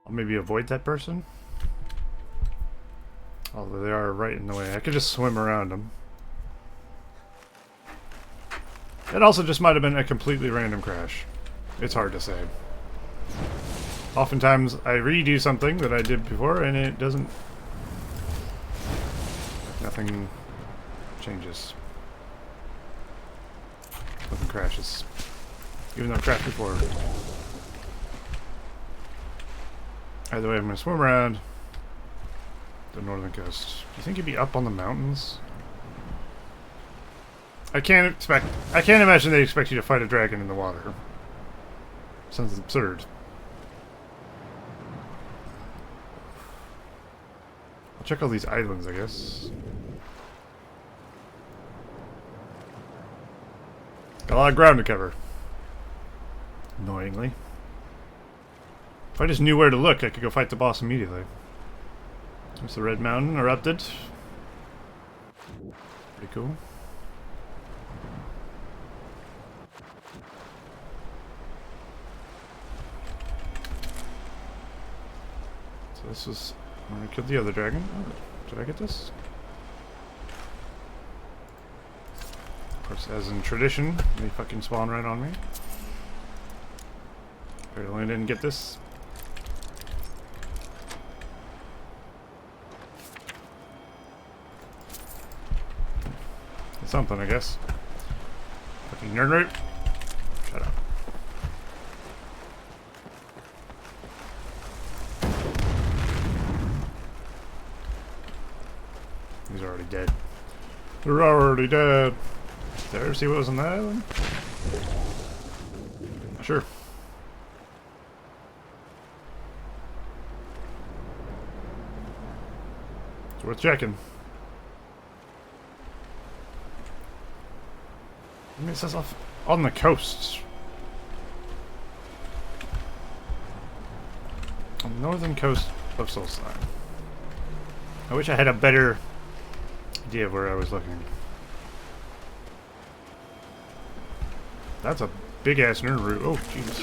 I'll maybe avoid that person. Although they are right in the way. I could just swim around them. It also just might have been a completely random crash. It's hard to say. Oftentimes I redo something that I did before and it doesn't... Nothing changes. Nothing crashes. Even though it crashed before. Either way, I'm going to swim around the northern coast. Do you think you'd be up on the mountains? I can't imagine they expect you to fight a dragon in the water. Sounds absurd. I'll check all these islands, I guess. Got a lot of ground to cover. Annoyingly. If I just knew where to look, I could go fight the boss immediately. There's the Red Mountain erupted. Pretty cool. So this was when I killed the other dragon. Oh, did I get this? Of course, as in tradition, they fucking spawn right on me. Apparently I didn't get this. Something, I guess. Fucking nerd root. Shut up. He's already dead. They're already dead. Did I ever see what was on that island? Sure. It's worth checking. I mean, it says off on the coast. On the northern coast of Solstheim. I wish I had a better idea of where I was looking. That's a big ass nerd root. Oh, Jesus.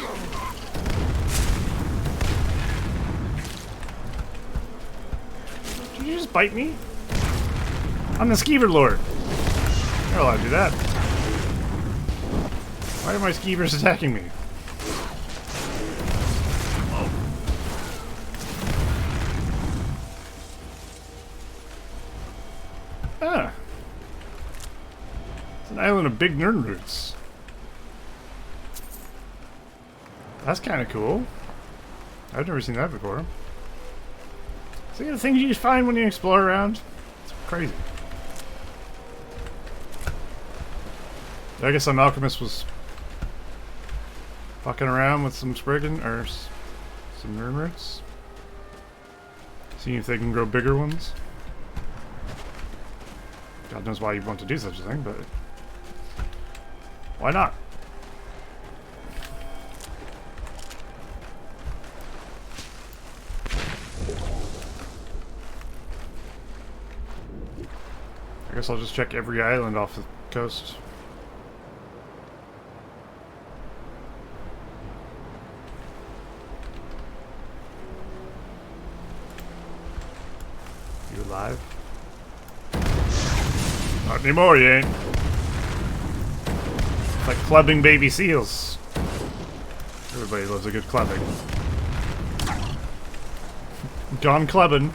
Did you just bite me? I'm the Skeever Lord. You're not allowed to do that. Why are my skeevers attacking me? Oh. Ah. It's an island of big nerd roots. That's kind of cool. I've never seen that before. See the things you just find when you explore around? It's crazy. I guess some alchemist was fucking around with some Spriggan, or some nerd roots. Seeing if they can grow bigger ones. God knows why you'd want to do such a thing, but why not? I guess I'll just check every island off the coast. You alive? Not anymore, you ain't. Like clubbing baby seals. Everybody loves a good clubbing. Gone clubbing.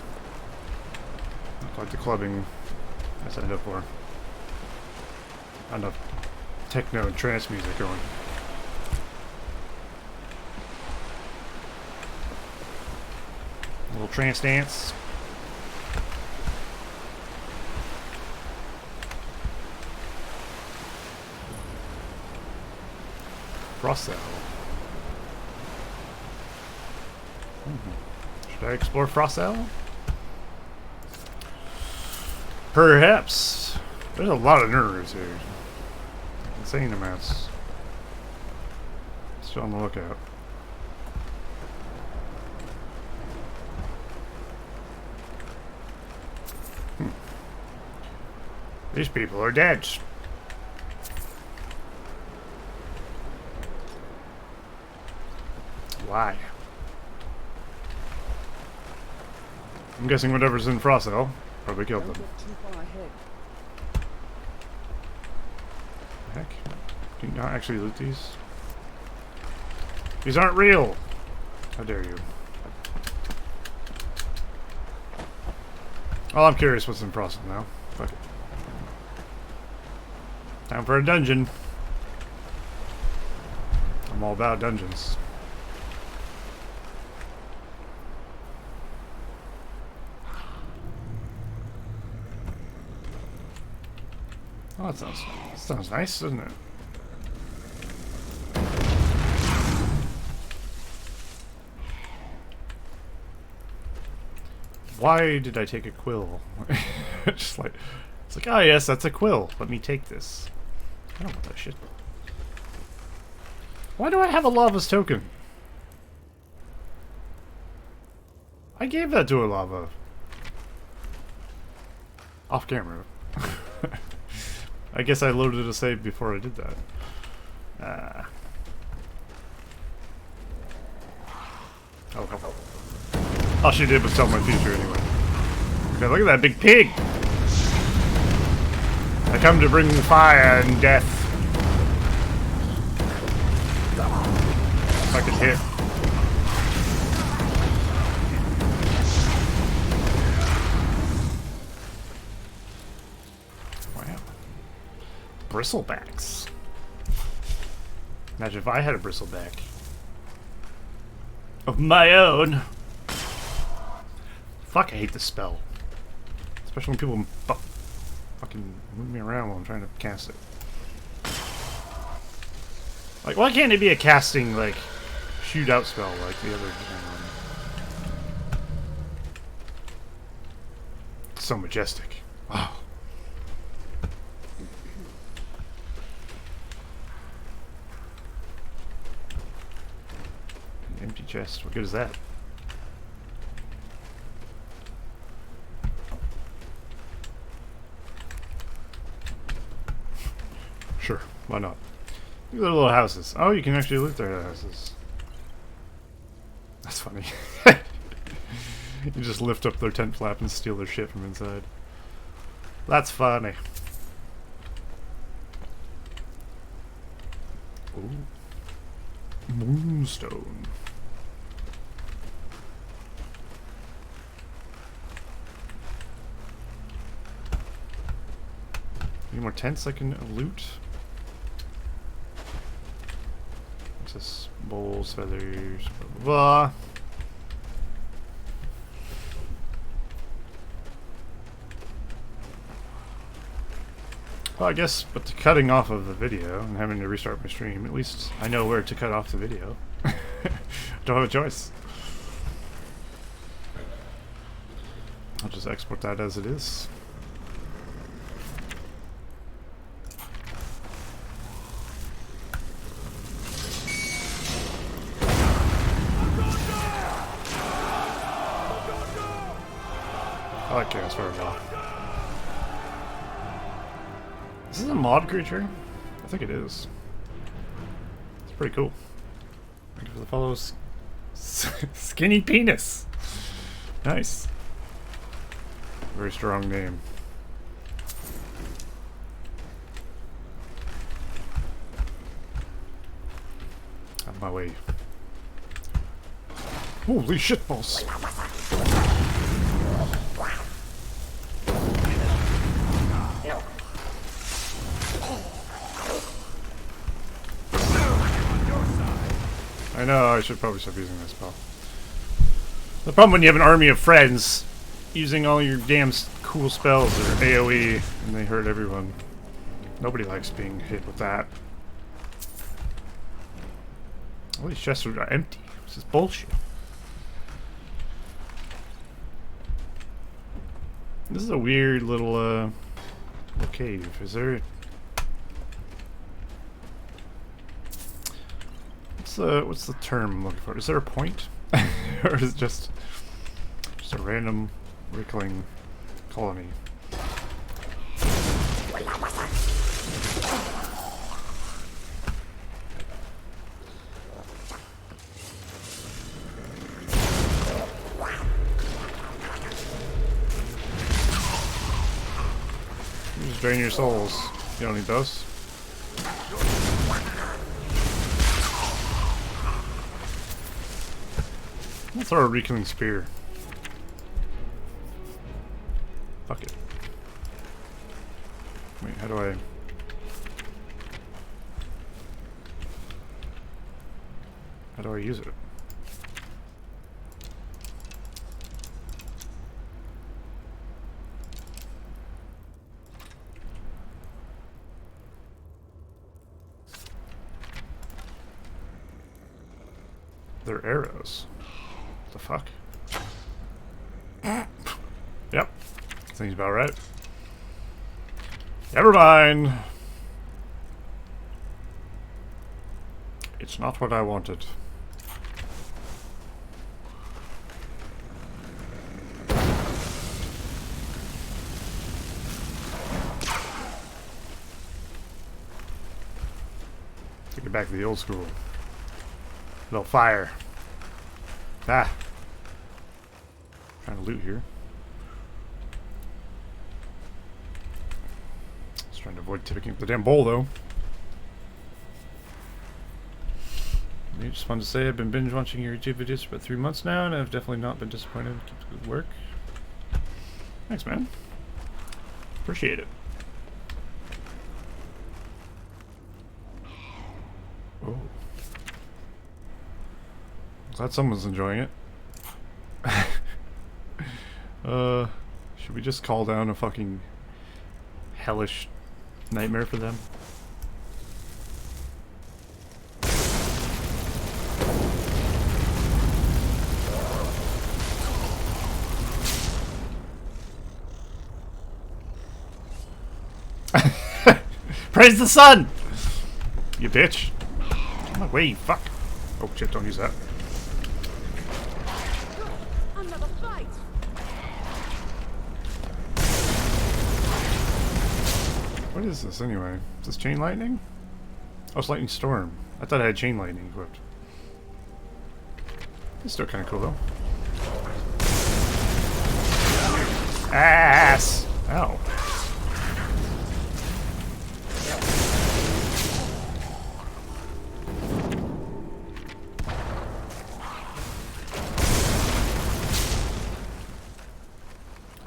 Not like the clubbing I signed up for. Not enough techno and trance music going. A little trance dance. Frost Owl. Should I explore Frost Owl? Perhaps. There's a lot of nerds here. Insane amounts. Still on the lookout. These people are dead. Why? I'm guessing whatever's in Frosthill probably killed them. Don't get too far ahead. Heck? Can you not actually loot these? These aren't real! How dare you. Well, I'm curious what's in Frosthill now. Fuck it. Time for a dungeon. I'm all about dungeons. Oh, that sounds nice, doesn't it? Why did I take a quill? Just like, it's like, oh yes, that's a quill. Let me take this. I don't want that shit. Why do I have a lava's token? I gave that to a lava. Off camera. I guess I loaded a save before I did that. Oh. All she did was tell my future anyway. Okay, look at that big pig! I come to bring fire and death. If I could hit. Wow. Bristlebacks. Imagine if I had a bristleback. Of my own. Fuck, I hate this spell. Especially when people fucking move me around while I'm trying to cast it. Like, why can't it be a casting, like, shootout spell like the other one? It's so majestic. Wow. An empty chest. What good is that? Sure, why not? Look at their little houses. Oh, you can actually loot their houses. That's funny. You just lift up their tent flap and steal their shit from inside. That's funny. Ooh. Moonstone. Any more tents I can loot? What's this? Bowls, feathers, blah, blah. Well, I guess with the cutting off of the video and having to restart my stream, at least I know where to cut off the video. Don't have a choice. I'll just export that as it is. I like Chaos Fireball. Is this a mob creature? I think it is. It's pretty cool. Thank you for the follows. Skinny Penis! Nice. Very strong name. Out of my way. Holy shit balls! I know, I should probably stop using this spell. The problem when you have an army of friends using all your damn cool spells or AoE and they hurt everyone. Nobody likes being hit with that. All these chests are empty. This is bullshit. This is a weird little cave. Is there... What's the term I'm looking for? Is there a point? Or is it just a random wriggling colony? Drain your souls. You don't need those. I'll throw a rekindling spear. Fuck it. Wait, how do I... How do I use it? They're arrows. What the fuck? Yep. Seems about right. Never mind. It's not what I wanted. Take it back to the old school. No fire. Ah. Trying to loot here. Just trying to avoid tipping the damn bowl though. I just wanted to say I've been binge watching your YouTube videos for about 3 months now, and I've definitely not been disappointed. Keep the good work. Thanks, man. Appreciate it. Oh. Glad someone's enjoying it. Should we just call down a fucking hellish nightmare for them? Praise the sun! You bitch. Get my way, fuck. Oh shit, don't use that. Another fight. What is this anyway? Is this chain lightning? Oh, it's lightning storm. I thought I had chain lightning equipped. It's still kind of cool though. Ass! Ow.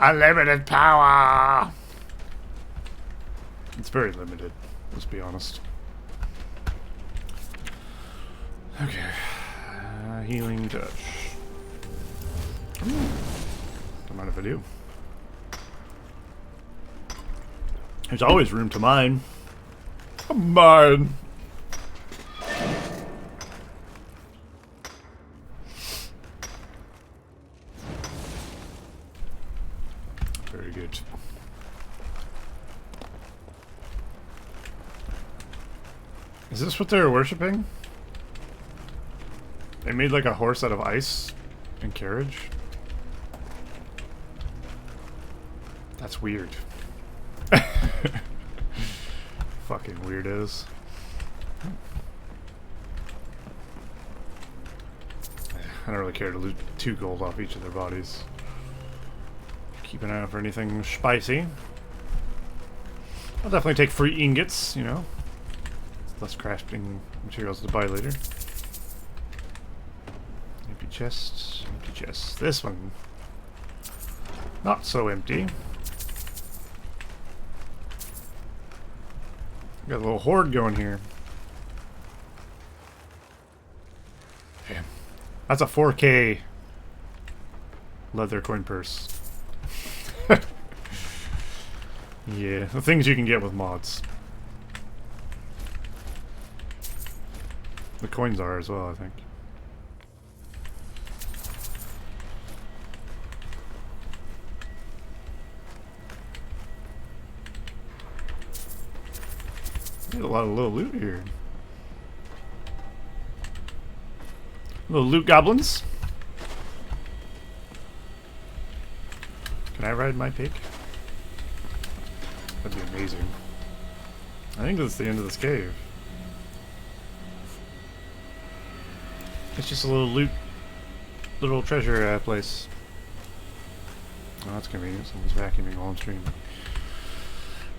Unlimited power! It's very limited, let's be honest. Okay. Healing touch. Come out of video. There's always room to mine. Mine! Very good. Is this what they were worshipping? They made like a horse out of ice and carriage? That's weird. Fucking weirdos. I don't really care to loot 2 gold off each of their bodies. Keep an eye out for anything spicy. I'll definitely take free ingots, you know. Less crafting materials to buy later. Empty chests, empty chests. This one, not so empty. Got a little horde going here. Damn. That's a 4K leather coin purse. Yeah, the things you can get with mods. The coins are as well, I think. There's a lot of little loot here. Little loot goblins. Can I ride my pig? That'd be amazing. I think that's the end of this cave. It's just a little loot, little treasure place. Oh, that's convenient. Someone's vacuuming while I'm streaming.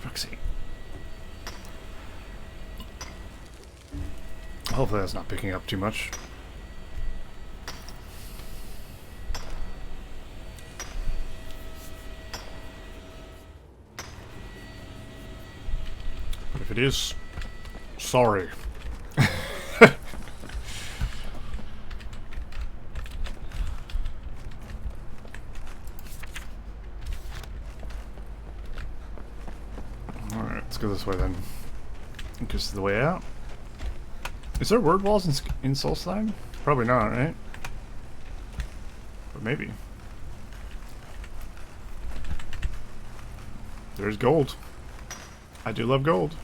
fuck's sake. Hopefully that's not picking up too much. But if it is, sorry. Alright, let's go this way then. I think this is the way out. Is there word walls in Solstheim? Probably not, right? But maybe. There's gold. I do love gold.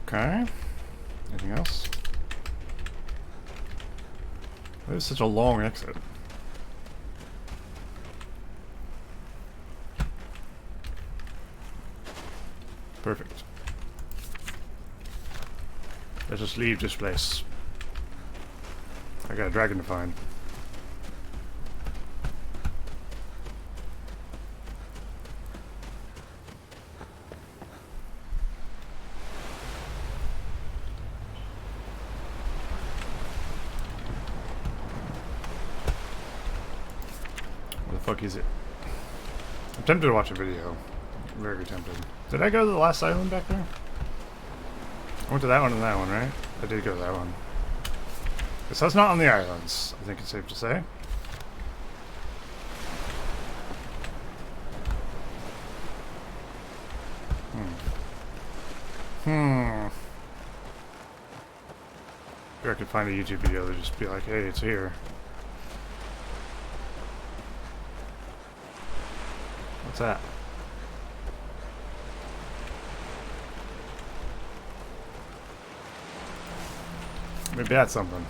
Okay. Anything else? This is such a long exit. Perfect. Let's just leave this place. I got a dragon to find. Where the fuck is it? I'm tempted to watch a video. Very tempted. Did I go to the last island back there? I went to that one and that one, right? I did go to that one. So that's not on the islands, I think it's safe to say. Maybe I could find a YouTube video to just be like, hey, it's here. What's that? Maybe that's something.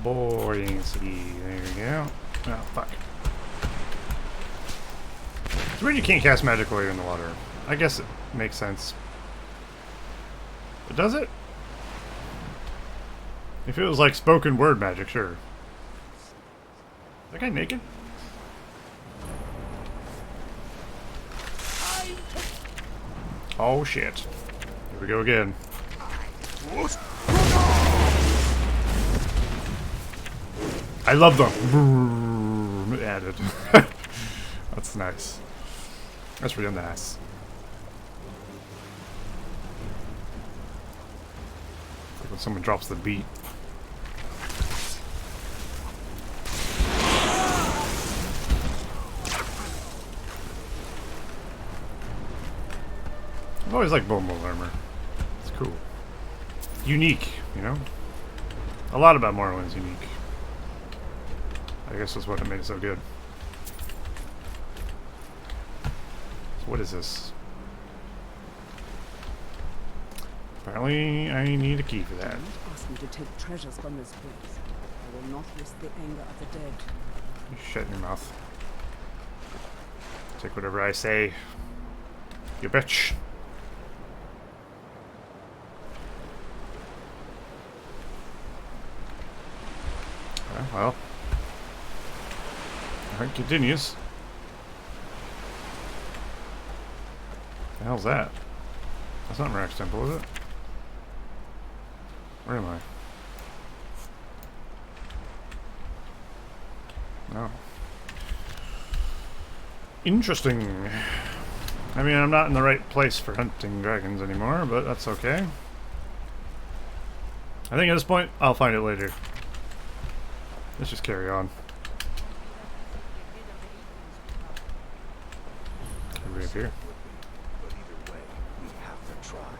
Buoyancy. There we go. Oh, fuck. It's weird you can't cast magic while you're in the water. I guess it makes sense. But does it? If it was like spoken word magic, sure. Is that guy naked? Oh shit. Here we go again. I love the boom added. That's nice. That's really nice. Like when someone drops the beat. I've always liked bone mold armor. It's cool. Unique, you know? A lot about Morrowind's unique. I guess that's what made it so good. So what is this? Apparently I need a key for that. Ask me to take treasures from this place. I will not risk the anger of the dead. You shut your mouth. Take whatever I say. You bitch. Okay, well. Alright, continues. The hell's that? That's not Miraak's temple, is it? Where am I? No. Interesting. I mean, I'm not in the right place for hunting dragons anymore, but that's okay. I think at this point, I'll find it later. Let's just carry on. Are we up here? But either way, we have to try.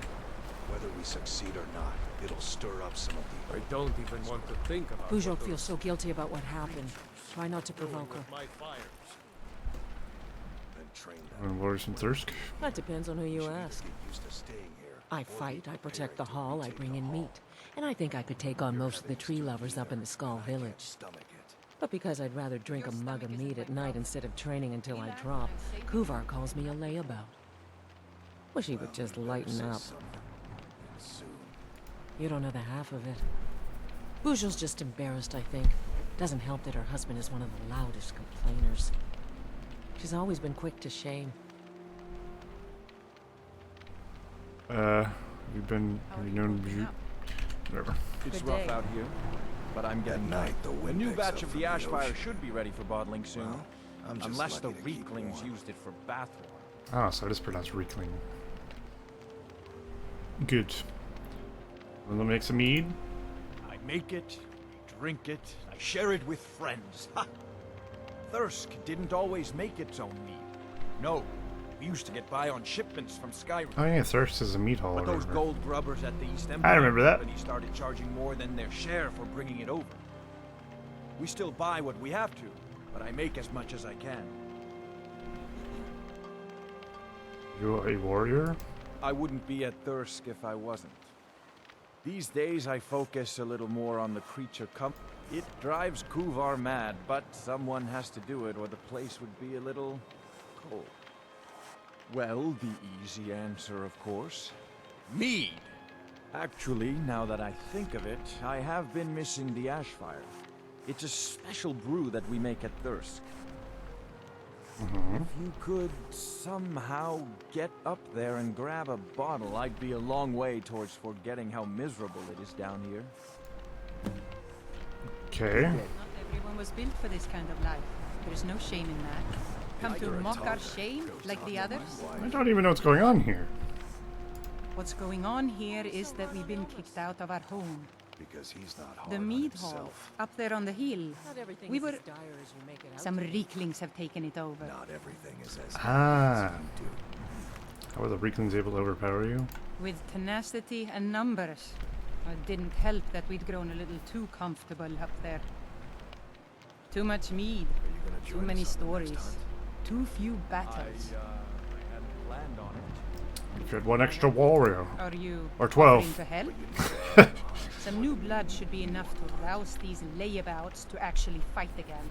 Whether we succeed or not, it'll stir up some of the... I don't even want to think about Bujok feels so guilty about what happened. Try not to provoke her. my fires. and train them. And Warriors from Thirsk. That depends on who you ask. Get used to staying here. I fight, I protect the hall, I bring in meat. And I think I could take on most of the tree lovers up in the Skull Village. Stomach it. But because I'd rather drink a mug of meat at night instead of training until I drop, Kuvar calls me a layabout. Wish he would just lighten up. Soon. You don't know the half of it. Bujel's just embarrassed, I think. Doesn't help that her husband is one of the loudest complainers. She's always been quick to shame. Have you known Buju? Whatever. It's Good rough day. out here, but I'm getting night, there. the A wind new picks batch up of from the the Ashfire ocean. should be ready for bottling soon. Well, I'm just Unless the lucky to keep Reeklings warm. used it for bath water. Ah, so it is pronounced Reekling. Good. Wanna make some mead? I make it, I drink it, I share it with friends. Ha! Thirsk didn't always make its own mead. No, we used to get by on shipments from Skyrim. Oh yeah, Thirsk is a meat hall. But I those remember. gold grubbers at the East I remember that. Company started charging more than their share for bringing it over. We still buy what we have to, but I make as much as I can. You're a warrior? I wouldn't be at Thirsk if I wasn't. These days I focus a little more on the creature It drives Kuvar mad, but someone has to do it or the place would be a little cold. Well, the easy answer, of course. Mead! Actually, now that I think of it, I have been missing the Ashfire. It's a special brew that we make at Thirsk. If you could somehow get up there and grab a bottle, I'd be a long way towards forgetting how miserable it is down here. Okay. Not everyone was built for this kind of life. There's no shame in that. Come to mock our shame, like the others? I don't even know what's going on here. What's going on here is that we've been kicked out of our home. Because he's not hard The on mead hall, himself. up there on the hill. Not everything We is were... as dire as you make it out. Some Reeklings have taken it over. Not everything is as Ah. as you do. How are the Reeklings able to overpower you? With tenacity and numbers. It didn't help that we'd grown a little too comfortable up there. Too much mead, Are you gonna too join many us on the next stories, hunt? too few I battles. hadn't planned on it. If you had one extra warrior. Are you Or 12. offering to help? Some new blood should be enough to rouse these layabouts to actually fight again.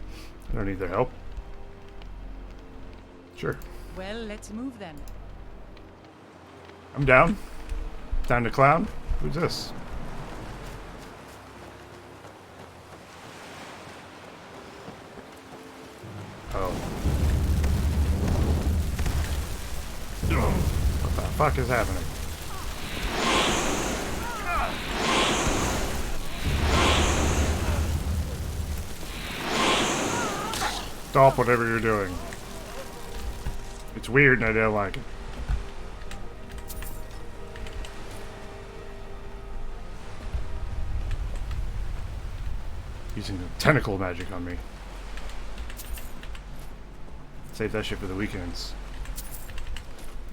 I don't need their help. Sure. Well, let's move then. I'm down. Down to clown? Who's this? Oh. What the fuck is happening? Stop whatever you're doing. It's weird and I don't like it. Using the tentacle magic on me. Save that shit for the weekends.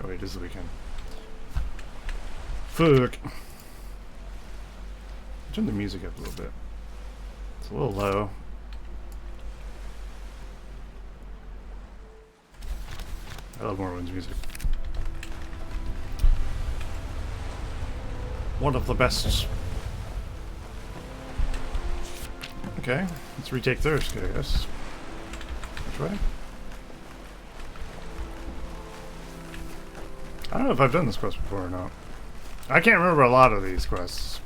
Oh wait, it is the weekend. Fuck. Turn the music up a little bit. It's a little low. I love Morwin's music. One of the best. Okay, let's retake Thirsk, I guess. Which way? I don't know if I've done this quest before or not. I can't remember a lot of these quests.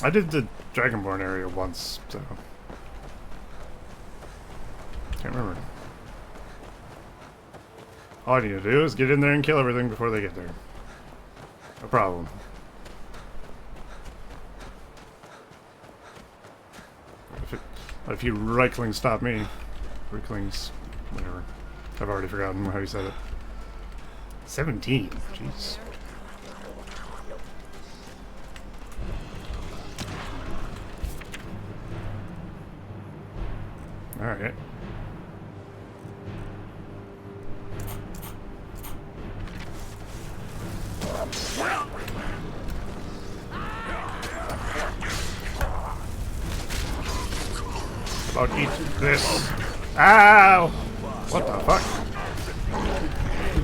I did the Dragonborn area once, so... Can't remember. All I need to do is get in there and kill everything before they get there. No problem. If you Reiklings stop me. Reiklings, whatever. I've already forgotten how you said it. 17, jeez. Alright. How about eat this? Ow! What the fuck?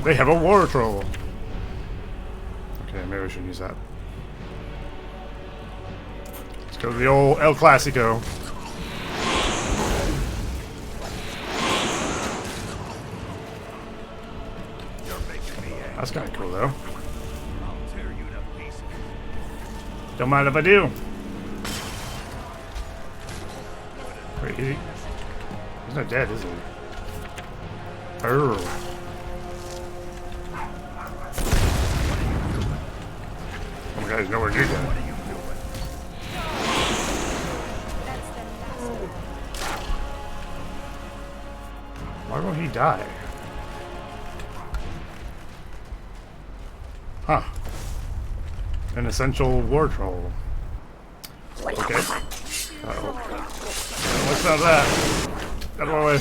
They have a war troll. Okay, maybe I shouldn't use that. Let's go to the old El Clasico. That's kind of cool, though. Don't mind if I do. Wait, he's not dead, is he? Oh. Oh my god, he's nowhere near dead. Why won't he die? Huh. An essential war troll. Okay. Uh-oh. What's not that? Out of my way.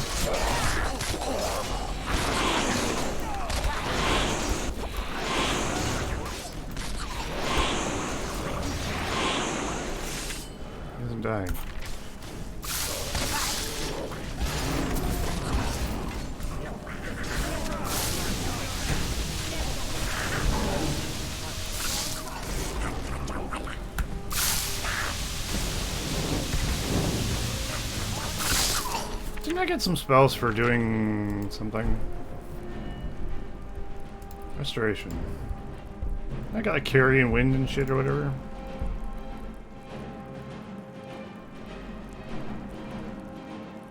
He isn't dying. Didn't I get some spells for doing something? Restoration. I got like carrying wind and shit or whatever.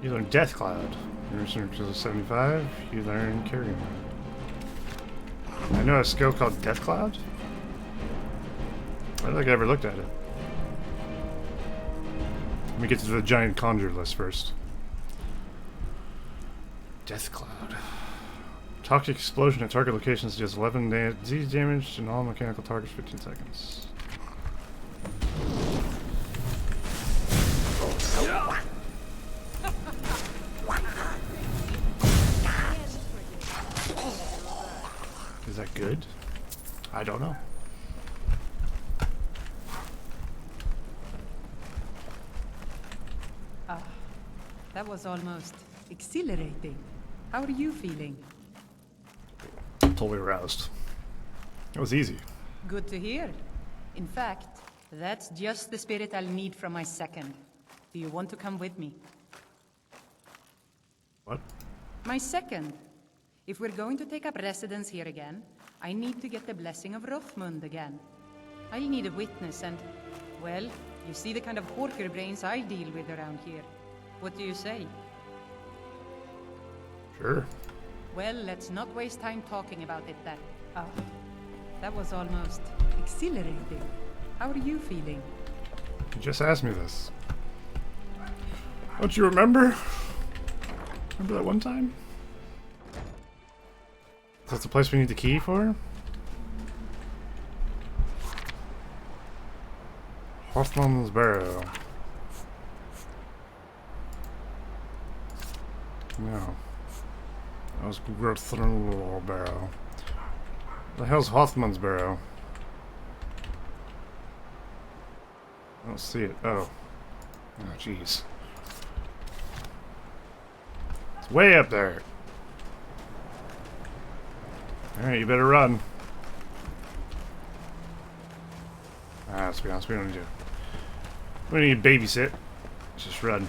You learn Death Cloud. You return to 75. You learn carrying wind. I know a skill called Death Cloud. I don't think I ever looked at it. Let me get to the giant conjure list first. Death Cloud. Toxic explosion at target locations deals 11 disease damage and all mechanical targets 15 seconds. Is that good? I don't know. Ah, that was almost exhilarating. How are you feeling? Totally aroused. It was easy. Good to hear. In fact, that's just the spirit I'll need from my second. Do you want to come with me? What? My second. If we're going to take up residence here again, I need to get the blessing of Rothmund again. I'll need a witness and, well, you see the kind of porker brains I deal with around here. What do you say? Sure. Well, let's not waste time talking about it then. Ah, that was almost exhilarating. How are you feeling? You just asked me this. Don't you remember? Remember that one time? That's the place we need the key for? Hoffman's Barrow. No. That was Gerthrul Barrow. The hell's Hoffman's Barrow? I don't see it. Oh. Oh, jeez. It's way up there. Alright, you better run. Ah, let's be honest, we don't need to. We don't need to babysit. Just run.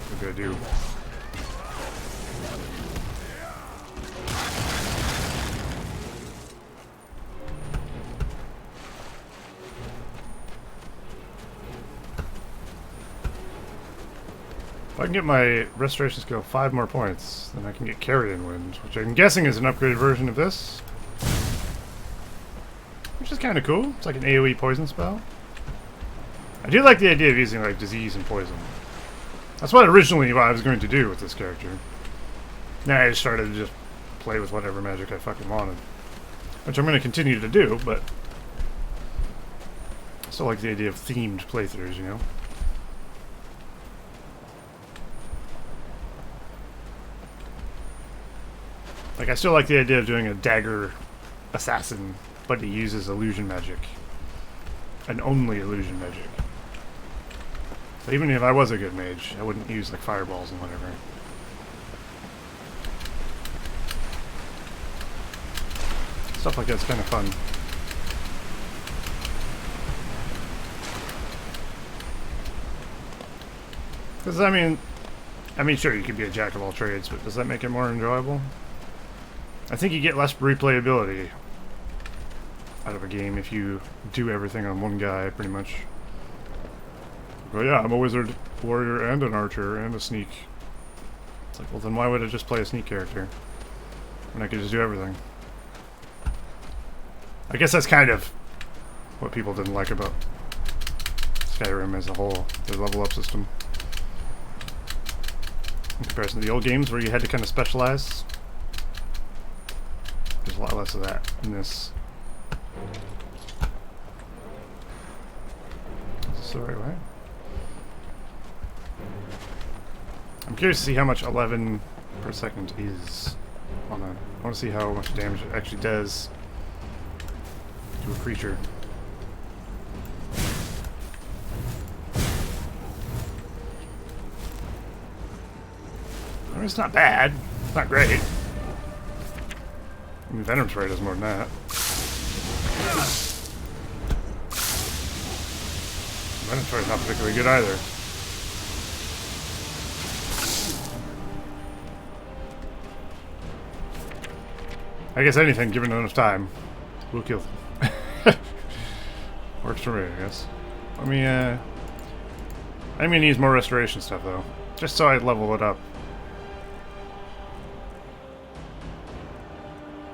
What do I do? If I can get my restoration skill 5 more points, then I can get Carrion Wind, which I'm guessing is an upgraded version of this. Which is kind of cool. It's like an AoE poison spell. I do like the idea of using like disease and poison. That's what originally what I was going to do with this character. Now I just started to just play with whatever magic I fucking wanted. Which I'm going to continue to do, but I still like the idea of themed playthroughs, you know? Like, I still like the idea of doing a dagger assassin, but he uses illusion magic. And only illusion magic. But even if I was a good mage, I wouldn't use like fireballs and whatever. Stuff like that's kind of fun. Because I mean, sure, you could be a jack of all trades, but does that make it more enjoyable? I think you get less replayability out of a game if you do everything on one guy, pretty much. Well, yeah, I'm a wizard, warrior, and an archer, and a sneak. It's like, well, then why would I just play a sneak character when I could just do everything? I guess that's kind of what people didn't like about Skyrim as a whole, their level up system. In comparison to the old games where you had to kind of specialize. There's a lot less of that in this. Is this the right way? I'm curious to see how much 11 per second is on a... I want to see how much damage it actually does to a creature. I mean, it's not bad. It's not great. I mean, Venom Spray does more than that. Venom Spray is not particularly good either. I guess anything, given enough time, will kill them. Works for me, I guess. I'm gonna use more restoration stuff, though. Just so I level it up.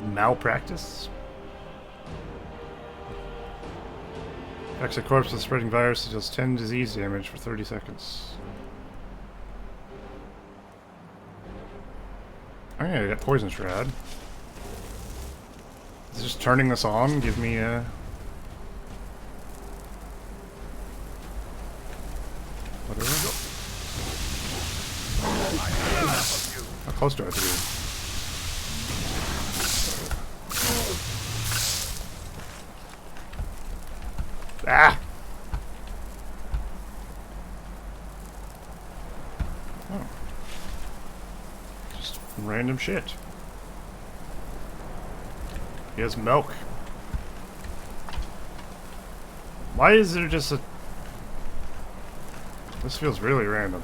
Malpractice? Affects a corpse with spreading virus, deals 10 disease damage for 30 seconds. Oh yeah, I got Poison Shroud. Is just turning this on give me a... whatever? How close do I have to be? Ah! Oh. Just random shit. He has milk. Why is there just a... This feels really random.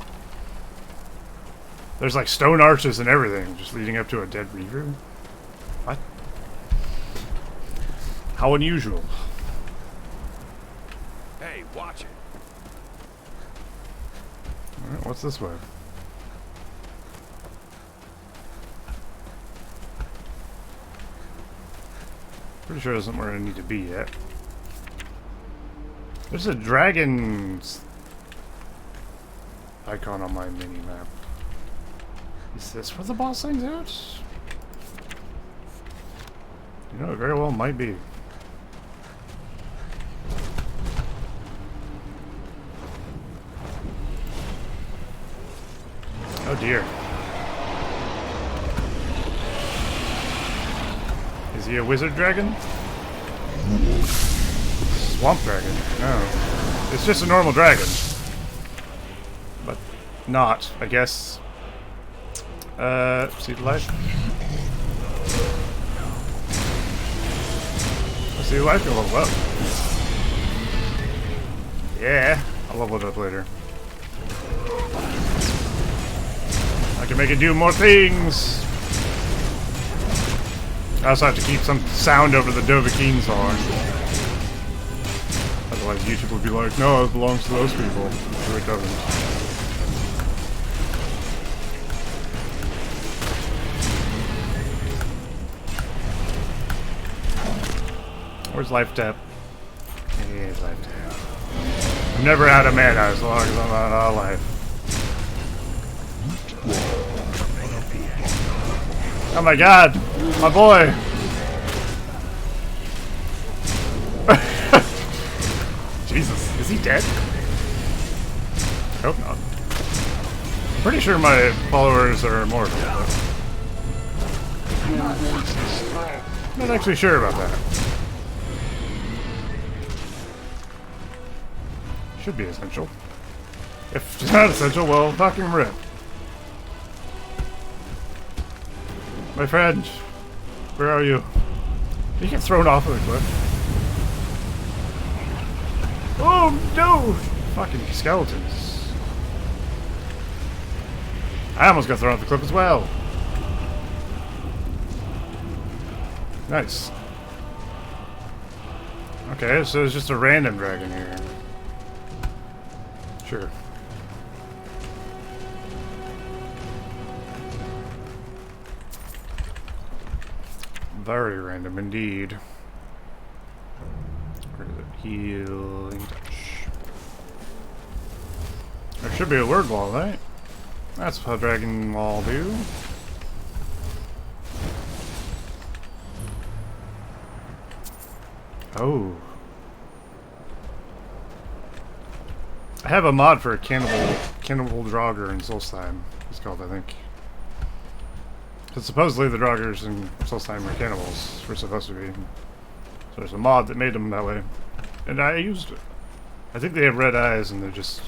There's like stone arches and everything just leading up to a dead reaver. What? How unusual. Hey, watch it. Alright, what's this way? Pretty sure it isn't where I need to be yet. There's a dragon's icon on my mini-map. Is this where the boss hangs out? You know, it very well might be. Oh dear. Is he a wizard dragon? Swamp dragon? No. It's just a normal dragon. But not, I guess. See the light? See the light can level up. Yeah, I'll level it up later. I can make it do more things. I also have to keep some sound over the Dovahkiin song. Otherwise YouTube would be like, no, it belongs to those people. So it doesn't. Where's life tap? Here's life tap. I'm never out of mana as long as I'm not out of life. Oh my god! My boy! Jesus, is he dead? I hope not. I'm pretty sure my followers are immortal. I'm not actually sure about that. Should be essential. If it's not essential, well, fucking rip. My friend, where are you? You get thrown off of the cliff. Oh no! Fucking skeletons. I almost got thrown off the cliff as well. Nice. Okay, so it's just a random dragon here. Sure. Very random indeed. Where is it? Healing touch. There should be a word wall, right? That's how dragon wall do. Oh. I have a mod for a cannibal Draugr in Solstheim. It's called, I think. Because supposedly the Draugrs in Solstheim are cannibals. We're supposed to be. So there's a mod that made them that way. And I used it. I think they have red eyes and they're just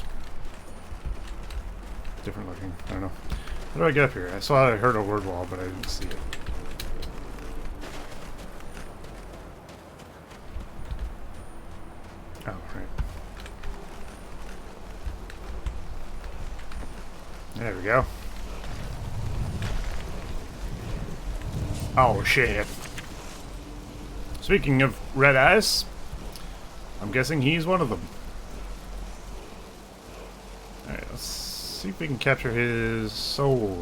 different looking. I don't know. How do I get up here? I heard a word wall, but I didn't see it. Oh, right. There we go. Oh, shit. Speaking of red eyes, I'm guessing he's one of them. Alright, let's see if we can capture his soul.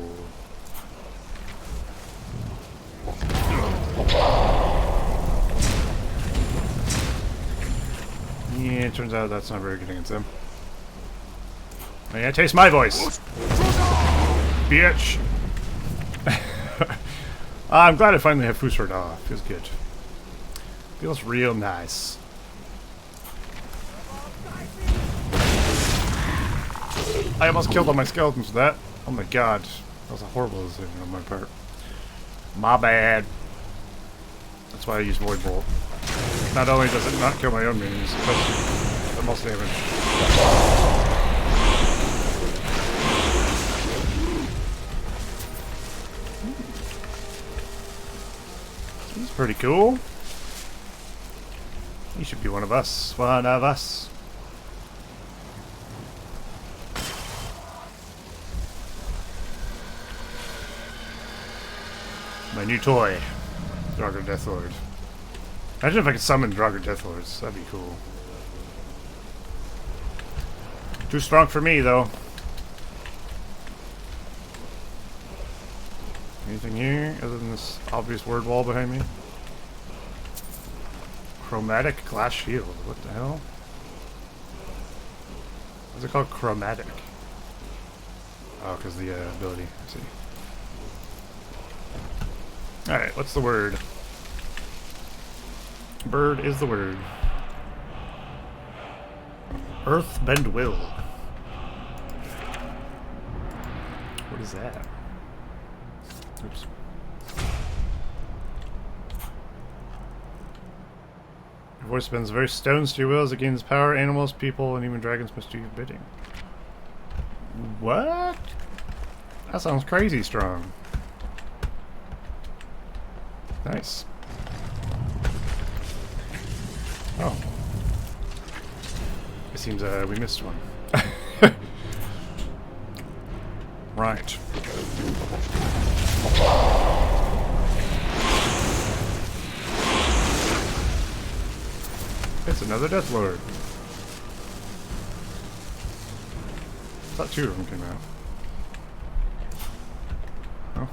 Yeah, it turns out that's not very good against him. May I taste my voice? Bitch! I'm glad I finally have Fusard off. Feels good. Feels real nice. I almost killed all my skeletons with that. Oh my god. That was a horrible decision on my part. My bad. That's why I use Void Bolt. Not only does it not kill my own minions, but the most damage. He's pretty cool. He should be one of us. One of us. My new toy. Draugr Deathlord. Imagine if I could summon Draugr Deathlords. That'd be cool. Too strong for me, though. Anything here other than this obvious word wall behind me? Chromatic glass shield. What the hell? What's it called? Chromatic. Oh, because the ability. I see. Alright, what's the word? Bird is the word. Earth bend will. What is that? Oops. Your voice bends various stones to your will as it gains power. Animals, people, and even dragons must do your bidding. What? That sounds crazy strong. Nice. Oh. It seems we missed one. Right. It's another Deathlord. I thought two of them came out. Oh.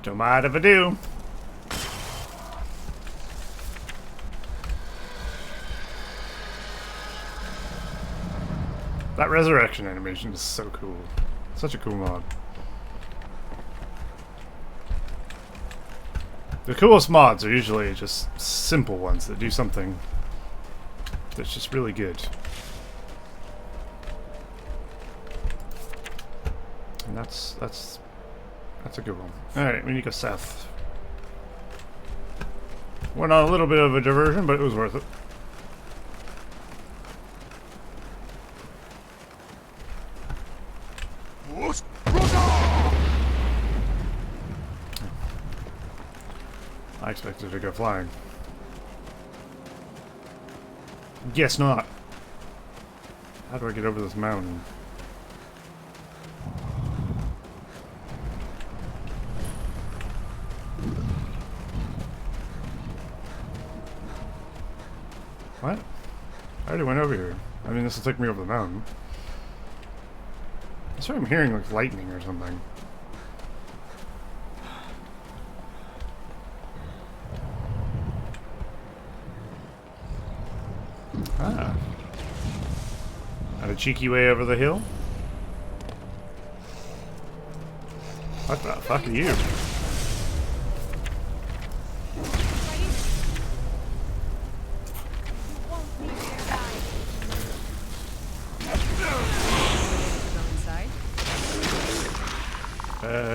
Don't mind if I do. That resurrection animation is so cool. Such a cool mod. The coolest mods are usually just simple ones that do something that's just really good. And that's a good one. Alright, we need to go south. Went on a little bit of a diversion, but it was worth it. expected to go flying. Guess not. How do I get over this mountain? What? I already went over here. I mean, this will take me over the mountain. I swear I'm hearing like lightning or something. Ah. Got a cheeky way over the hill? What the fuck are you?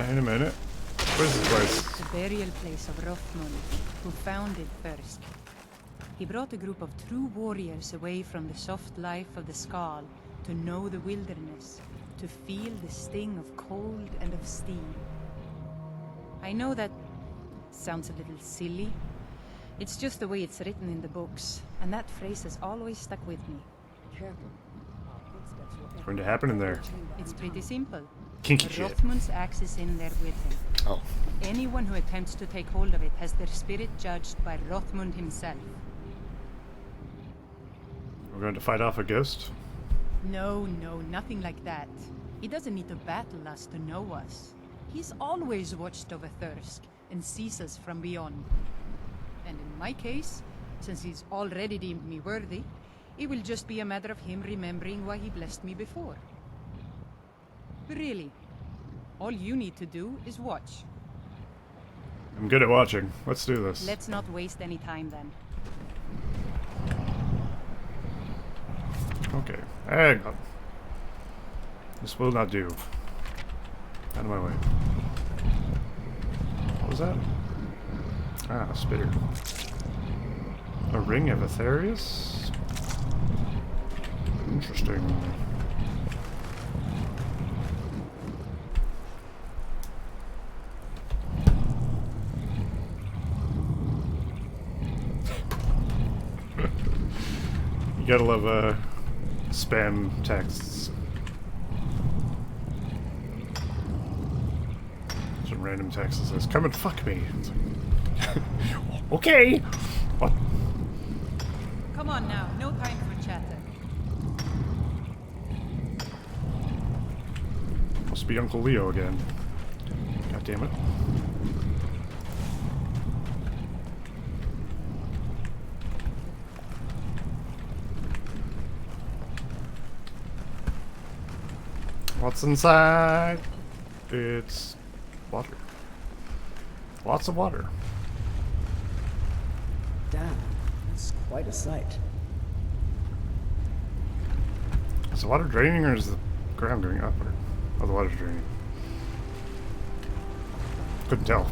In a minute. What is this place? The burial place of Rothmund, who founded Thirsk. He brought a group of true warriors away from the soft life of the Skal to know the wilderness, to feel the sting of cold and of steel. I know that sounds a little silly. It's just the way it's written in the books, and that phrase has always stuck with me. Careful. Our footsteps will What's going to happen in there? It's pretty simple. Kinky shit. Rothmund's axe is in there with him. Oh. Anyone who attempts to take hold of it has their spirit judged by Rothmund himself. We're going to fight off a ghost? No, nothing like that. He doesn't need to battle us to know us. He's always watched over Thirsk and sees us from beyond. And in my case, since he's already deemed me worthy, it will just be a matter of him remembering why he blessed me before. Really, all you need to do is watch. I'm good at watching. Let's do this. Let's not waste any time then. Okay. Hang on. This will not do. Out of my way. What was that? Ah, a spitter. A ring of Aetherius? Interesting. You gotta love, spam texts. Some random text that says, "Come and fuck me." It's like, okay! What? Come on now, no time for chatter. Must be Uncle Leo again. God damn it. What's inside? It's water. Lots of water. Damn, that's quite a sight. Is the water draining or is the ground going upward? Oh, the water's draining. Couldn't tell.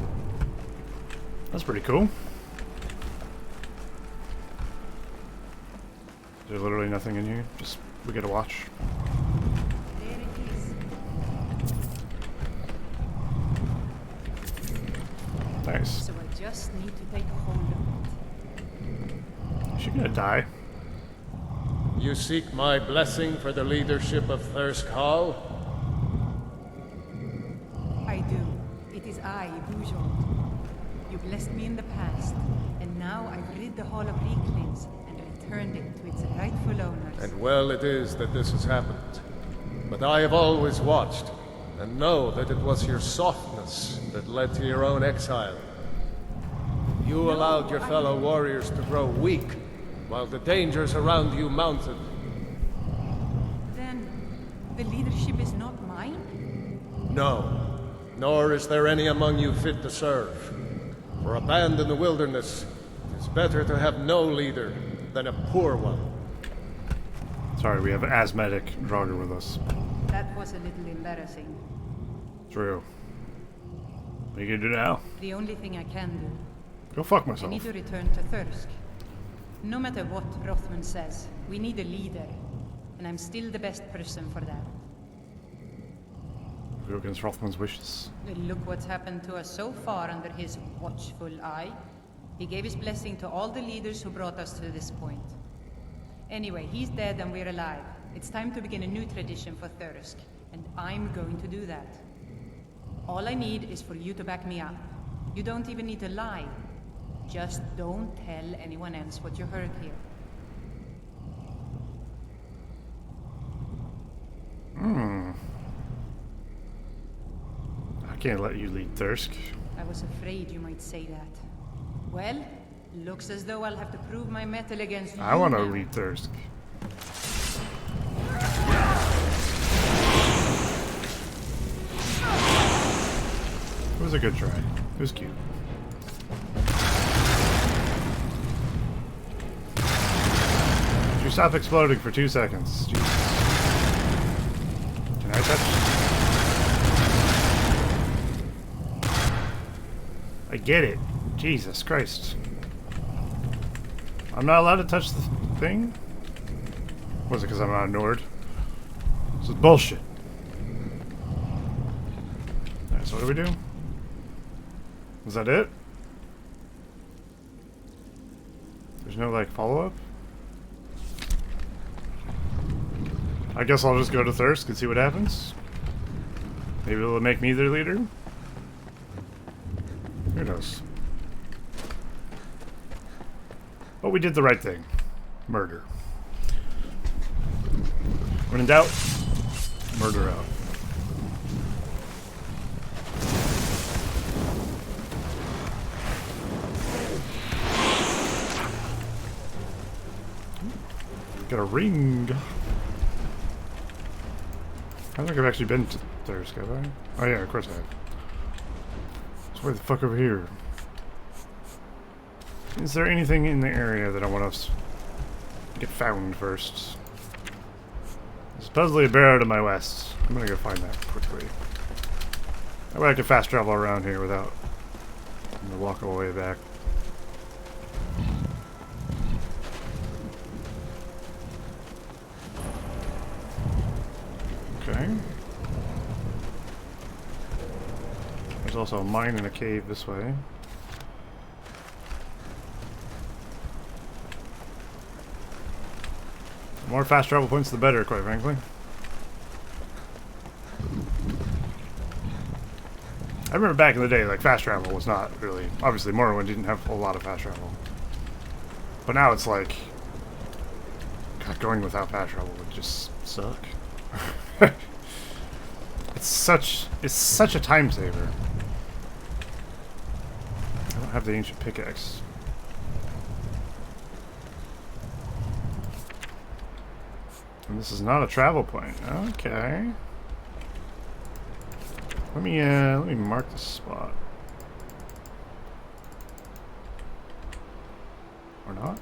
That's pretty cool. There's literally nothing in here. Just, we gotta watch. There it is. Nice. So I just need to take hold of it. Is she gonna die? You seek my blessing for the leadership of Thirsk Hall? I do. It is I, Bujold. You blessed me in the past, and now I've rid the Hall of Reeklings and returned it to its rightful owners. And well it is that this has happened. But I have always watched, and know that it was your softness that led to your own exile. You allowed your fellow warriors to grow weak, while the dangers around you mounted. Then, the leadership is not mine? No, nor is there any among you fit to serve. For a band in the wilderness, it is better to have no leader than a poor one. Sorry, we have asthmatic Draugr with us. That was a little embarrassing. True. What are you gonna do now? The only thing I can do. Go fuck I myself. need to return to Thirsk. No matter what Rothmund says, we need a leader. And I'm still the best person for that. Go against Rothman's wishes. Look what's happened to us so far under his watchful eye. He gave his blessing to all the leaders who brought us to this point. Anyway, he's dead and we're alive. It's time to begin a new tradition for Thirsk, and I'm going to do that. All I need is for you to back me up. You don't even need to lie. Just don't tell anyone else what you heard here. I can't let you lead Thirsk. I was afraid you might say that. Well, looks as though I'll have to prove my mettle against you I want to now. lead Thirsk. It was a good try. It was cute. You stop exploding for 2 seconds. Jesus. Can I touch? I get it. Jesus Christ. I'm not allowed to touch the thing? Was it because I'm not a Nord? This is bullshit. Alright, so what do we do? Is that it? There's no, like, follow-up? I guess I'll just go to Thirsk and see what happens. Maybe it'll make me their leader? Who knows? But we did the right thing. Murder. When in doubt, murder out. Got a ring. I don't think I've actually been to Thirsk, have I? Oh yeah, of course I have. So where the fuck over here? Is there anything in the area that I want us to get found first? There's supposedly a barrow to my west. I'm gonna go find that quickly. That way I can fast travel around here without having to walk all the way back. Okay. There's also a mine in a cave this way. The more fast travel points, the better, quite frankly. I remember back in the day, like, fast travel was not really... Obviously, Morrowind didn't have a lot of fast travel. But now it's like... God, going without fast travel would just suck. It's such a time saver. I don't have the ancient pickaxe. And this is not a travel point. Okay. Let me mark this spot. Or not?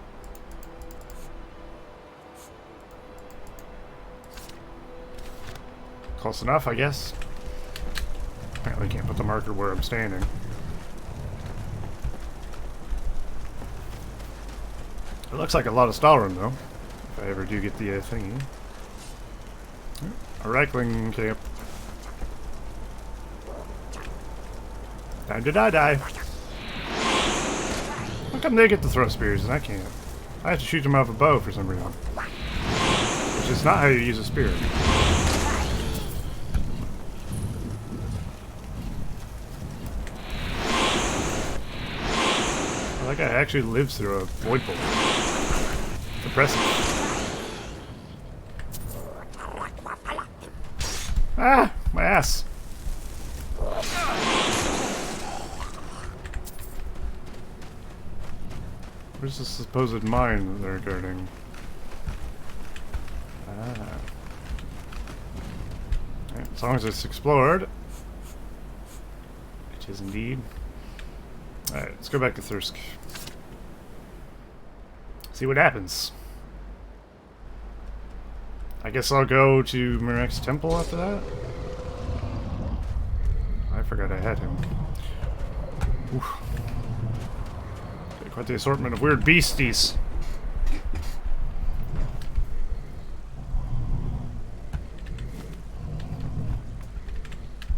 Close enough, I guess. Apparently can't put the marker where I'm standing. It looks like a lot of Stalrim, though. If I ever do get the thingy. A Reichling camp. Time to die. How come they get to throw spears and I can't? I have to shoot them off a bow for some reason. Which is not how you use a spear. That guy actually lives through a void bolt. Impressive. Ah! My ass! Where's the supposed mine that they're guarding? Ah. Right, as long as it's explored. It is indeed. Alright, let's go back to Thirsk. See what happens. I guess I'll go to Miraak's temple after that. I forgot I had him. Oof. Quite the assortment of weird beasties.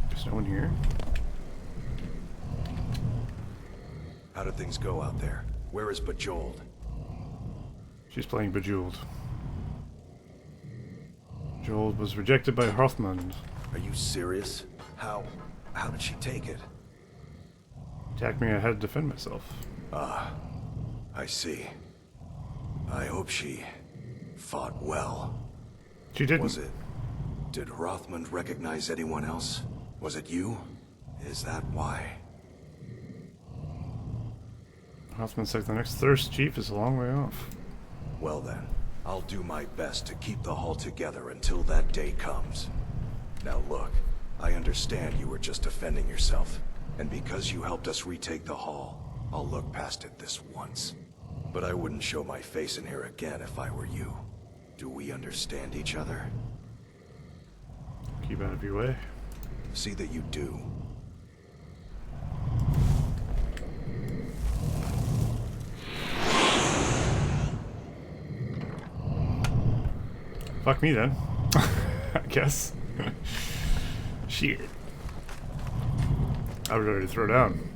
There's no one here. How did things go out there? Where is Bejeweled? She's playing Bejeweled. Bejeweled was rejected by Hrothmund. Are you serious? How did she take it? Attacked me, I had to defend myself. Ah, I see. I hope she fought well. She didn't. Was it? Did Hrothmund recognize anyone else? Was it you? Is that why? Hrothmund's like the next Thirsk chief is a long way off. Well then, I'll do my best to keep the Hall together until that day comes. Now look, I understand you were just defending yourself, and because you helped us retake the Hall, I'll look past it this once. But I wouldn't show my face in here again if I were you. Do we understand each other? Keep out of your way. See that you do. Fuck me then. I guess. Shit. I was ready to throw down.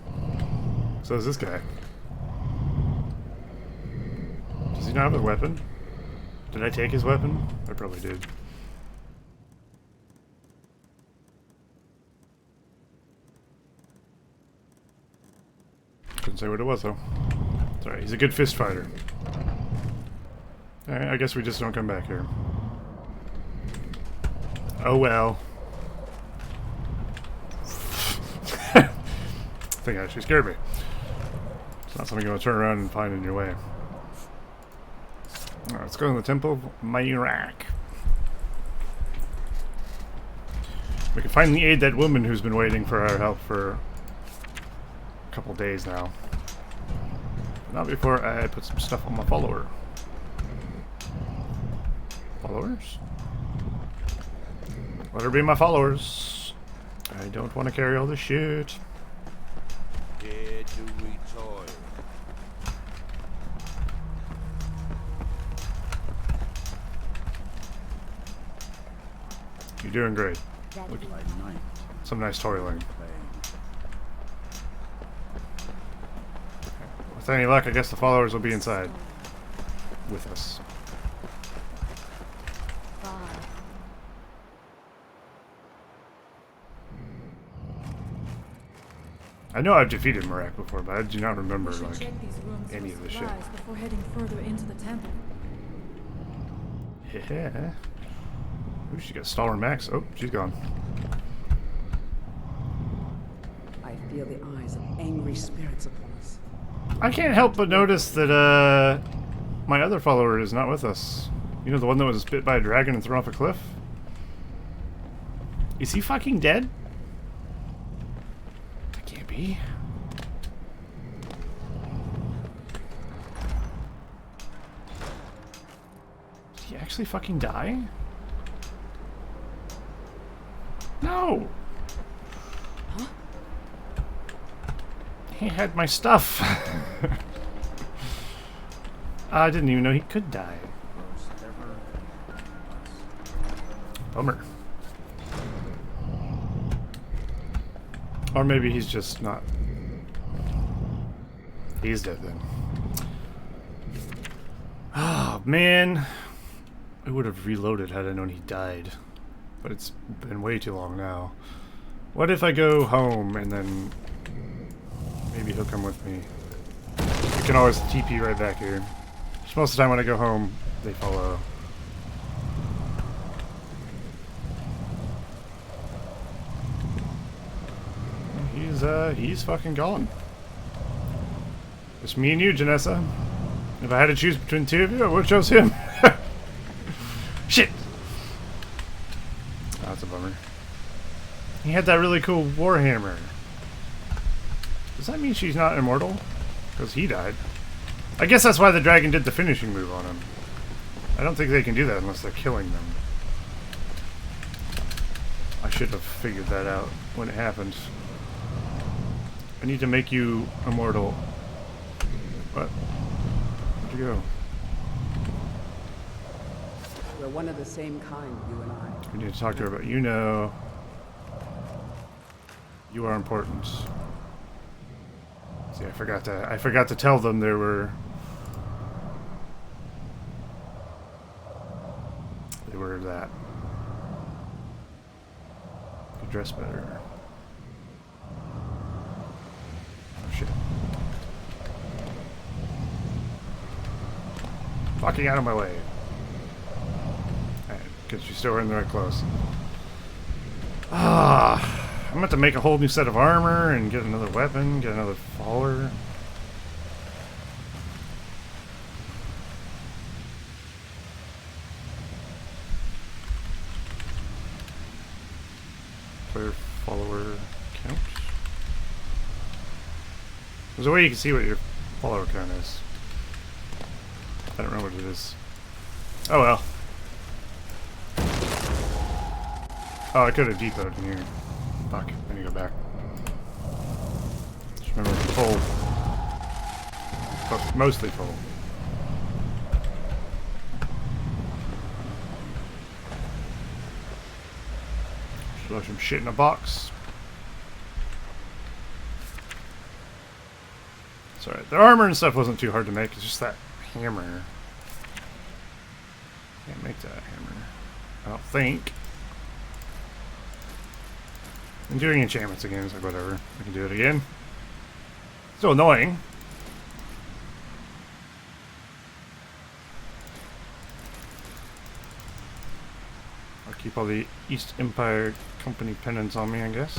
So is this guy. Does he not have a weapon? Did I take his weapon? I probably did. Couldn't say what it was though. Sorry, he's a good fist fighter. Alright, I guess we just don't come back here. Oh well. I think actually scared me. It's not something you want to turn around and find in your way. Alright, let's go to the Temple of Miraak. We can finally aid that woman who's been waiting for our help for a couple days now. But not before I put some stuff on my follower. Followers? Let her be my followers. I don't want to carry all this shit. Here do we toil. You're doing great. Look, some nice toiling. With any luck, I guess the followers will be inside with us. I know I've defeated Miraak before, but I do not remember like any of this shit. Before heading further into the temple. Yeah. Ooh, she got Stalwart Max. Oh, she's gone. I feel the eyes of angry spirits upon us. I can't help but notice that my other follower is not with us. You know, the one that was bit by a dragon and thrown off a cliff? Is he fucking dead? That can't be. Did he actually fucking die? No! Huh? He had my stuff. I didn't even know he could die. Bummer. Or maybe he's just not. He's dead then. Oh man. I would have reloaded had I known he died. But it's been way too long now. What if I go home and then maybe he'll come with me? We can always TP right back here. Just most of the time when I go home, they follow. He's fucking gone. It's me and you, Janessa. If I had to choose between two of you, I would have chose him. Shit! Oh, that's a bummer. He had that really cool warhammer. Does that mean she's not immortal? Because he died. I guess that's why the dragon did the finishing move on him. I don't think they can do that unless they're killing them. I should have figured that out when it happened. I need to make you immortal. What? Where'd you go? We're one of the same kind, you and I. We need to talk to her about, you know, you are important. See, I forgot to tell them there were... They were that. Could dress better. Oh shit. Fucking out of my way. Alright, because you're still wearing the right clothes. I'm about to make a whole new set of armor and get another weapon, get another follower. Player follower count. There's a way you can see what your follower count is. I don't know what it is. Oh well. Oh, I could have depoted in here. Fuck, I need to go back. Just remember, full. Mostly full. Throw some shit in a box. Sorry, the armor and stuff wasn't too hard to make. It's just that hammer. Can't make that hammer. I don't think. I'm doing enchantments again, so whatever. I can do it again. Still annoying. I'll keep all the East Empire Company pennants on me, I guess.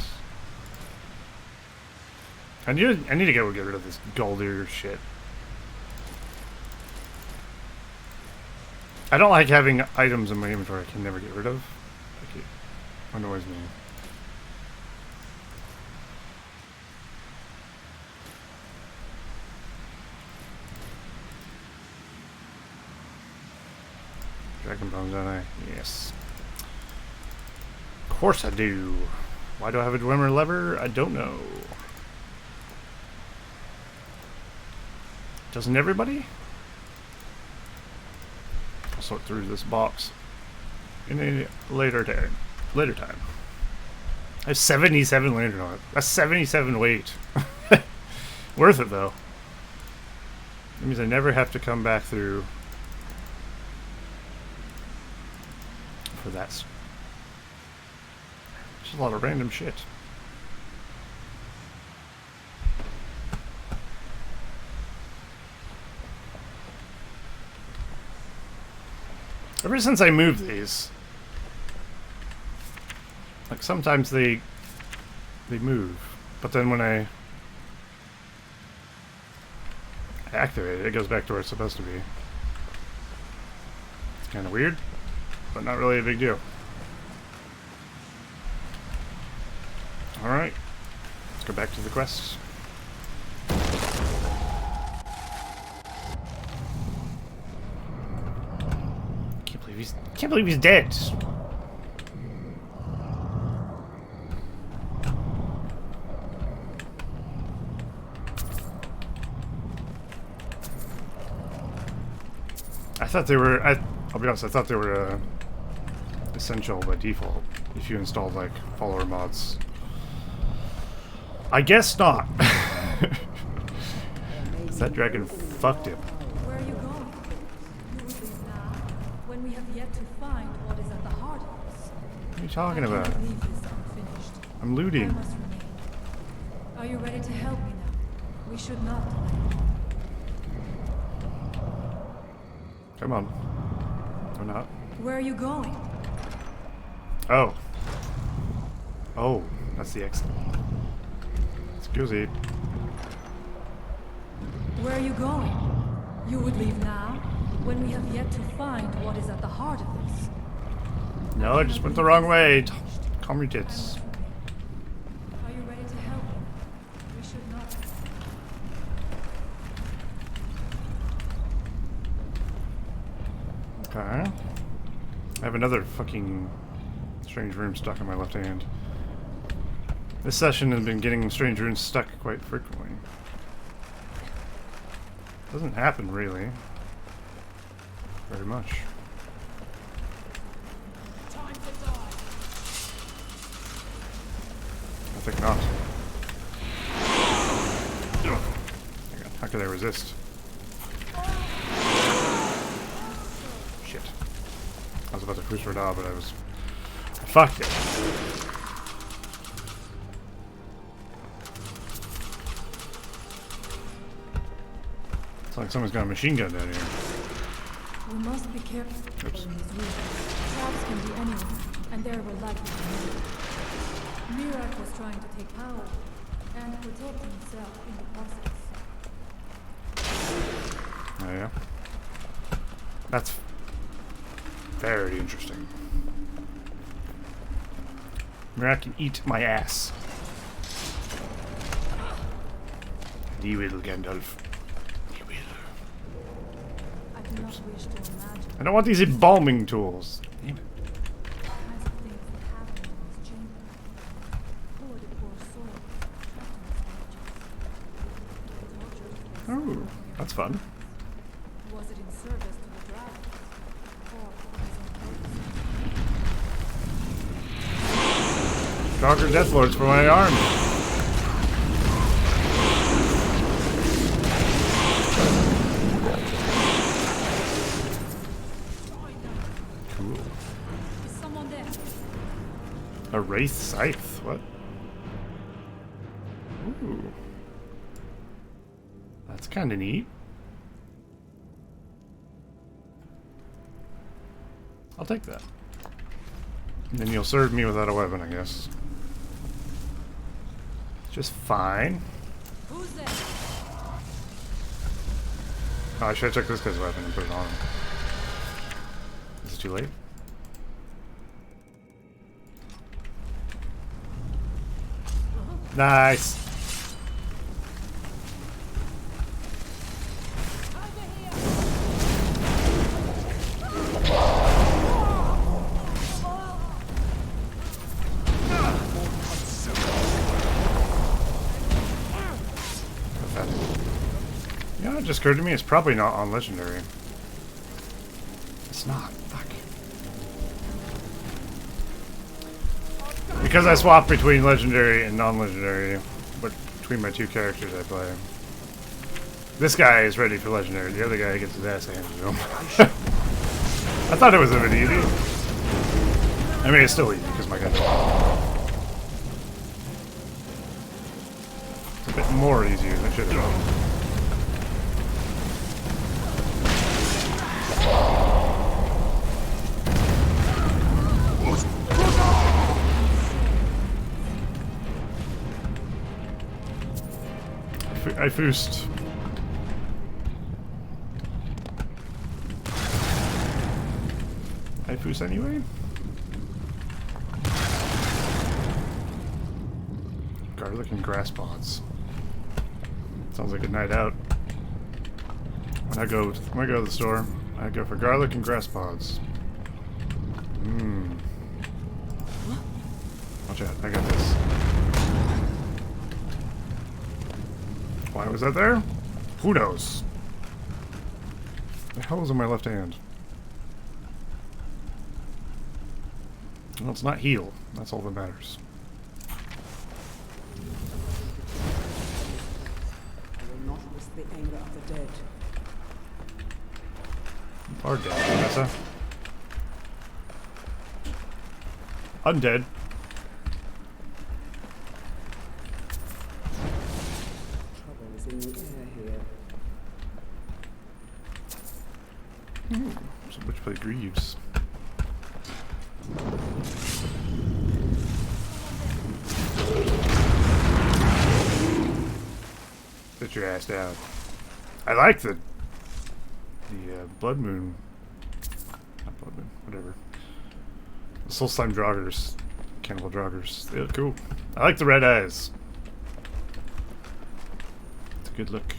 I need to get rid of this Goldier shit. I don't like having items in my inventory I can never get rid of. Like it annoys me. Dragon bones, don't I? Yes. Of course I do. Why do I have a Dwemer lever? I don't know. Doesn't everybody? I'll sort through this box in a later time. I have 77 lantern on it. That's 77 weight. Worth it though. That means I never have to come back through for that. Just a lot of random shit. Ever since I moved these, like sometimes they move, but then when I activate it, it goes back to where it's supposed to be. It's kind of weird, but not really a big deal. Alright, let's go back to the quests. Can't believe he's dead. I thought they were. I'll be honest. I thought they were essential by default if you installed like follower mods. I guess not. That dragon fucked him. Where are you going? You will leave now, when we have yet to find what is at the heart of us. What are you talking about? I can't leave this unfinished. I'm I looting. must remain. Are you ready to help me now? We should not delay. Come on. Or not. Where are you going? Oh. Oh, that's the exit. Excuse me. Where are you going? You would leave now, when we have yet to find what is at the heart of this. No, I just went the wrong way. Calm your tits. Are you ready to help me? We should not. Okay. I have another fucking strange rune stuck in my left hand. This session has been getting strange runes stuck quite frequently. Doesn't happen really. Very much. I think not. can I resist? Shit. I was about to cruise for now, but I was... I fucked it. It's like someone's got a machine gun down here. We must be careful Oops. in these rooms. Traps can be anywhere, and there will likely be more. Miraak was trying to take power and protect himself in the process. Oh yeah? That's very interesting. Miraak can eat my ass. And you will, Gandalf. You will. I do not wish to imagine I don't want these embalming tools. Damn it. the kinds of things that happen in this chamber. Poor the poor soul, trapped in its Oh, that's fun. Was it in service to the dragon, or for his own purposes? Stronger Deathlords for my army. Cool. Is someone there? A Wraith Scythe? What? Ooh. That's kind of neat. I'll take that. And then you'll serve me without a weapon, I guess. Just fine. Who's there? Oh, I should have checked this guy's weapon and put it on him. Is it too late? Nice! Yeah, it just occurred to me it's probably not on Legendary. It's not. Fuck. Because I swap between Legendary and non-Legendary, but between my two characters I play. This guy is ready for Legendary, the other guy gets his ass handed to him. I thought it was a bit easy. I mean, it's still easy, because my gun It's a bit more easier than it should have been. I foosed. I foos anyway? Garlic and grass pods. Sounds like a night out. When I go to the store, I go for garlic and grass pods. Mmm. Watch out, I got this. Why was that there? Who knows? The hell is in my left hand? Well, it's not heal. That's all that matters. I will not risk the anger of the dead. You are dead, Vanessa. Undead. Trouble is in the air here. So which play Greaves? Sit your ass down. I like the Blood Moon. Not Blood Moon, whatever. The Soul Slime Draugrs. Cannibal Draugrs. They look cool. I like the red eyes. It's a good look.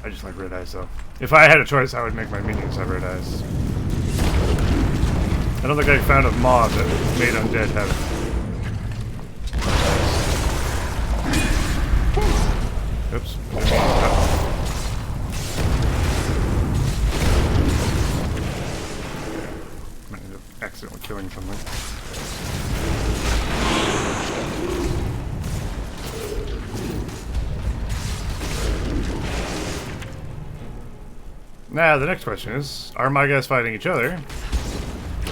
I just like red eyes though. If I had a choice, I would make my minions have red eyes. I don't think I found a mod that made undead have red eyes. Oops. Might end up accidentally killing something. Now, the next question is, are my guys fighting each other?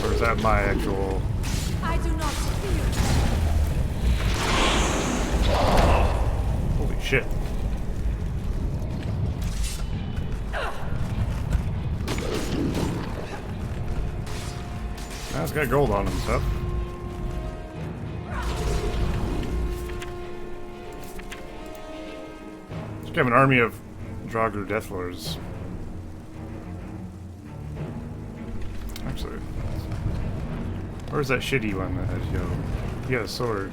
Or is that my actual... I do not fear. Holy shit. Now it's got gold on him and stuff. Just have an army of Draugr Deathlords. Actually, where's that shitty one that has, yo? He got a sword.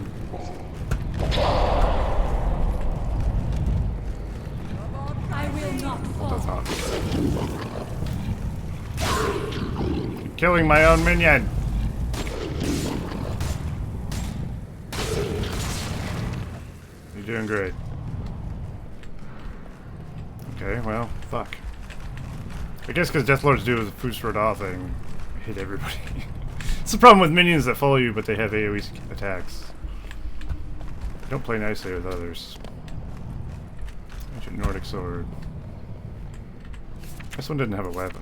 I will not fall. I'm killing my own minion. You're doing great. Okay, well, fuck. I guess because Deathlords do the Fus Rodah thing, hit everybody. It's the problem with minions that follow you, but they have AoE attacks. They don't play nicely with others. Ancient Nordic sword. This one didn't have a weapon.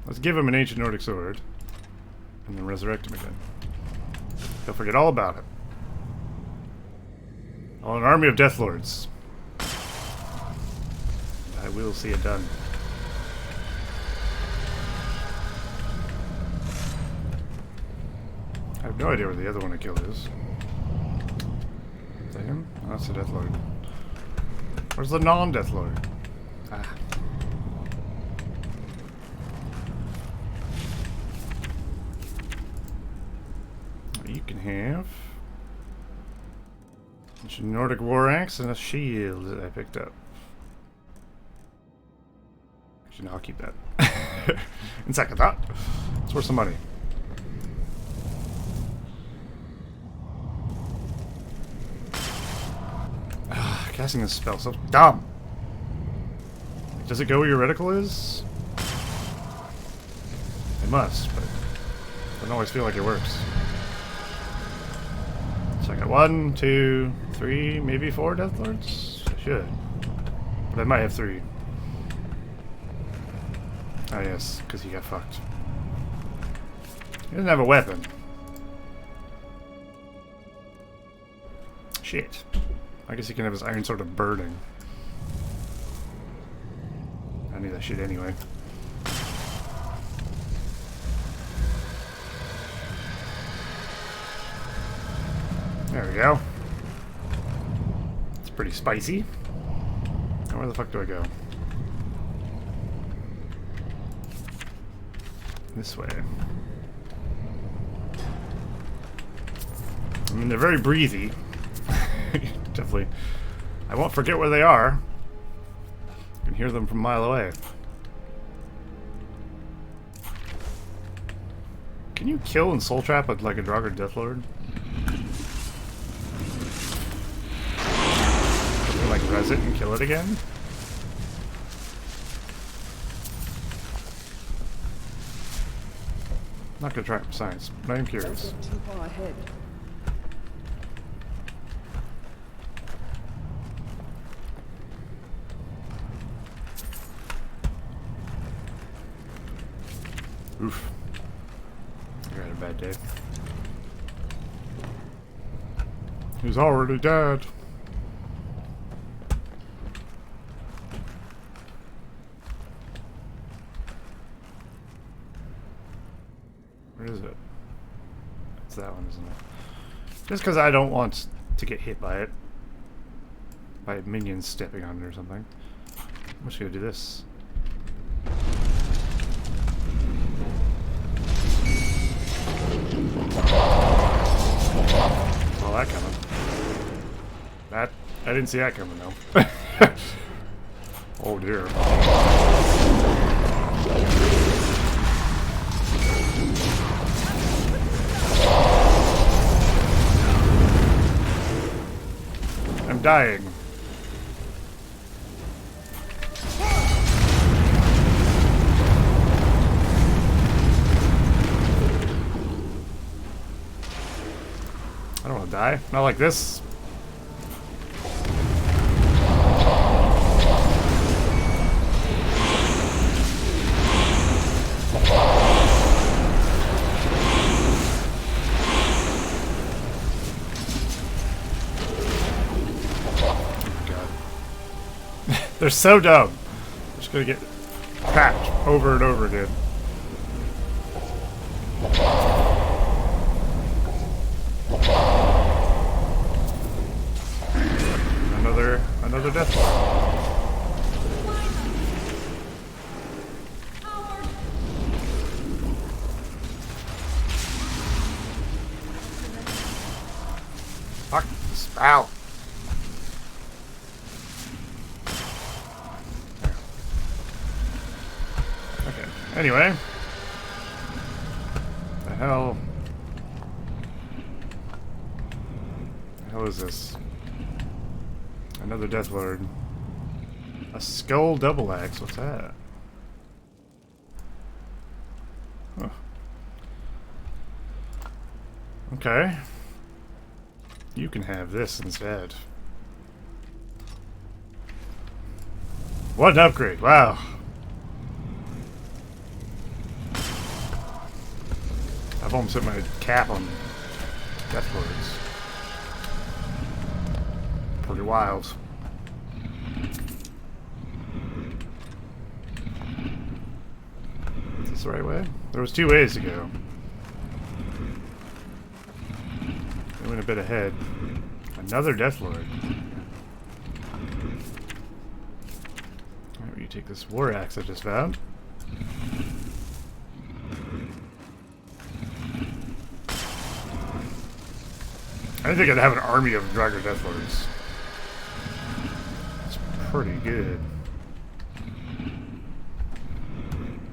Let's give him an ancient Nordic sword, and then resurrect him again. He'll forget all about it. Oh, an army of Deathlords. I will see it done. I have no idea where the other one I killed is. Is that him? Oh, that's the Deathlord. Where's the non-Deathlord? Ah. You can have a Nordic war axe and a shield that I picked up. Actually, no, I'll keep that. In second thought, it's worth some money. Casting this spell so dumb. Does it go where your reticle is? It must, but I don't always feel like it works. So I got 1, 2, 3, maybe 4 Deathlords? I should. But I might have 3. Oh yes, because he got fucked. He doesn't have a weapon. Shit. I guess he can have his iron sword of burning. I need that shit anyway. There we go. It's pretty spicy. Now where the fuck do I go? This way. I mean, they're very breathy. Definitely. I won't forget where they are. You can hear them from a mile away. Can you kill and soul trap like a Draugr Deathlord? Like res it and kill it again? Not gonna try it for science, but I am curious. Too far ahead. Oof. You had a bad day. He's already dead. Where is it? It's that one, isn't it? Just because I don't want to get hit by it. By minions stepping on it or something. I'm just gonna do this. Saw that coming. That I didn't see that coming though. Oh dear. I'm dying. I don't want to die. Not like this. They're so dumb. Just gonna get packed over and over again. Another death. Fuck the spout. Okay. Anyway. The hell is this? Another Death Lord. A skull double axe. What's that? Huh. Okay. You can have this instead. What an upgrade. Wow. I've almost hit my cap on Death Lords. Pretty wild. Is this the right way? There was 2 ways to go. They went a bit ahead. Another Death Lord. Alright, you take this war axe I just found. I think I'd have an army of Dragon Death Lords. It's pretty good.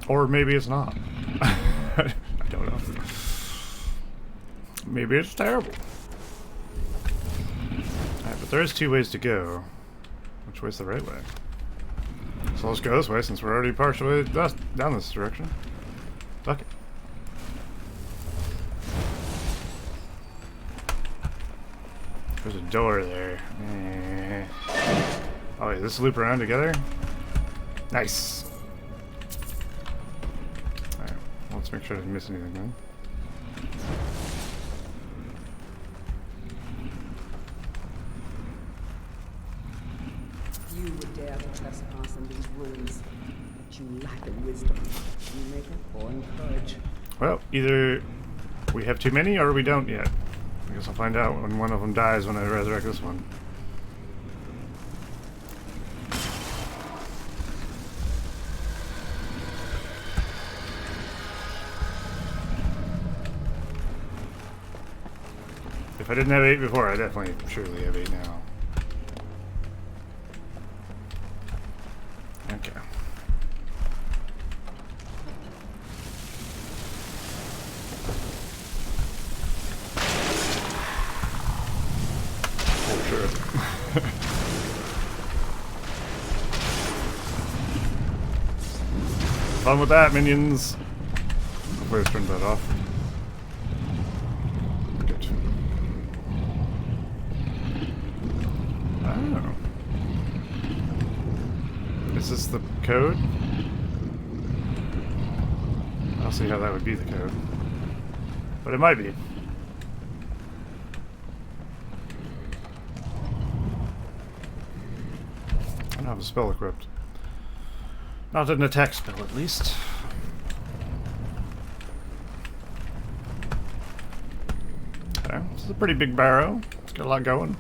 Or maybe it's not. I don't know. Maybe it's terrible. Alright, but there is 2 ways to go. Which way's the right way? So let's go this way since we're already partially down this direction. Fuck it. There's a door there. Oh wait, this loop around together? Nice! Alright, well, let's make sure I didn't miss anything then. You would dare to trespass in these ruins, but you lack in wisdom. You make it or encourage. Well, either we have too many or we don't yet. I guess I'll find out when one of them dies when I resurrect this one. If I didn't have 8 before, I definitely surely have 8 now. Okay. Sure. Fun with that, minions. Hopefully it's turned that off. Good. Oh. Is this the code? I'll see how that would be the code. But it might be. I don't have a spell equipped. Not an attack spell, at least. Okay, this is a pretty big barrow. It's got a lot going.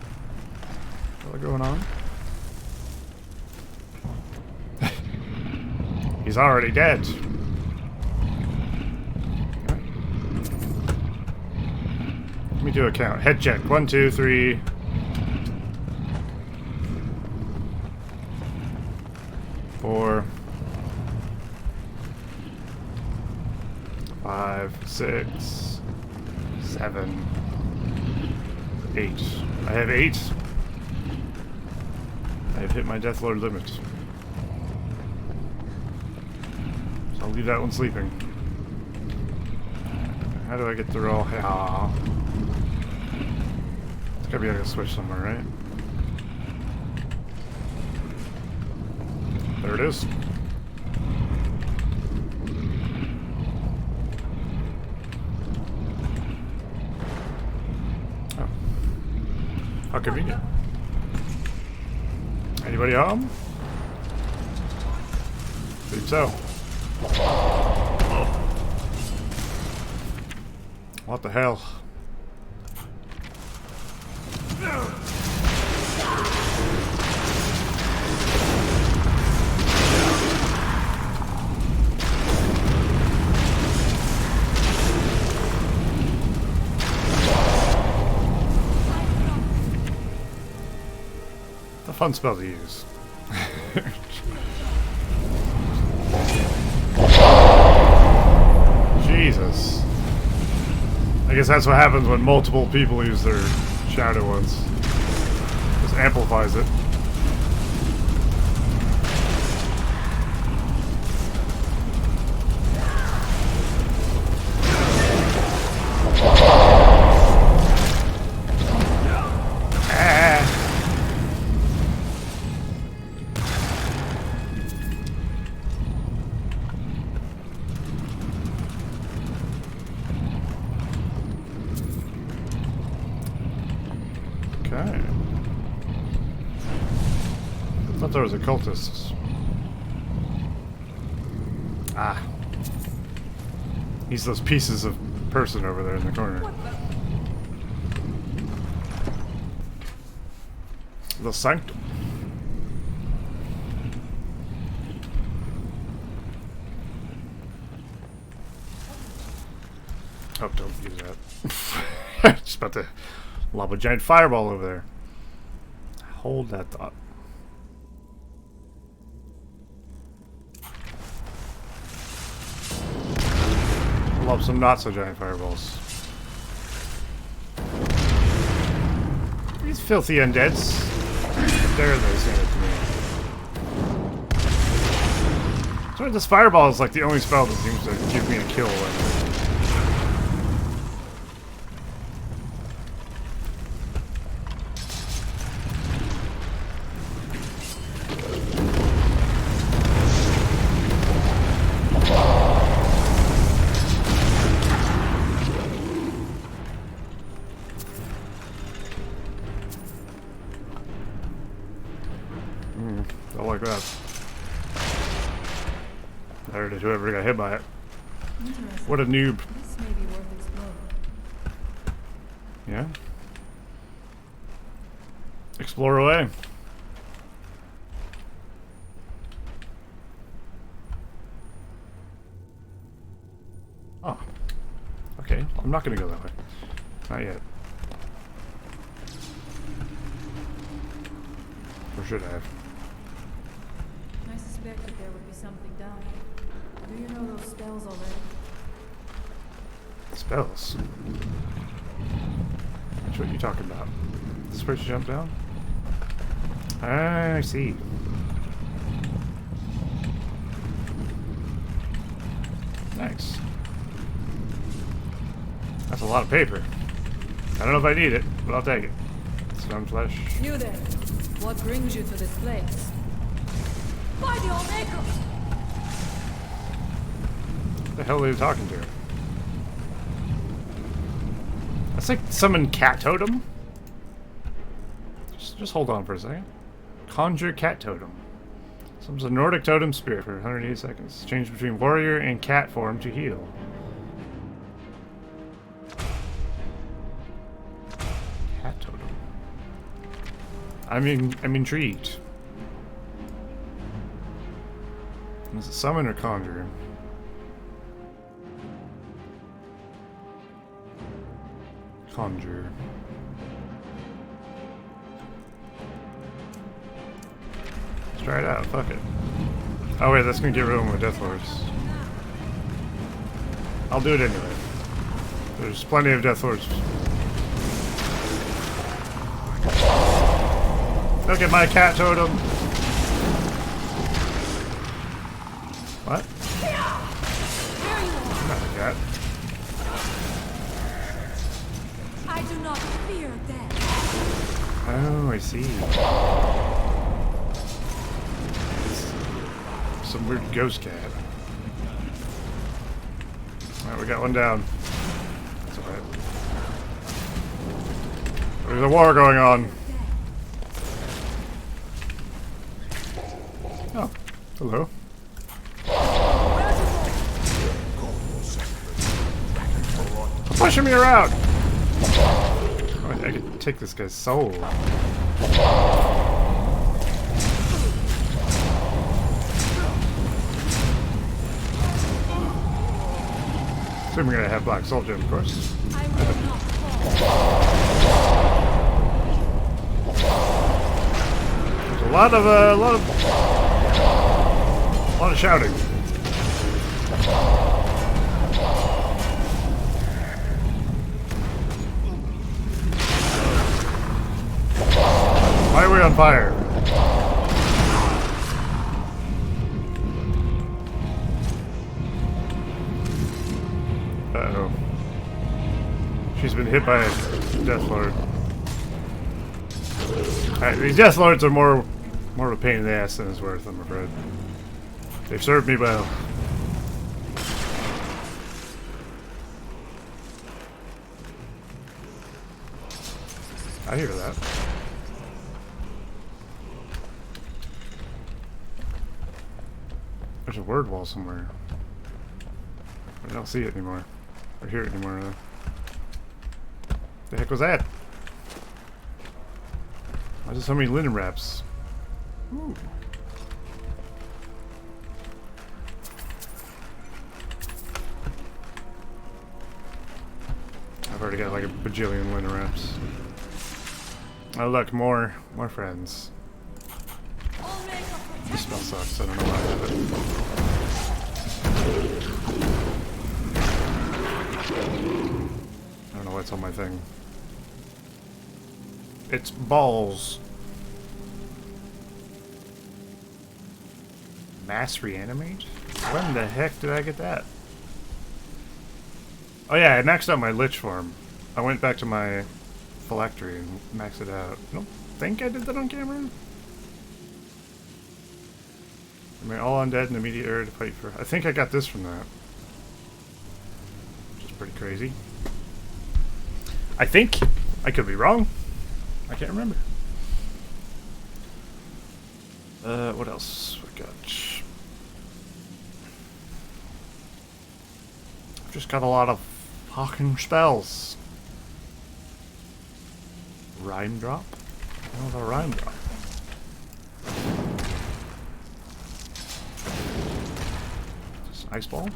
Got a lot going on. He's already dead. Okay. Let me do a count. Head check. 1, 2, 3. 4, 5, 6, 7, 8. I have 8. I have hit my Death Lord limit. So I'll leave that one sleeping. How do I get through all? It's gotta be like a switch somewhere, right? There it is. Oh. How convenient. Anybody home? Think so. What the hell? A fun spell to use. Jesus. I guess that's what happens when multiple people use their shadow ones. Just amplifies it. Okay. I thought there was a cultist. Ah. He's those pieces of person over there in the corner. The Sanctum. Oh, don't use that. Just about to lob a giant fireball over there. Hold that thought. Lob some not so giant fireballs. These filthy undeads. How dare they say it to me? So this fireball is like the only spell that seems to give me a kill. Don't like that. There it is, whoever got hit by it. What a noob. This may be worth exploring. Yeah? Explore away. Oh. Okay, I'm not gonna go that way. Not yet. Or should I have? I suspected there would be something down here. Do you know those spells already? Spells? Which one are you talking about? Is this where you jump down? I see. Nice. That's a lot of paper. I don't know if I need it, but I'll take it. Stone flesh. You there. What brings you to this place? By the Omega! What the hell are you talking to? That's like summon cat totem. Just hold on for a second. Conjure cat totem. Summons a Nordic totem spirit for 180 seconds. Change between warrior and cat form to heal. Cat totem. I'm intrigued. Is it summon or conjure? Conjure. Let's try it out. Fuck it. Oh wait, that's gonna get rid of my Death Lords. I'll do it anyway. There's plenty of Death Lords. Look at my cat totem. What? I'm not a cat. I do not fear death. Oh, I see. Some weird ghost cat. Alright, we got one down. That's alright. There's a war going on. Oh, hello. pushing me around! Oh, I could take this guy's soul. Assuming we're gonna have Black Soul Gem, of course. I will not fall. There's a lot of shouting. Why are we on fire? Uh-oh. She's been hit by a Death Lord. Alright, these Death Lords are more of a pain in the ass than it's worth, I'm afraid. They've served me well. I hear that. There's a word wall somewhere. I don't see it anymore. Or hear it anymore. The heck was that? Why is there so many linen wraps? Ooh. I've already got like a bajillion linen wraps. Oh look, more friends. This spell sucks, I don't know why I have it. I don't know what's on my thing. It's balls. Mass reanimate? When the heck did I get that? Oh yeah, I maxed out my Lich form. I went back to my phylactery and maxed it out. I don't think I did that on camera. I mean, all undead in the immediate area to fight for. I think I got this from that. Which is pretty crazy. I think. I could be wrong. I can't remember. What else we got? I've just got a lot of fucking spells. Rhyme drop? What was a rhyme drop? Just ice ball?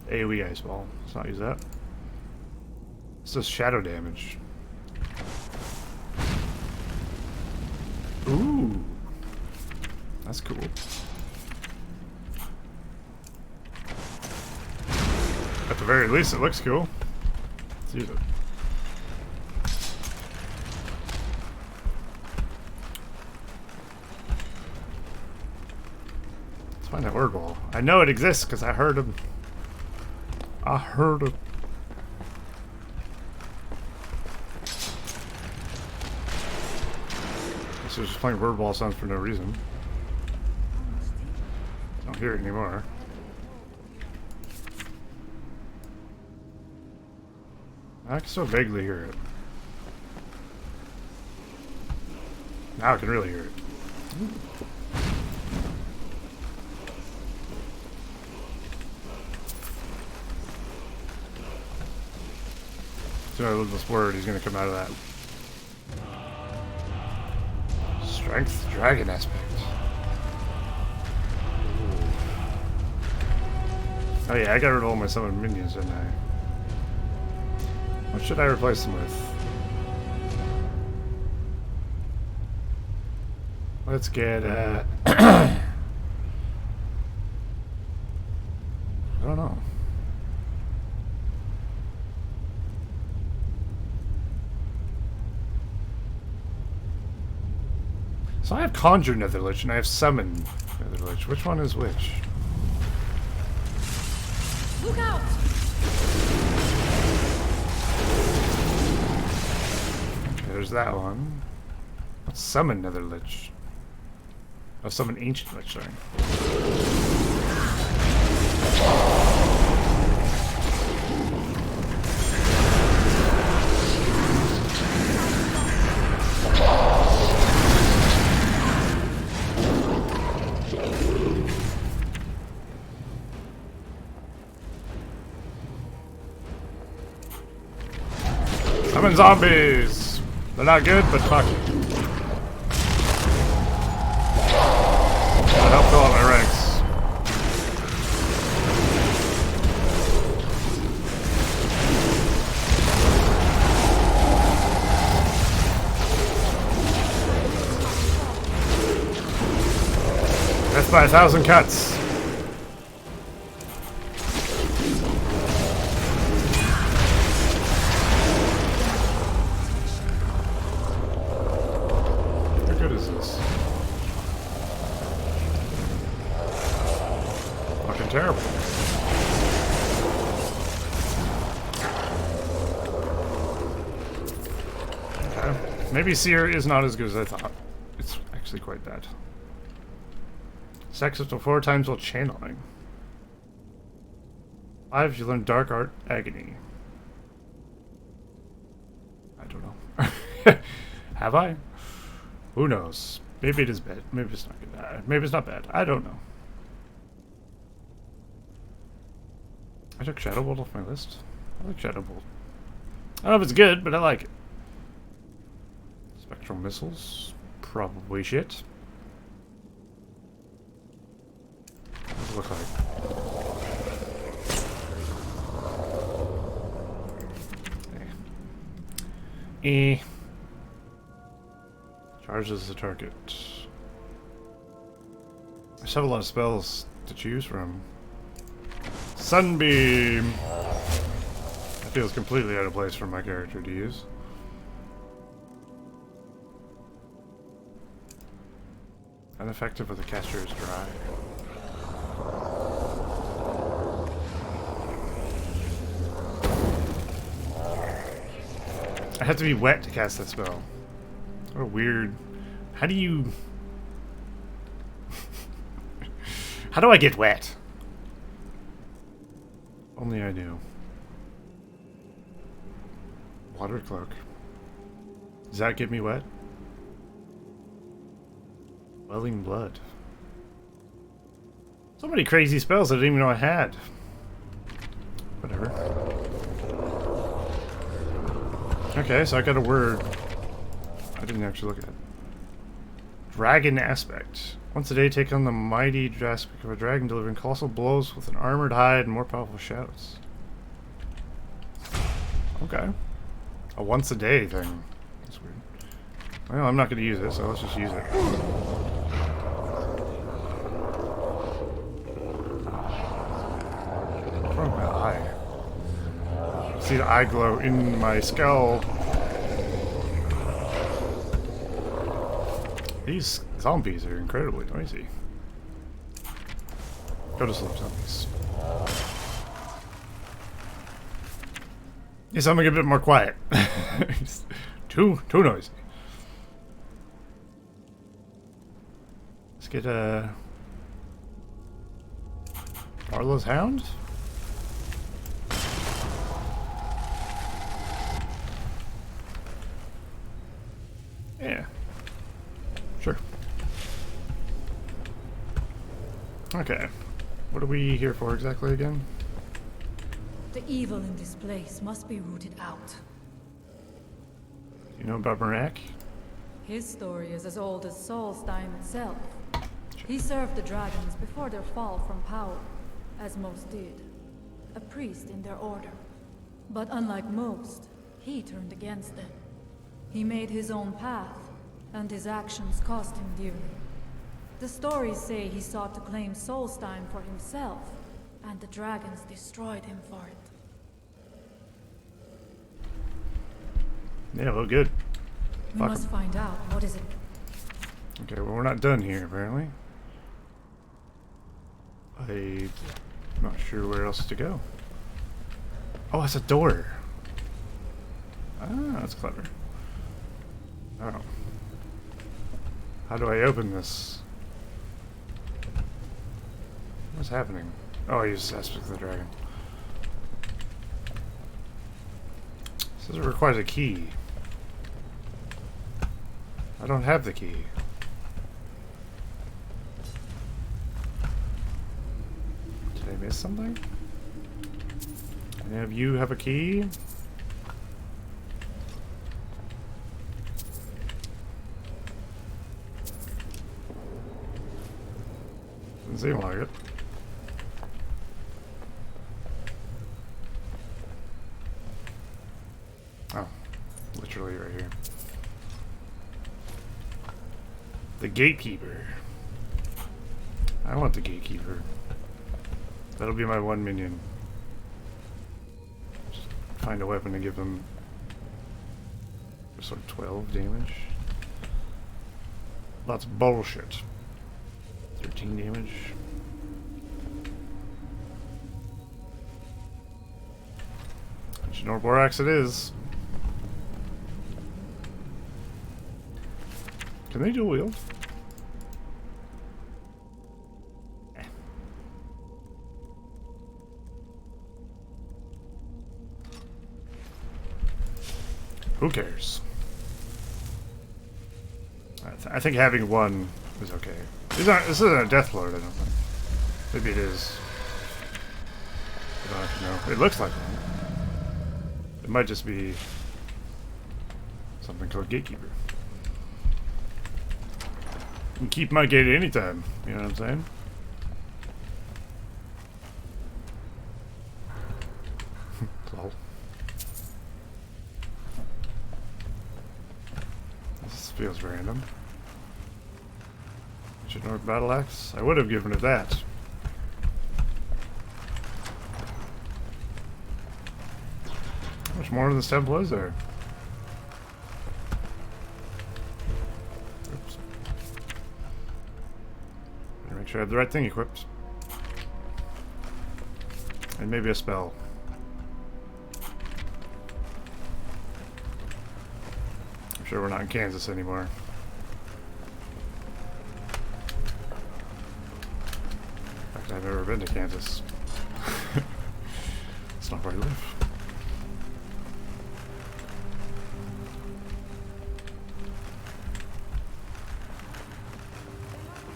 AoE ice ball. Let's not use that. This does shadow damage. Ooh. That's cool. At the very least, it looks cool. Let's use it. Let's find that word wall. I know it exists because I heard him. I heard him. So just playing word wall sounds for no reason. I don't hear it anymore. I can still vaguely hear it. Now I can really hear it. As soon as I lose this word, he's going to come out of that. Strength dragon aspect. Ooh. Oh yeah, I got rid of all my summoned minions, didn't I? What should I replace them with? Let's get I don't know. So I have Conjure Netherlich and I have Summon Netherlich. Which one is which? Look out! Okay, there's that one. What's Summon Netherlich? Oh, Summon Ancient Lich, sorry. Summon zombies! They're not good, but fuck. That helped fill out my ranks. That's by 1,000 cuts. How good is this? Fucking terrible. Okay. Maybe Seer is not as good as I thought. It's actually quite bad. Sex up to 4 times while channeling. 5, you learn Dark Art Agony. I don't know. Have I? Who knows? Maybe it is bad. Maybe it's not good. Maybe it's not bad. I don't know. I took Shadow Bolt off my list. I like Shadow Bolt. I don't know if it's good, but I like it. Spectral Missiles. Probably shit. What does it look like? Charges the target. I just have a lot of spells to choose from. Sunbeam! That feels completely out of place for my character to use. Ineffective if the caster is dry. I have to be wet to cast that spell. What a weird... How do you... How do I get wet? Only I knew. Water cloak. Does that get me wet? Welling blood. So many crazy spells I didn't even know I had. Whatever. Okay, so I got a word. I didn't actually look at it. Dragon aspect. Once a day, take on the mighty aspect of a dragon, delivering colossal blows with an armored hide and more powerful shouts. Okay. A once a day thing. That's weird. Well, I'm not going to use it, so let's just use it. What's wrong with my eye? See the eye glow in my skull. These zombies are incredibly noisy. Go to sleep, zombies. Yes, I'm gonna get a bit more quiet. too noisy. Let's get Barlow's Hound. Yeah. Sure. Okay. What are we here for exactly again? The evil in this place must be rooted out. You know about Miraak? His story is as old as Solstheim itself. He served the dragons before their fall from power, as most did. A priest in their order. But unlike most, he turned against them. He made his own path, and his actions cost him dearly. The stories say he sought to claim Solstheim for himself, and the dragons destroyed him for it. Yeah, well, good. We Fuck must 'em. find out. What is it? Okay, well, we're not done here, apparently. I'm not sure where else to go. Oh, it's a door. Ah, that's clever. Oh. How do I open this? What's happening? Oh, I use Aspect of the Dragon. It says it requires a key. I don't have the key. Did I miss something? Any of you have a key? Doesn't seem like it. Oh, literally right here. The gatekeeper. I want the gatekeeper. That'll be my one minion. Just find a weapon to give them sort of 12 damage. Lots of bullshit. 13 damage. Borax it is. Can they dual wield? Who cares? I think having one is okay. This isn't a Death Lord, I don't think. Maybe it is. I don't actually know. It looks like one. It might just be something called Gatekeeper. You can keep my gate at any time, you know what I'm saying? Lol. This feels random. North Battle Axe? I would have given it that. How much more of this temple is there? Oops. Better make sure I have the right thing equipped. And maybe a spell. I'm sure we're not in Kansas anymore. I've never been to Kansas. It's not where I live.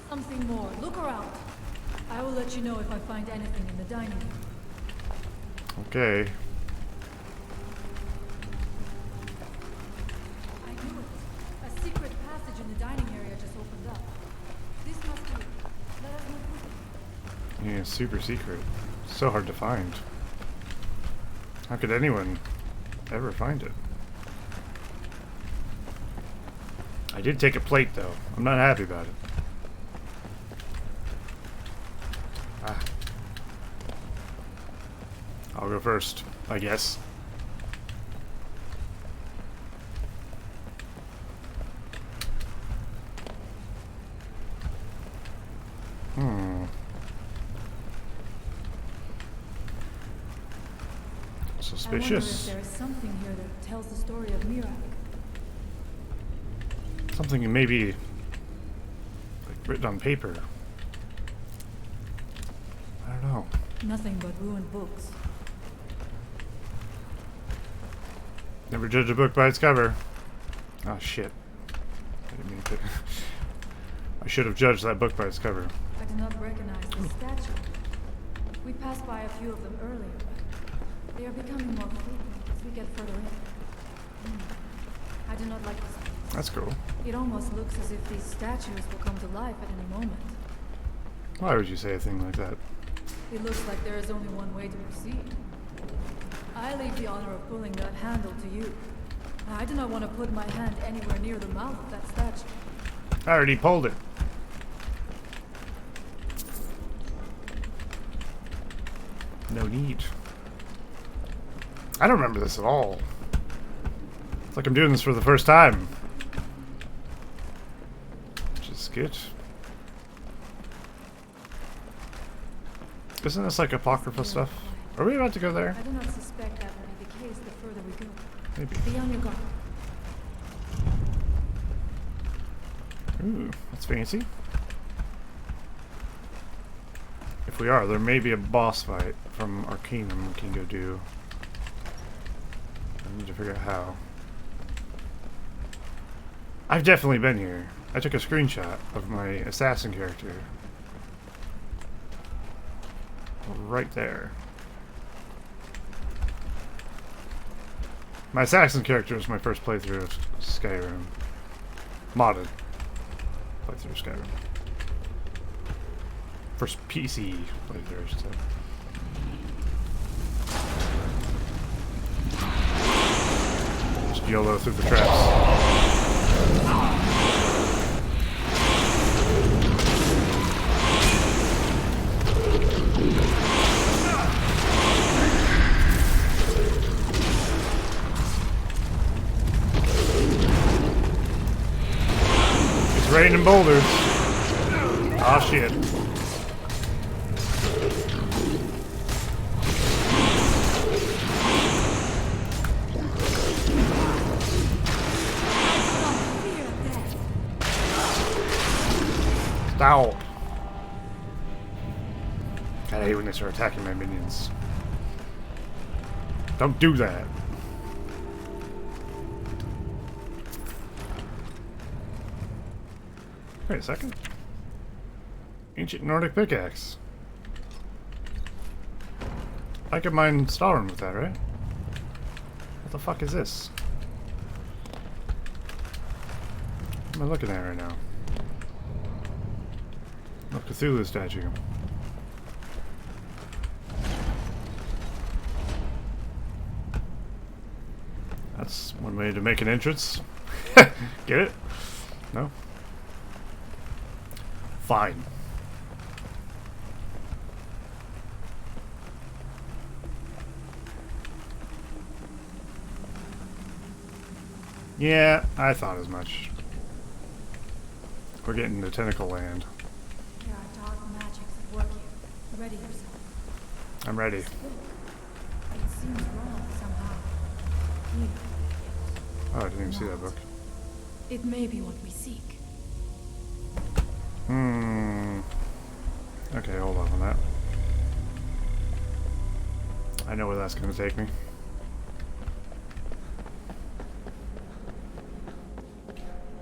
Something more. Look around. I will let you know if I find anything in the dining room. Okay. I knew it. A secret passage in the dining area just opened up. This must be it. Let us move quickly. Yeah, super secret. So hard to find. How could anyone ever find it? I did take a plate though. I'm not happy about it. Ah. I'll go first, I guess. Suspicious. I wonder if there is something here that tells the story of Miraak. Something maybe like written on paper. I don't know. Nothing but ruined books. Never judge a book by its cover. Oh shit. I didn't mean to. I should have judged that book by its cover. I do not recognize the statue. We passed by a few of them earlier, but they are becoming more frequent as we get further in. I do not like this place. That's cool. It almost looks as if these statues will come to life at any moment. Why would you say a thing like that? It looks like there is only one way to proceed. I leave the honor of pulling that handle to you. I do not want to put my hand anywhere near the mouth of that statue. I already pulled it. No need. I don't remember this at all. It's like I'm doing this for the first time. Which is good. Isn't this like apocryphal stuff? Are we about to go there? I do not suspect that will be the case the further we go. Maybe. Be on your guard. Ooh, that's fancy. If we are, there may be a boss fight from Arcanum we can go do. I need to figure out how. I've definitely been here. I took a screenshot of my assassin character. Right there. My assassin character was my first playthrough of Skyrim. Modded playthrough of Skyrim. For PC playthroughs, so. Just YOLO through the traps. It's raining boulders. Oh shit. Stop. God, I hate when they start attacking my minions. Don't do that. Wait a second. Ancient Nordic pickaxe. I could mine Stalin with that, right? What the fuck is this? What am I looking at right now? A Cthulhu statue. That's one way to make an entrance. Get it? No? Fine. Yeah, I thought as much. We're getting to tentacle land. There are dark magics at work here. Ready yourself. I'm ready. It seems wrong somehow. Here. Oh, I didn't even see that book. It may be what we seek. Okay, hold off on that. I know where that's going to take me.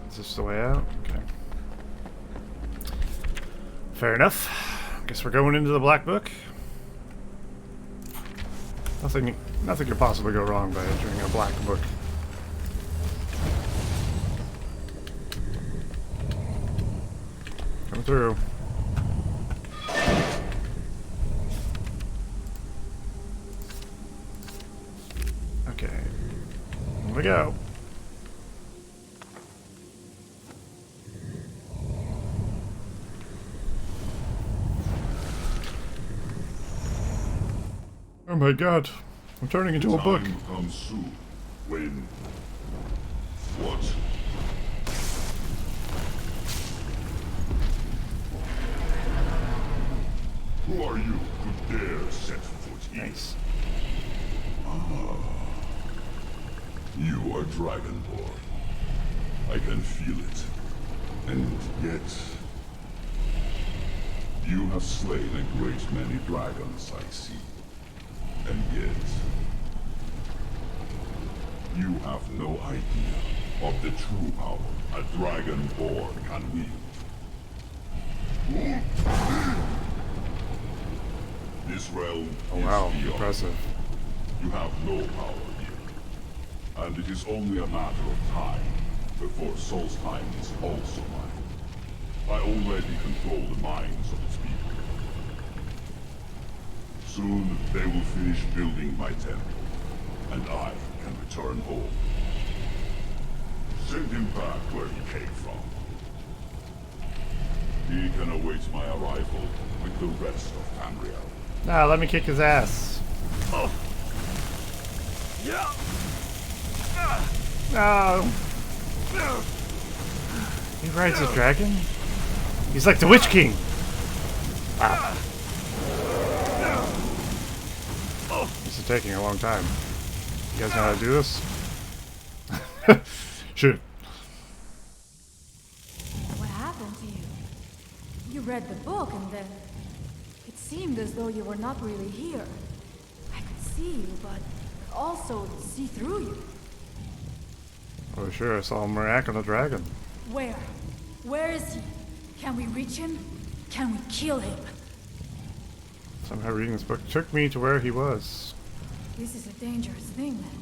Is this the way out? Okay. Fair enough. Guess we're going into the Black Book. Nothing could possibly go wrong by entering a Black Book. Come through. Okay. Here we go. Oh my god. I'm turning into a book. Time comes soon when... What? Who are you who dare set foot here? Nice. Ah. You are Dragonborn. I can feel it. And yet... You have slain a great many dragons, I see. And yet... You have no idea of the true power a Dragonborn can wield. This realm Oh wow, is beyond. impressive. You have no power here. And it is only a matter of time before Solstheim is also mine. I already control the minds of its people. Soon they will finish building my temple, and I can return home. Send him back where he came from. He can await my arrival with the rest of Tamriel. Nah, let me kick his ass. Oh. Yeah. No. He rides a dragon? He's like the Witch King. Wow. This is taking a long time. You guys know how to do this? Shoot. What happened to you? You read the book and then... It seemed as though you were not really here. I could see you, but also see through you. Oh sure, I saw Miraak on a dragon. Where? Where is he? Can we reach him? Can we kill him? Somehow reading this book took me to where he was. This is a dangerous thing, then.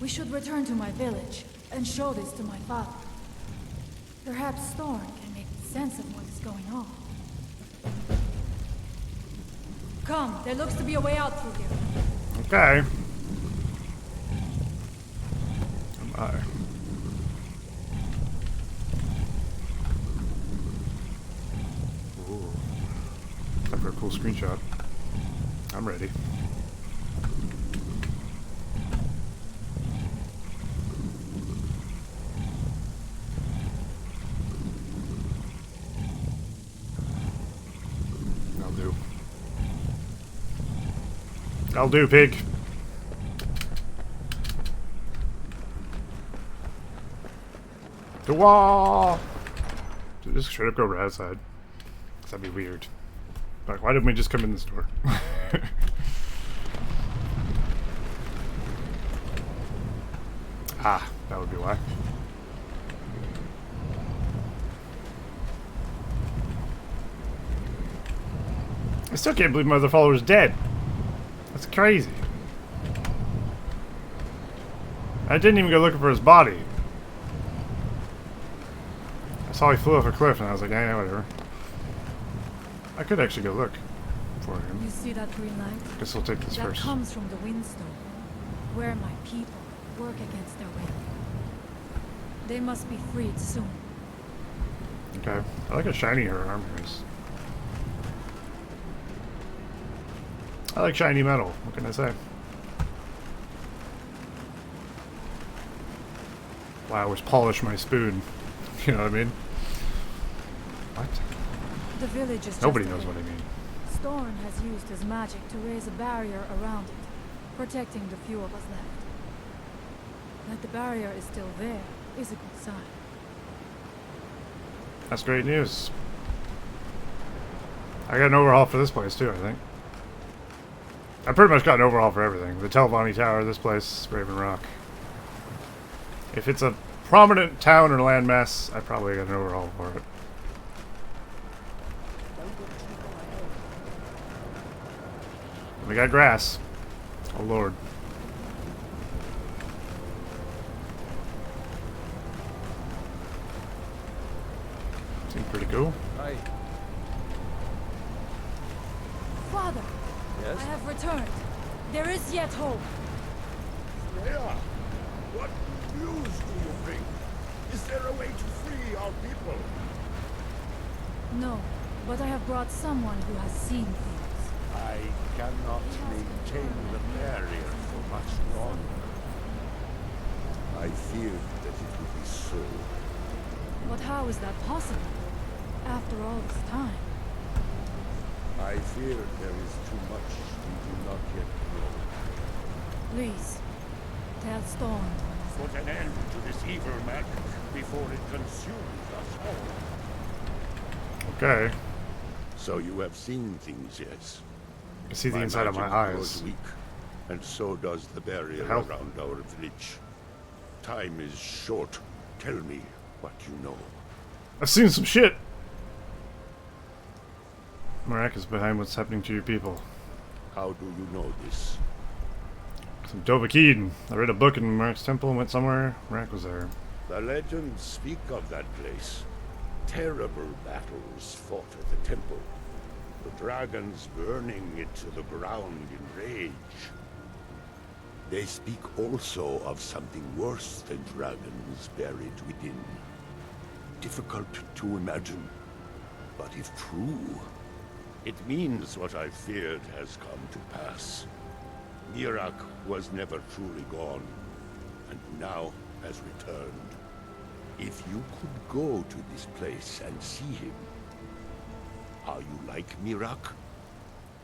We should return to my village and show this to my father. Perhaps Thorn can make sense of what is going on. Come, there looks to be a way out through here. Okay. Am I? Ooh. Time for a cool screenshot. I'm ready. I'll do, pig. The wall! Dude, just straight up go right outside. That'd be weird. Like, why didn't we just come in this door? Ah, that would be why. I still can't believe my other follower's dead. That's crazy. I didn't even go looking for his body. I saw he flew off a cliff and I was like, yeah, whatever. I could actually go look for him. You see that green light? Guess I'll take this that first. That comes from the windstone, where my people work against their will. They must be freed soon. Okay. I like how shiny her armor is. I like shiny metal. What can I say? Wow, I always polish my spoon. You know what I mean? What? The village is Nobody just knows what I mean. Storm has used his magic to raise a barrier around it, protecting the few of us left. That the barrier is still there is a good sign. That's great news. I got an overhaul for this place too, I think. I pretty much got an overhaul for everything. The Tel Mithrin Tower, this place, Raven Rock. If it's a prominent town or landmass, I probably got an overhaul for it. We got grass. Oh lord. Seems pretty cool. Hi. Father! Yes? I have returned. There is yet hope. Yeah. What news do you bring? Is there a way to free our people? No, but I have brought someone who has seen things. I cannot maintain the barrier for much longer. I feared that it would be so. But how is that possible? After all this time. I fear there is too much we do not yet know. Please, tell Storm. Put an end to this evil magic before it consumes us all. Okay. So you have seen things, yes? I can see the inside of my eyes. Grows weak, and so does the barrier around our village. Time is short. Tell me what you know. I've seen some shit. Miraak is behind what's happening to your people. How do you know this? Some Dovahkiin. I read a book in Miraak's temple and went somewhere. Miraak was there. The legends speak of that place. Terrible battles fought at the temple. The dragons burning it to the ground in rage. They speak also of something worse than dragons buried within. Difficult to imagine, but if true, it means what I feared has come to pass. Miraak was never truly gone, and now has returned. If you could go to this place and see him, are you like Miraak?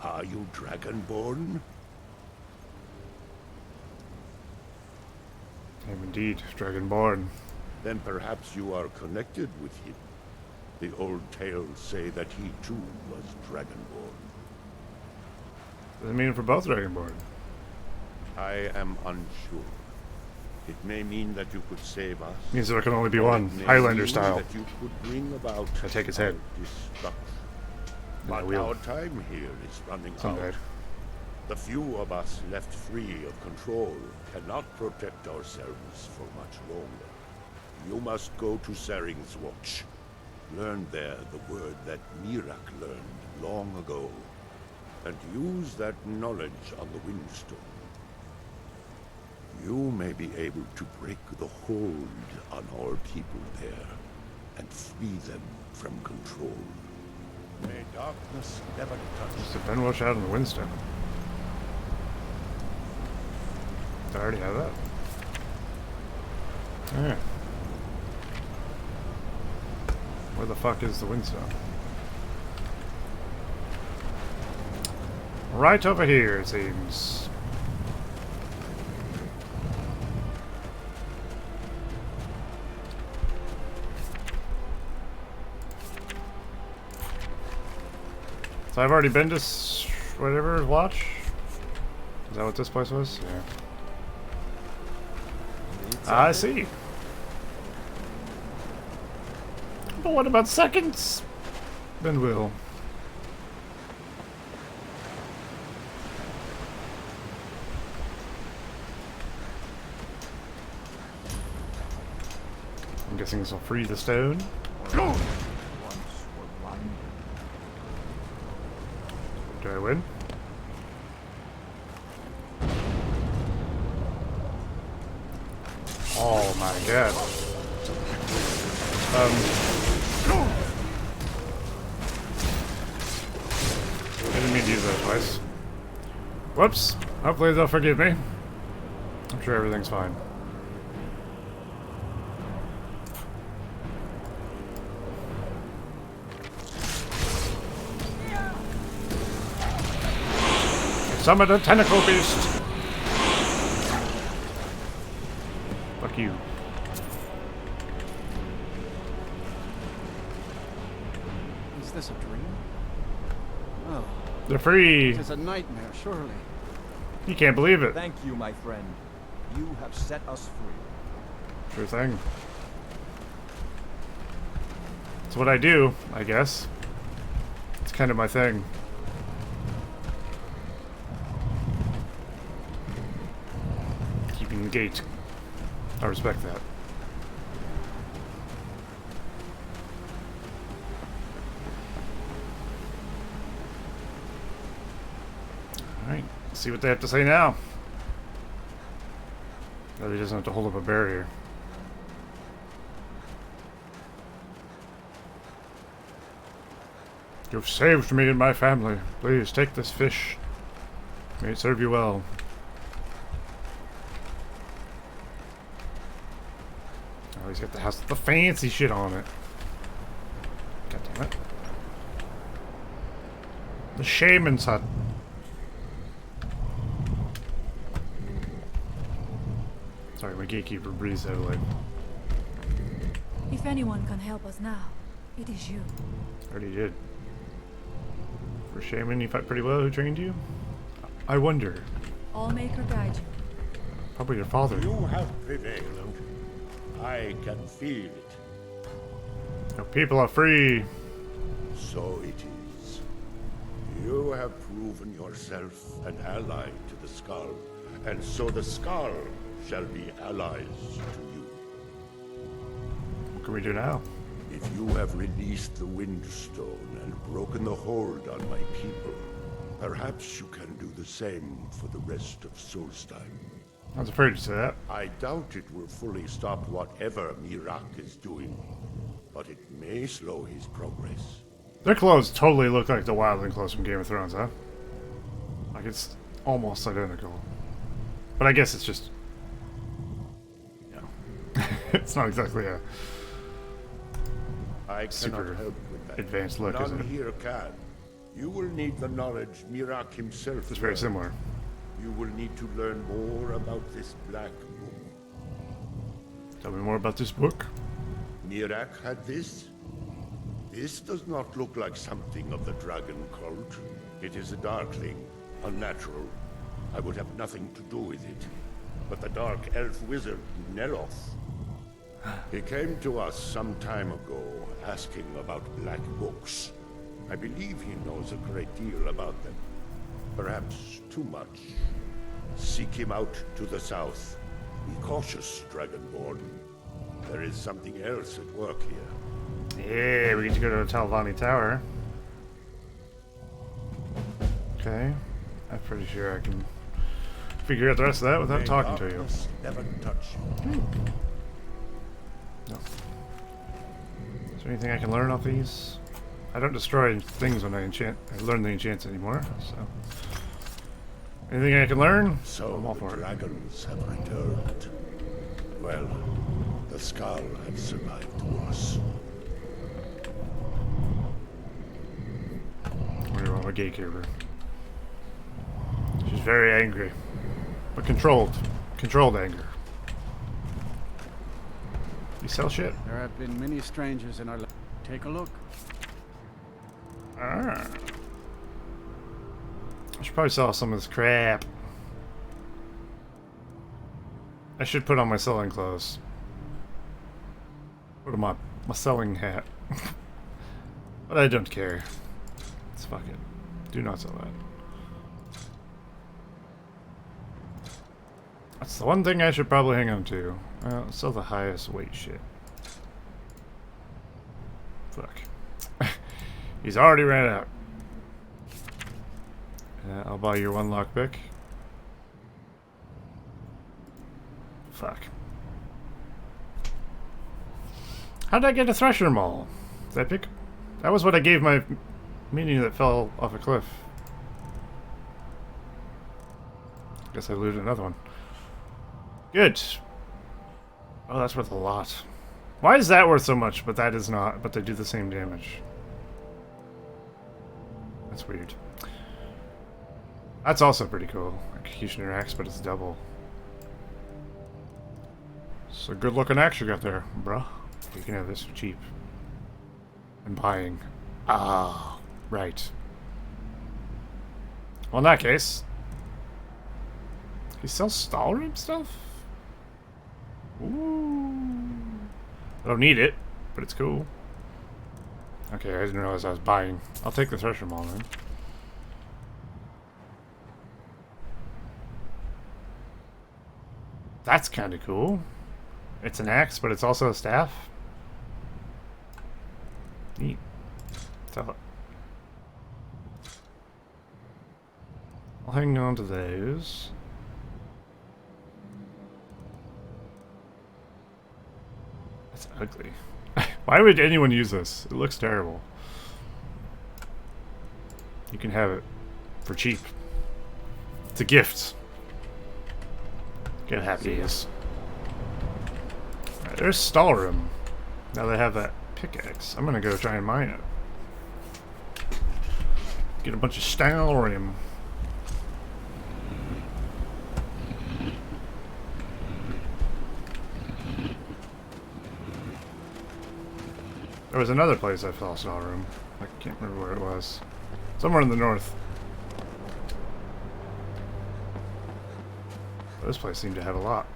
Are you Dragonborn? I am indeed Dragonborn. Then perhaps you are connected with him. The old tales say that he too was Dragonborn. Does it mean for both Dragonborn? I am unsure. It may mean that you could save us. Means there can only be or one, it may Highlander mean style. That you could bring about I take his head. destruction. And I But will. our time here is running Someday. out. The few of us left free of control cannot protect ourselves for much longer. You must go to Saring's Watch. Learn there the word that Miraak learned long ago. and use that knowledge on the Windstone. You may be able to break the hold on our people there and free them from control. May darkness never touch. So Ben Wash out in the Windstone. I already have that. Alright. Where the fuck is the Windstone? Right over here, it seems. So I've already been to whatever, Watch? Is that what this place was? Yeah. I see. But what about seconds? Then we'll. I'm guessing this will free the stone. Do I win? Oh my god. I didn't mean to use that twice. Whoops. Hopefully they'll forgive me. I'm sure everything's fine. Summon a tentacle beast! Fuck you. Is this a dream? Oh. They're free! It is a nightmare, surely. You can't believe it. Thank you, my friend. You have set us free. Sure thing. It's what I do, I guess. It's kind of my thing. Keeping the gate. I respect that. Alright, let's see what they have to say now. That he doesn't have to hold up a barrier. You've saved me and my family. Please take this fish. May it serve you well. Oh, he's got the house with the fancy shit on it. God damn it. The shaman's hut. Sorry, my gatekeeper breathes heavily. If anyone can help us now, it is you. Already did. For shaman, you fight pretty well. Who trained you? I wonder. Allmaker guide you. Probably your father. You have prevailed. I can feel it. Your people are free. So it is. You have proven yourself an ally to the Skull, and so the Skull shall be allies to you. What can we do now? If you have released the Windstone and broken the hold on my people, perhaps you can do the same for the rest of Solstheim. I was afraid to say that. I doubt it will fully stop whatever Miraak is doing, but it may slow his progress. Their clothes totally look like the Wildling clothes from Game of Thrones, huh? Like it's almost identical. But I guess it's just... You know. It's not exactly a I super cannot help with that. advanced look, is None it? here can. You will need the knowledge Miraak himself It's very learned. similar. You will need to learn more about this black book. Tell me more about this book. Miraak had this? This does not look like something of the dragon cult. It is a darkling, unnatural. I would have nothing to do with it. But the dark elf wizard, Neloth, he came to us some time ago, asking about black books. I believe he knows a great deal about them. Perhaps too much. Seek him out to the south. Be cautious, Dragonborn. There is something else at work here. Yeah, we get to go to the Talvani Tower. Okay. I'm pretty sure I can figure out the rest of that without talking to you. Never touch you. No. Is there anything I can learn off these? I don't destroy things when I enchant. I learn the enchants anymore, so. Anything I can learn? So I'm all the for it. dragons have returned. Well, the skull has survived worse. We're on a gatekeeper. She's very angry. But controlled. Controlled anger. You sell shit? There have been many strangers in our land. Take a look. Ah. I should probably sell some of this crap. I should put on my selling clothes. Put on my selling hat. But I don't care. It's fuck it. Do not sell that. That's the one thing I should probably hang on to. Sell the highest weight shit. Fuck. He's already ran out. I'll buy your one lockpick. Fuck. How did I get a thresher maul? Did I pick? That was what I gave my minion that fell off a cliff. Guess I looted another one. Good. Oh, that's worth a lot. Why is that worth so much, but that is not? But they do the same damage. That's weird. That's also pretty cool. Executioner axe, but it's double. It's a good looking axe you got there, bruh. You can have this for cheap. And buying. Ah, right. Well, in that case, he sells Stalrim stuff? Ooh. I don't need it, but it's cool. Okay, I didn't realize I was buying. I'll take the Thresher Maul then. That's kind of cool. It's an axe, but it's also a staff. Neat. Sell it. I'll hang on to those. That's ugly. Why would anyone use this? It looks terrible. You can have it for cheap. It's a gift. Get happy is. Right, there's Stalrim. Now they have that pickaxe. I'm gonna go try and mine it. Get a bunch of Stalrim. There was another place I saw Stalrim. I can't remember where it was. Somewhere in the north. This place seemed to have a lot.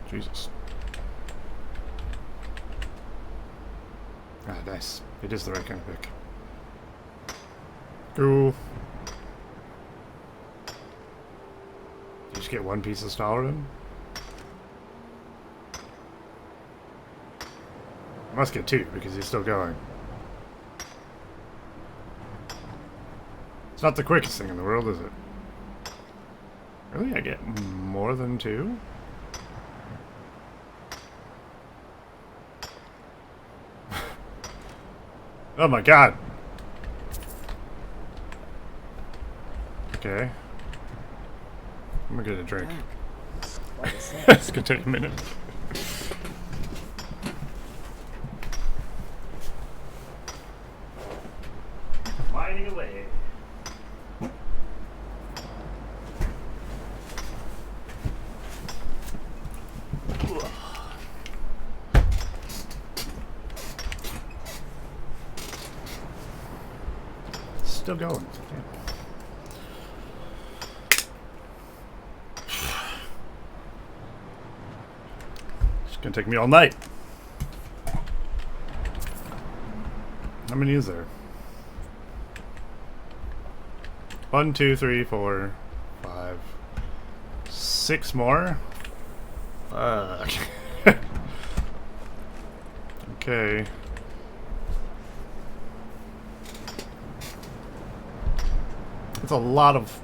Jesus. Ah, nice. It is the right kind of pick. Cool. You just get one piece of Stalrim? I must get two because he's still going. It's not the quickest thing in the world, is it? Really? I get more than two? Oh my god! Okay. I'm gonna get a drink. It's gonna take a minute. Mining away. Still going. It's gonna take me all night. How many is there? 1, 2, 3, 4, 5, 6 more? Fuck. Okay. It's a lot of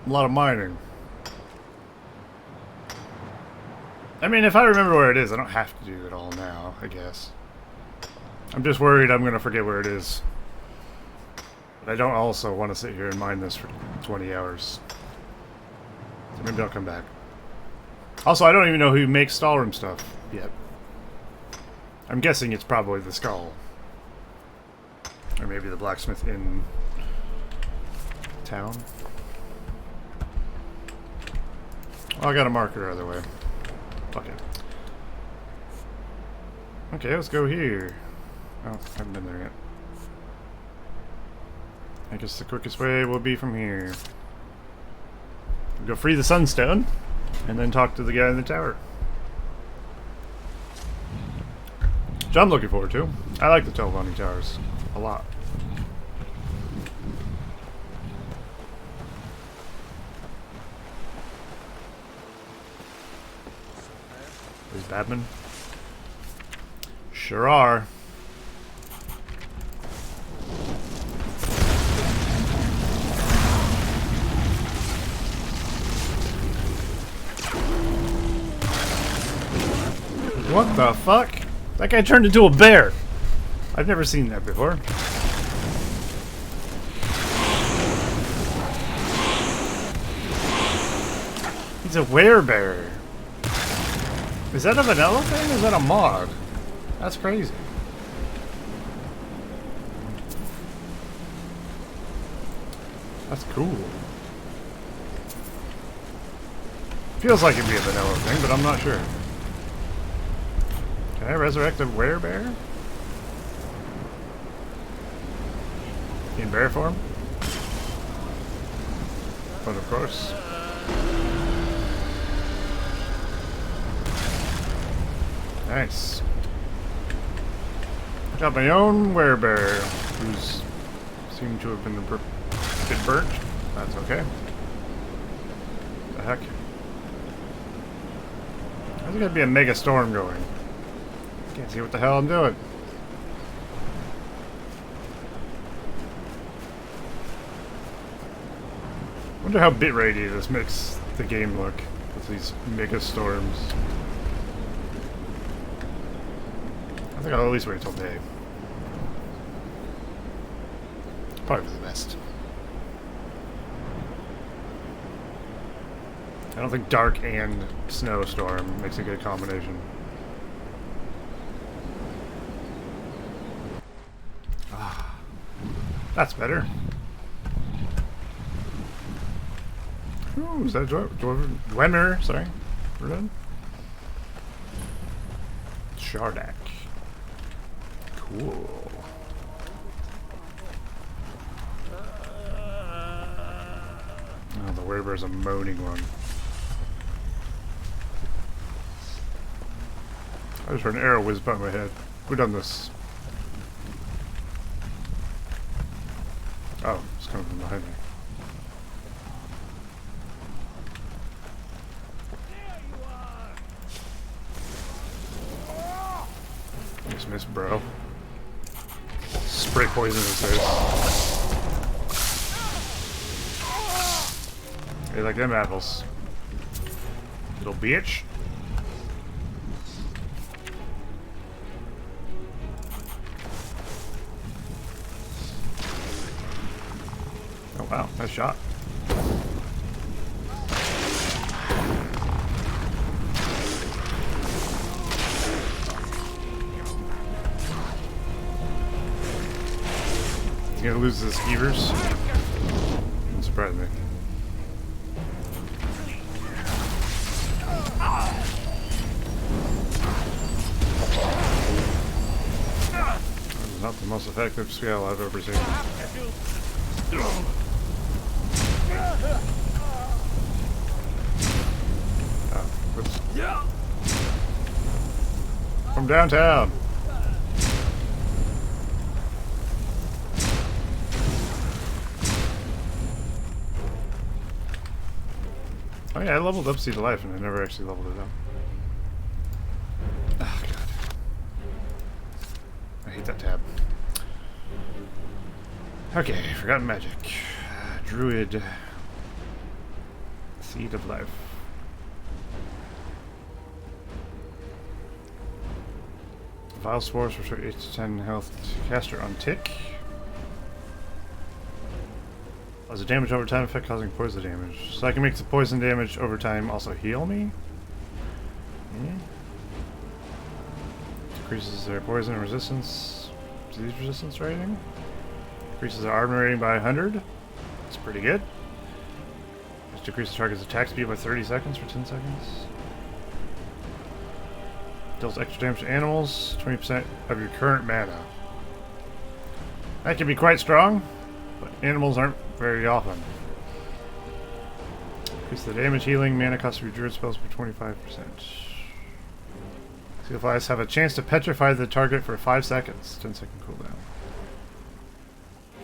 mining. I mean, if I remember where it is, I don't have to do it all now, I guess. I'm just worried I'm gonna forget where it is. But I don't also want to sit here and mine this for 20 hours. So maybe I'll come back. Also, I don't even know who makes Skyrim stuff yet. I'm guessing it's probably the Skull. Or maybe the blacksmith in town. Oh, I got a marker other way. Okay. Okay, let's go here. Oh, I haven't been there yet. I guess the quickest way will be from here. We'll go free the Sunstone, and then talk to the guy in the tower. Which I'm looking forward to. I like the Tel Mithrin towers a lot. These badmen? Sure are. What the fuck? That guy turned into a bear! I've never seen that before. He's a werebear. Is that a vanilla thing or is that a mod? That's crazy. That's cool. Feels like it'd be a vanilla thing, but I'm not sure. Can I resurrect a werebear? In bear form? But of course. Nice. I got my own werebear, who's seemed to have been a bit burnt. That's okay. What the heck? There's gonna be a mega storm going. Can't see what the hell I'm doing. Wonder how bitratey this makes the game look with these mega storms. I think I'll at least wait until day. Probably the best. I don't think dark and snowstorm makes a good combination. Ah, that's better. Ooh, is that a Dwemer? Sorry. We're done. Nchardak. Cool. Oh, the werebear's a moaning one. I just heard an arrow whiz by my head. Who done this? Oh, it's coming from behind me. Just missed, bro. Spray poison in his face. Hey, like them apples. Little bitch. Oh wow, nice shot. He's gonna lose his skeevers. Doesn't surprise me. That is not the most effective skill I've ever seen. Oh, whoops. From downtown. Oh yeah, I leveled up Seed of Life and I never actually leveled it up. Oh god. hate that tab. Okay, forgotten magic. Druid. Seed of life. Vile spores restore 8 to 10 health to caster on tick. As a damage over time effect causing poison damage. So I can make the poison damage over time also heal me? Yeah. Decreases their poison resistance. Disease resistance rating. Increases their armor rating by 100. That's pretty good. Just decreases target's attack speed by 30 seconds for 10 seconds. Deals extra damage to animals. 20% of your current mana. That can be quite strong, but animals aren't very often. Increase the damage, healing, mana cost of your druid spells by 25%. Seal flies have a chance to petrify the target for 5 seconds. 10-second cooldown.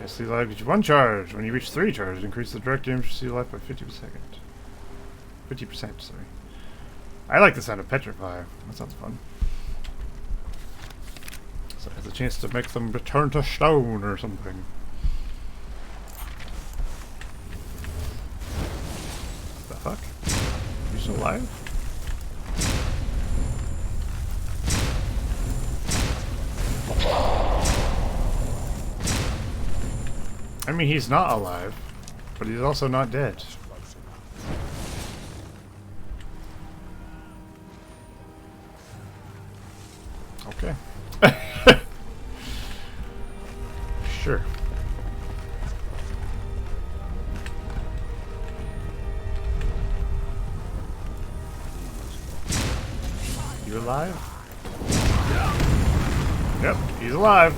Seal life gives you 1 charge. When you reach 3 charges, increase the direct damage to seal life by 50%. 50%, sorry. I like the sound of petrify. That sounds fun. So it has a chance to make them return to stone or something. The fuck? You still alive? I mean, he's not alive, but he's also not dead. Okay. Sure. You alive? Yep, he's alive.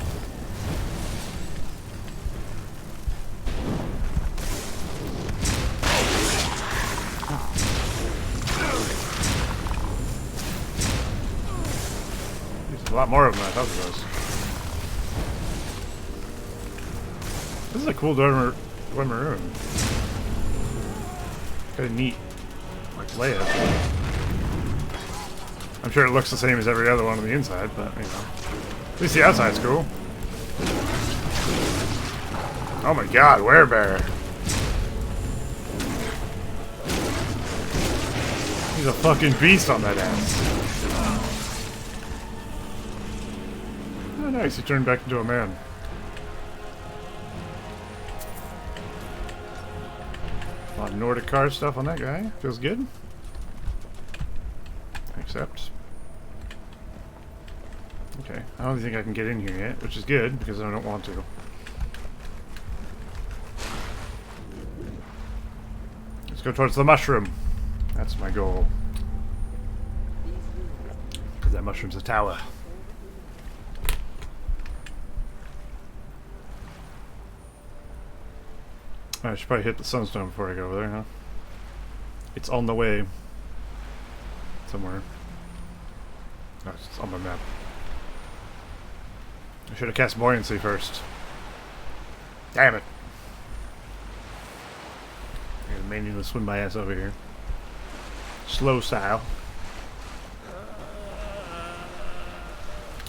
There's a lot more of them than I thought there was. This is a cool Dwemer room. Kind of neat, like layout. I'm sure it looks the same as every other one on the inside, but you know, at least the outside's cool. Oh my God, werebear! He's a fucking beast on that ass. Oh, nice, he turned back into a man. A lot of Nordic card stuff on that guy. Feels good. Except... okay, I don't think I can get in here yet, which is good, because I don't want to. Let's go towards the mushroom. That's my goal. Because that mushroom's a tower. I should probably hit the sunstone before I go over there, huh? It's on the way. Somewhere. No, it's on my map. I should have cast buoyancy first. Damn it. I'm gonna manually swim my ass over here. Slow style.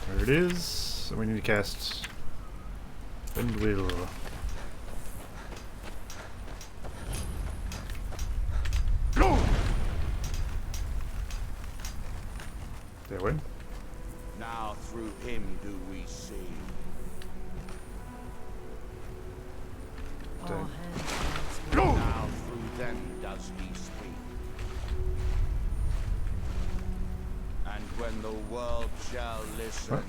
There it is. So we need to cast Wind Wheel. Did I win? Now through him do we see. All hands. Now through them does he speak. And when the world shall listen,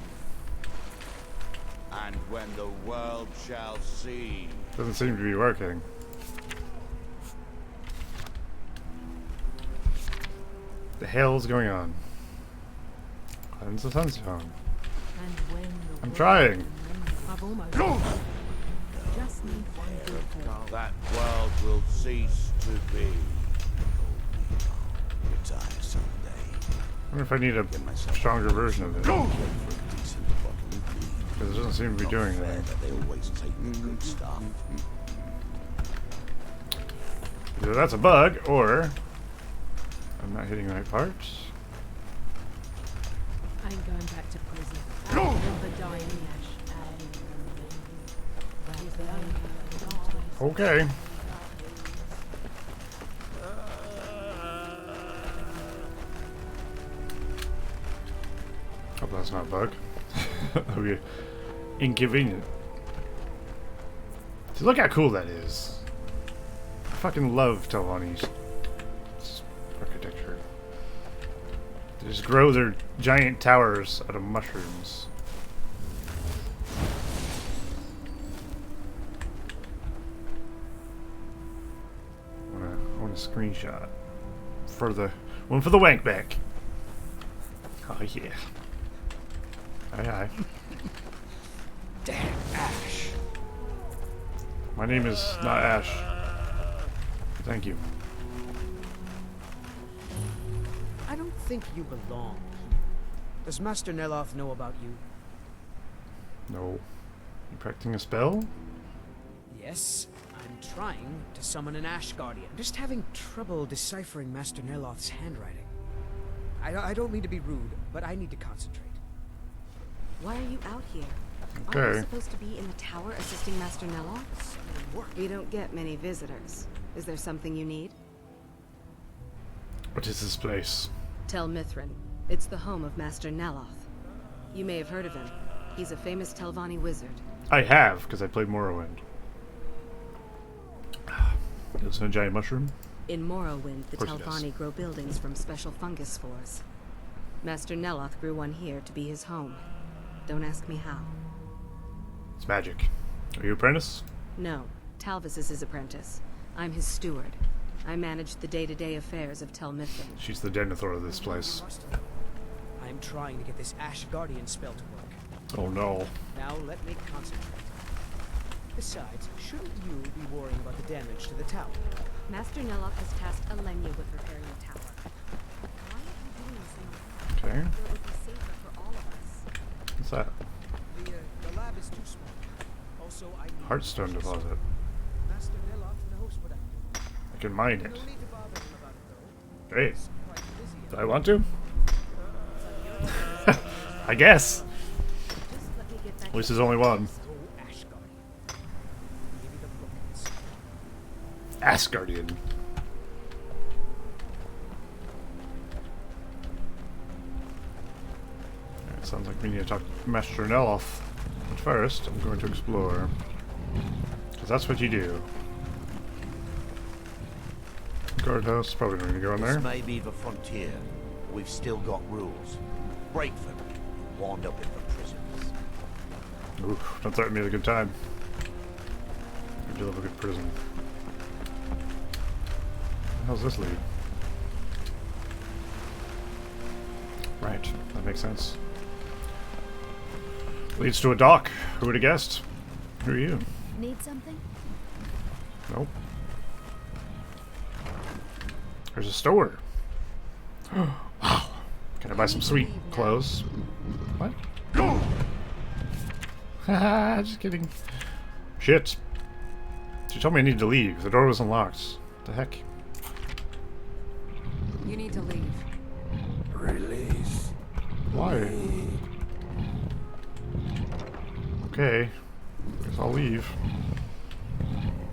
and when the world shall see. Doesn't seem to be working. The hell's going on? Cleanse the sunstone. I'm trying. I've almost just need one good call. That world will cease to be. Die someday. I wonder if I need a stronger version of it. Because it doesn't seem to be doing anything. They always take the good stuff. Either that's a bug, or I'm not hitting the right parts. I ain't going back to prison. I remember dying in ash. Okay. Hope that's not a bug. That'll be inconvenient. See, look how cool that is. I fucking love Telvanni's architecture. They just grow their giant towers out of mushrooms. I want a screenshot for the one for the wank back. Oh yeah. Aye aye. Damn Ash. My name is not Ash. Thank you. I don't think you belong here. Does Master Neloth know about you? No. You practicing a spell? Yes, I'm trying to summon an Ash Guardian. I'm just having trouble deciphering Master Neloth's handwriting. I don't mean to be rude, but I need to concentrate. Why are you out here? Okay. Aren't you supposed to be in the tower assisting Master Neloth? We don't get many visitors. Is there something you need? What is this place? Tel Mithrin. It's the home of Master Neloth. You may have heard of him. He's a famous Telvanni wizard. I have, because I played Morrowind. Is it a giant mushroom? In Morrowind, the Of course he does. Telvanni grow buildings from special fungus spores. Master Neloth grew one here to be his home. Don't ask me how. It's magic. Are you apprentice? No, Talvis is his apprentice. I'm his steward. I manage the day-to-day affairs of Tel Mithrin. She's the Denethor of this place. I'm trying to get this Ash Guardian spell to work. Oh no. Now let me concentrate. Besides, shouldn't you be worrying about the damage to the tower? Master Neloth has tasked Alenia with repairing the tower. Why are you doing this in the Okay. It would be safer for all of us. What's that? The lab is too small. Also, I need Heartstone deposit. Master Neloth knows what I'm doing. I can mine it. No need to bother him about it, though. Great. He's quite busy. Do I want to? I guess. Just let me get back At least there's only one. Oh, Ash Guardian. Give me the bookings. Asgardian. Alright, sounds like we need to talk to Master Neloth. But first, I'm going to explore. Because that's what you do. Guardhouse, probably not going to go in there. This may be the frontier. We've still got rules. Break them. You wind up in the prisons. Oof, don't threaten me with a good time. I do love a good prison. How's this lead? Right, that makes sense. Leads to a dock. Who would have guessed? Who are you? Need something? Nope. There's a store. Wow. Can I buy some sweet clothes? What? Haha, just kidding. Shit. She told me I needed to leave. The door was unlocked. What the heck? You need to leave. Release. Why? Okay. Guess I'll leave.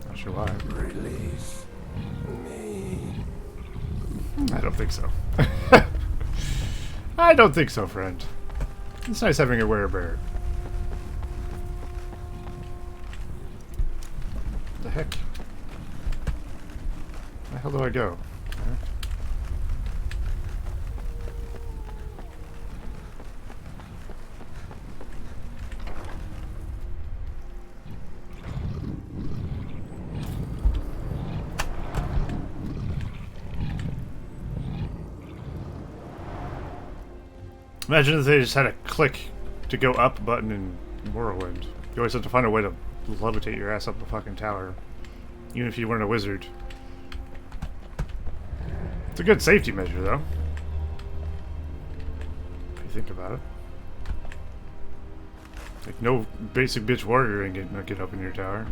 Not sure why. Release me. I don't think so. I don't think so, friend. It's nice having a werebear. The heck? Where the hell do I go? Imagine if they just had a click to go up button in Morrowind. You always have to find a way to levitate your ass up the fucking tower. Even if you weren't a wizard. It's a good safety measure, though. If you think about it. Like, no basic bitch warrior ain't gonna get up in your tower.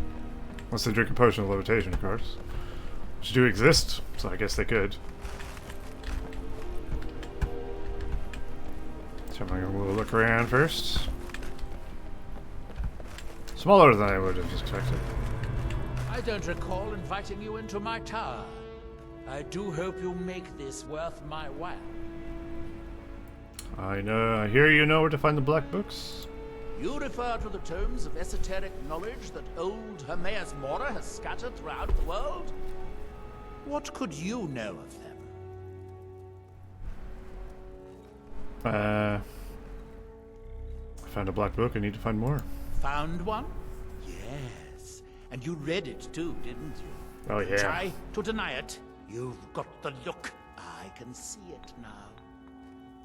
Unless they drink a potion of levitation, of course. Which do exist, so I guess they could. So I'm gonna look around first. Smaller than I would have expected. I don't recall inviting you into my tower. I do hope you make this worth my while. I hear you know where to find the black books. You refer to the tomes of esoteric knowledge that old Hermaeus Mora has scattered throughout the world? What could you know of them? I found a black book. I need to find more. Found one? Yes. And you read it too, didn't you? Oh, yeah. Try to deny it. You've got the look. I can see it now.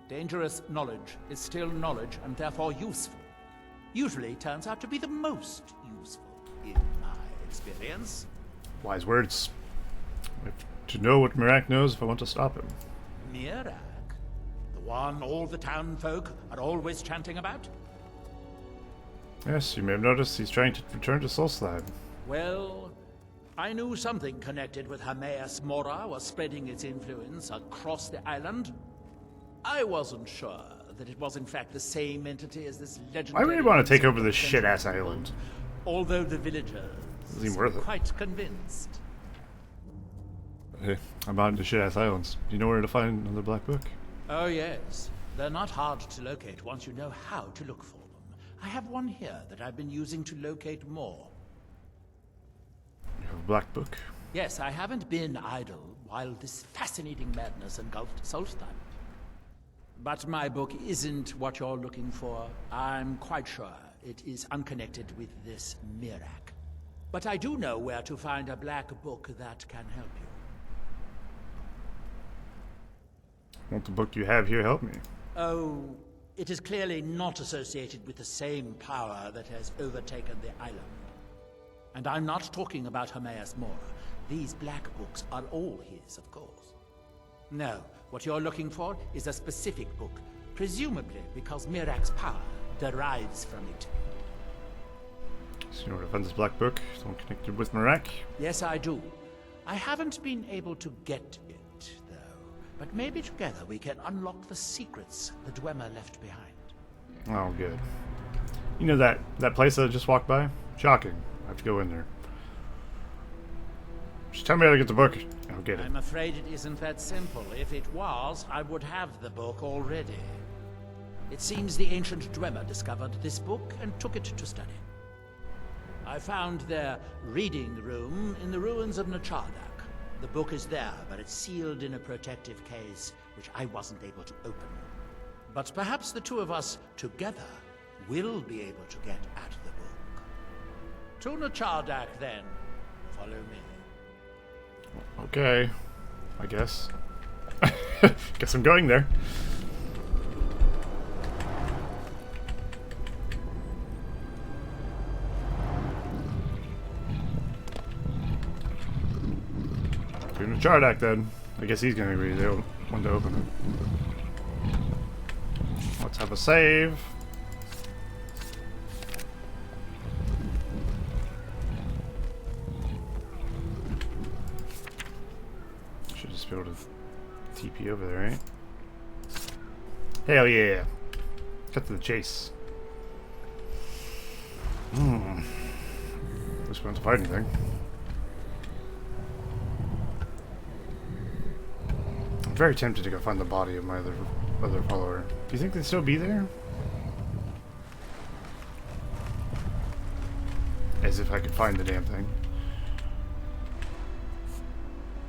Dangerous knowledge is still knowledge and therefore useful. Usually turns out to be the most useful, in my experience. Wise words. I have to know what Miraak knows if I want to stop him. Miraak? The one all the town folk are always chanting about? Yes, you may have noticed he's trying to return to Solstheim. Well, I knew something connected with Hermaeus Mora was spreading its influence across the island. I wasn't sure that it was in fact the same entity as this legendary... I really want to take over this shit-ass island. Although the villagers Seem worth it. quite convinced. Hey, I'm out into shit-ass islands. Do you know where to find another black book? Oh yes, they're not hard to locate once you know how to look for them. I have one here that I've been using to locate more. You have a black book? Yes, I haven't been idle while this fascinating madness engulfed Solstheim. But my book isn't what you're looking for. I'm quite sure it is unconnected with this Miraak. But I do know where to find a black book that can help you. Won't the book you have here help me? Oh, it is clearly not associated with the same power that has overtaken the island. And I'm not talking about Hermaeus Mora. These black books are all his, of course. No, what you're looking for is a specific book, presumably because Miraak's power derives from it. So you know where to find this black book? It's one connected with Miraak? Yes, I do. I haven't been able to get it, though. But maybe together we can unlock the secrets the Dwemer left behind. Oh, good. You know that place that I just walked by? Shocking. I have to go in there. Just tell me how to get the book. I'll get it. I'm afraid it isn't that simple. If it was, I would have the book already. It seems the ancient Dwemer discovered this book and took it to study. I found their reading room in the ruins of Nchardak. The book is there, but it's sealed in a protective case, which I wasn't able to open. But perhaps the two of us together will be able to get at the book. To Nchardak, then. Follow me. Okay. I guess. Guess I'm going there. To Nchardak, then. I guess he's going to be the one to open it. Let's have a save. Should just be able to TP over there, right? Hell yeah. Cut to the chase. At least we don't have to fight anything. I'm very tempted to go find the body of my other follower. Do you think they'd still be there? As if I could find the damn thing.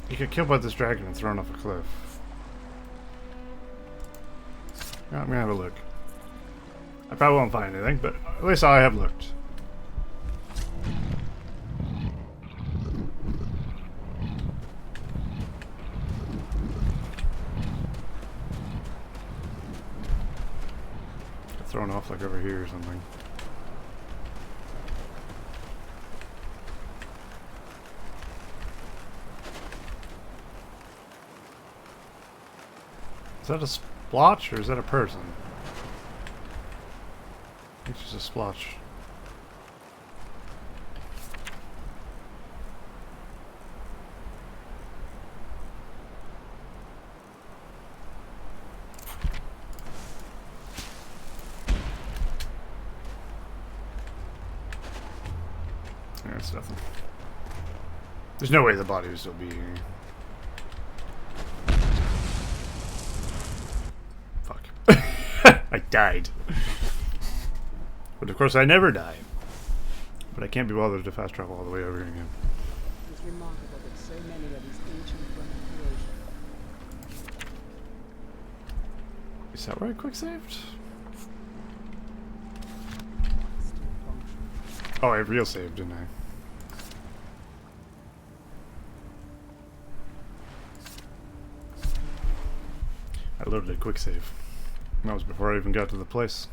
You get killed by this dragon and thrown off a cliff. Yeah, I'm gonna have a look. I probably won't find anything, but at least I have looked. Got thrown off like over here or something. Is that a splotch or is that a person? I think it's just a splotch. That's nothing. There's no way the body would still be here. Fuck. I died. But of course I never die. But I can't be bothered to fast travel all the way over here again. It's remarkable that so many of these ancient Roman creations. Is that where I quick saved? Oh, I real saved, didn't I? I loaded a quick save. That was before I even got to the place.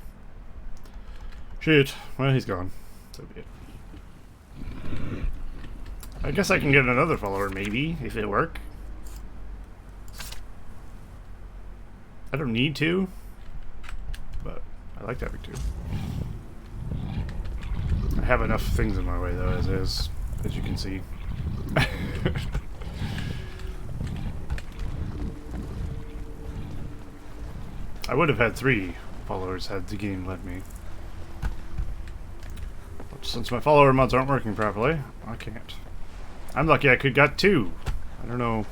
Shit. Well, he's gone. So be it. I guess I can get another follower, maybe, if it work. I don't need to, but I like having to. I have enough things in my way, though, as is, as you can see. I would have had 3 followers had the game let me. But since my follower mods aren't working properly, I can't. I'm lucky I could got 2. I don't know.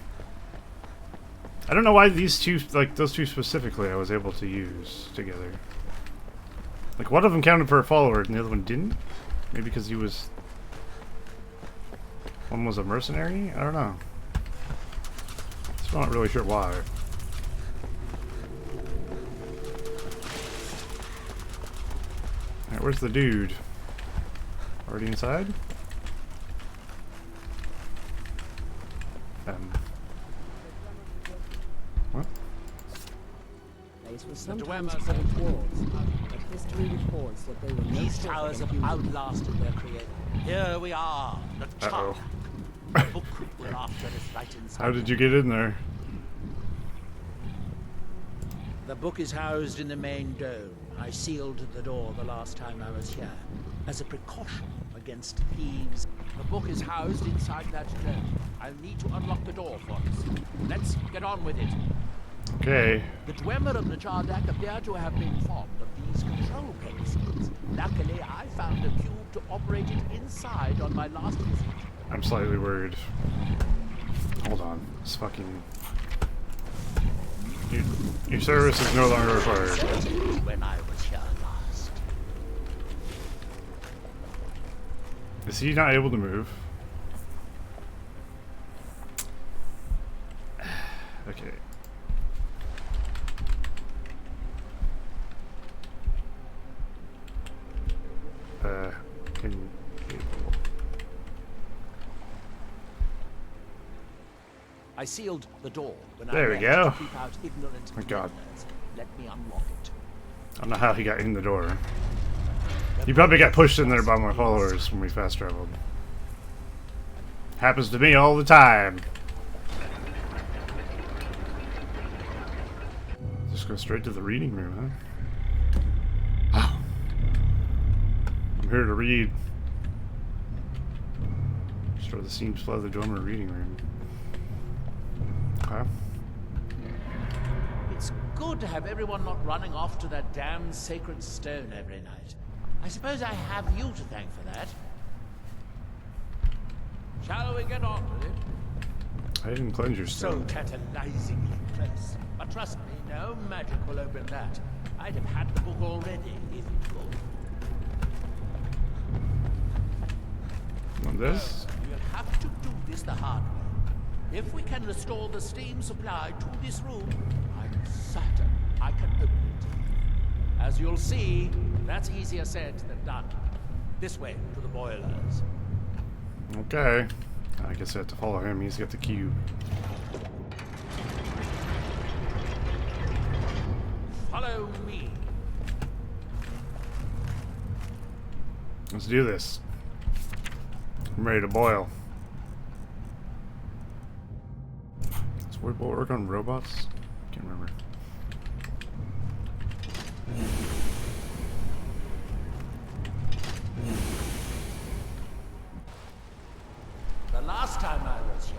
I don't know why these 2, like those 2 specifically, I was able to use together. Like one of them counted for a follower and the other one didn't? Maybe because he was... One was a mercenary? I don't know. Still not really sure why. Alright, where's the dude? Already inside? What? Place was sometimes called walls, but history records that they were no These shorter towers than have human. outlasted their creator. Here we are, Nchardak. The book we're after is right inside. How did you get in there? The book is housed in the main dome. I sealed the door the last time I was here, as a precaution against thieves. The book is housed inside that dome. I'll need to unlock the door for us. Let's get on with it. Okay. The Dwemer of Nchardak appear to have been formed of these control pedestals. Luckily, I found a cube to operate it inside on my last visit. I'm slightly worried. Hold on. This fucking... Your service is no longer required. When I was here last. Is he not able to move? Okay. Can you... I sealed the door when There we I go. to keep out ignorant Oh God. members. Let me unlock it. I don't know how he got in the door. He probably got pushed in there by my followers when we fast traveled. Happens to me all the time. Just go straight to the reading room, huh? Oh. I'm here to read. Restore the seams flow the dormer reading room. Okay. It's good to have everyone not running off to that damn sacred stone every night. I suppose I have you to thank for that. Shall we get on with it? I didn't cleanse your So stone. tantalizingly close. But trust me, no magic will open that. I'd have had the book already if it could. Want this? We'll have to do this the hard way. If we can restore the steam supply to this room, I'm certain I can open it. As you'll see, that's easier said than done. This way to the boilers. Okay. I guess I have to follow him. He's got the cube. Follow me. Let's do this. I'm ready to boil. Does word work on robots? Can't remember. The last time I was here,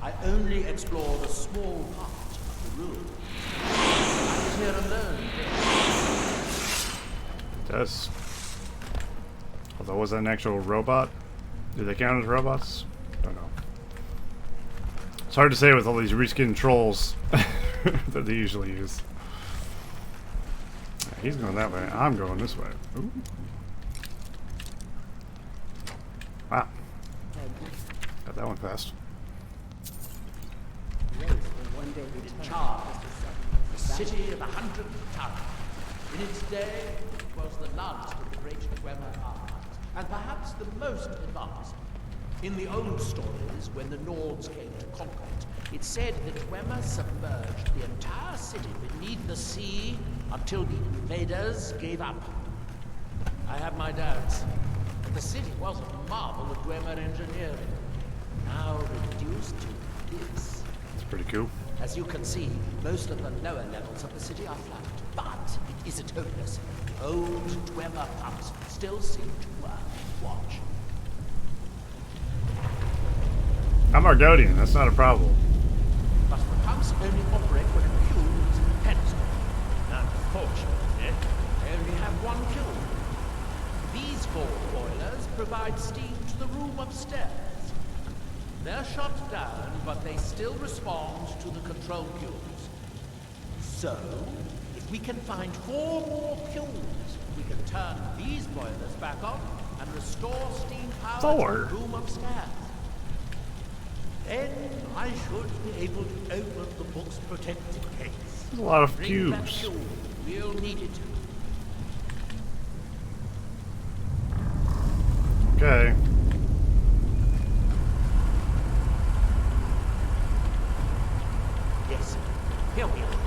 I only explored a small part of the room. I was here alone. It does. Although was that an actual robot? Do they count as robots? Don't know. It's hard to say with all these reskin trolls that they usually use. Yeah, he's going that way. I'm going this way. Ooh. Wow. Got that one fast. Nchardak, the city of 100 towers. In its day, it was the last of the great Dwemer art, and perhaps the most advanced. In the old stories, when the Nords came to conquer it, it said that Dwemer submerged the entire city beneath the sea until the invaders gave up. I have my doubts, but the city was a marvel of Dwemer engineering, now reduced to this. It's pretty cool. As you can see, most of the lower levels of the city are flooded, but it isn't hopeless. Old Dwemer pumps still seem to work. Watch. I'm Argonian, that's not a problem. But the pumps only operate when a kiln is dispensed. Unfortunately, they only have one kiln. These 4 boilers provide steam to the room upstairs. They're shut down, but they still respond to the control kilns. So, if we can find 4 more kilns, we can turn these boilers back on and restore steam power to the room upstairs. Then I should be able to open the book's protected case. There's a lot of Bring that cubes. kiln. We'll need it. Okay. Yes, here we are.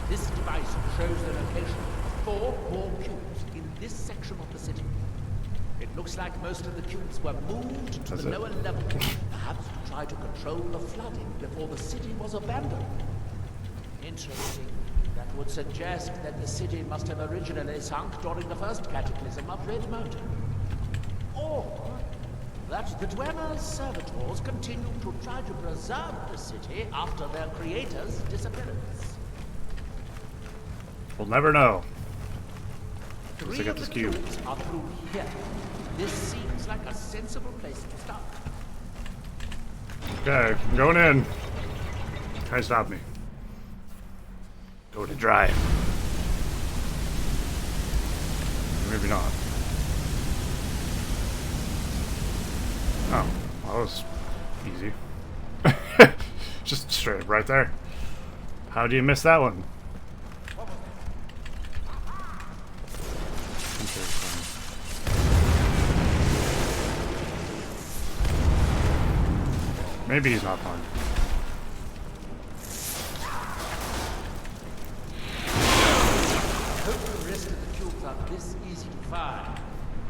This device shows the location of 4 more cubes in this section of the city. It looks like most of the cubes were moved to the lower level, perhaps to try to control the flooding before the city was abandoned. Interesting. That would suggest that the city must have originally sunk during the first cataclysm of Red Mountain. Or that the Dwemer's servitors continue to try to preserve the city after their creator's disappearance. We'll never know. 3 I got of this the cube. cubes are through here. This seems like a sensible place to start. Okay, I'm going in. Try to stop me. Go to drive. Maybe not. Oh, well, that was easy. Just straight right there. How do you miss that one? Maybe he's not fun. I hope the rest of the cubes are this easy to find.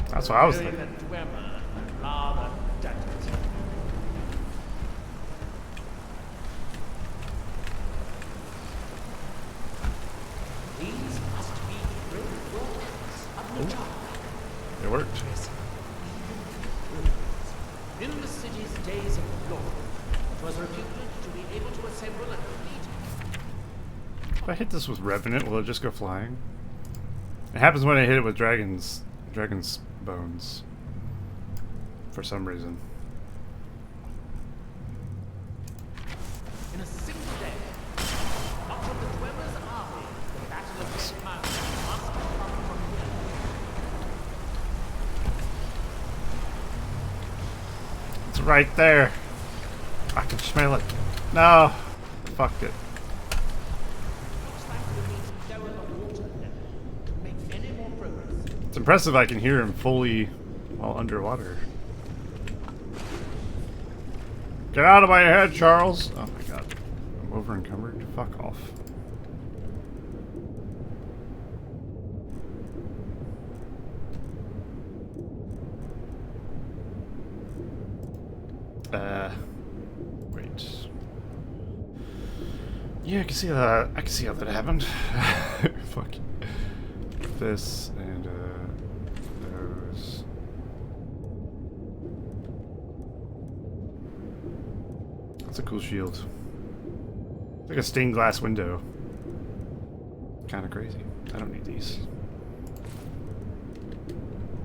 That's what I was thinking. Dwemer, rather done it. These must be great works of Nchardak. It worked. In the city's days of glory, it was reputed to be able to assemble a complete. If I hit this with Revenant, will it just go flying? It happens when I hit it with dragon's bones. For some reason. In a single day, much of the Dwemer's army, the Battle of Red Mountain, must have come from here. It's right there. I can smell it. No. Fuck it. Looks like we need to lower the water level to make any more progress. It's impressive I can hear him fully while underwater. Get out of my head, Charles! Oh my god. I'm over encumbered. Fuck off. Wait. Yeah, I can see that. I can see how that happened. Fuck. This and those. That's a cool shield. It's like a stained glass window. Kind of crazy. I don't need these.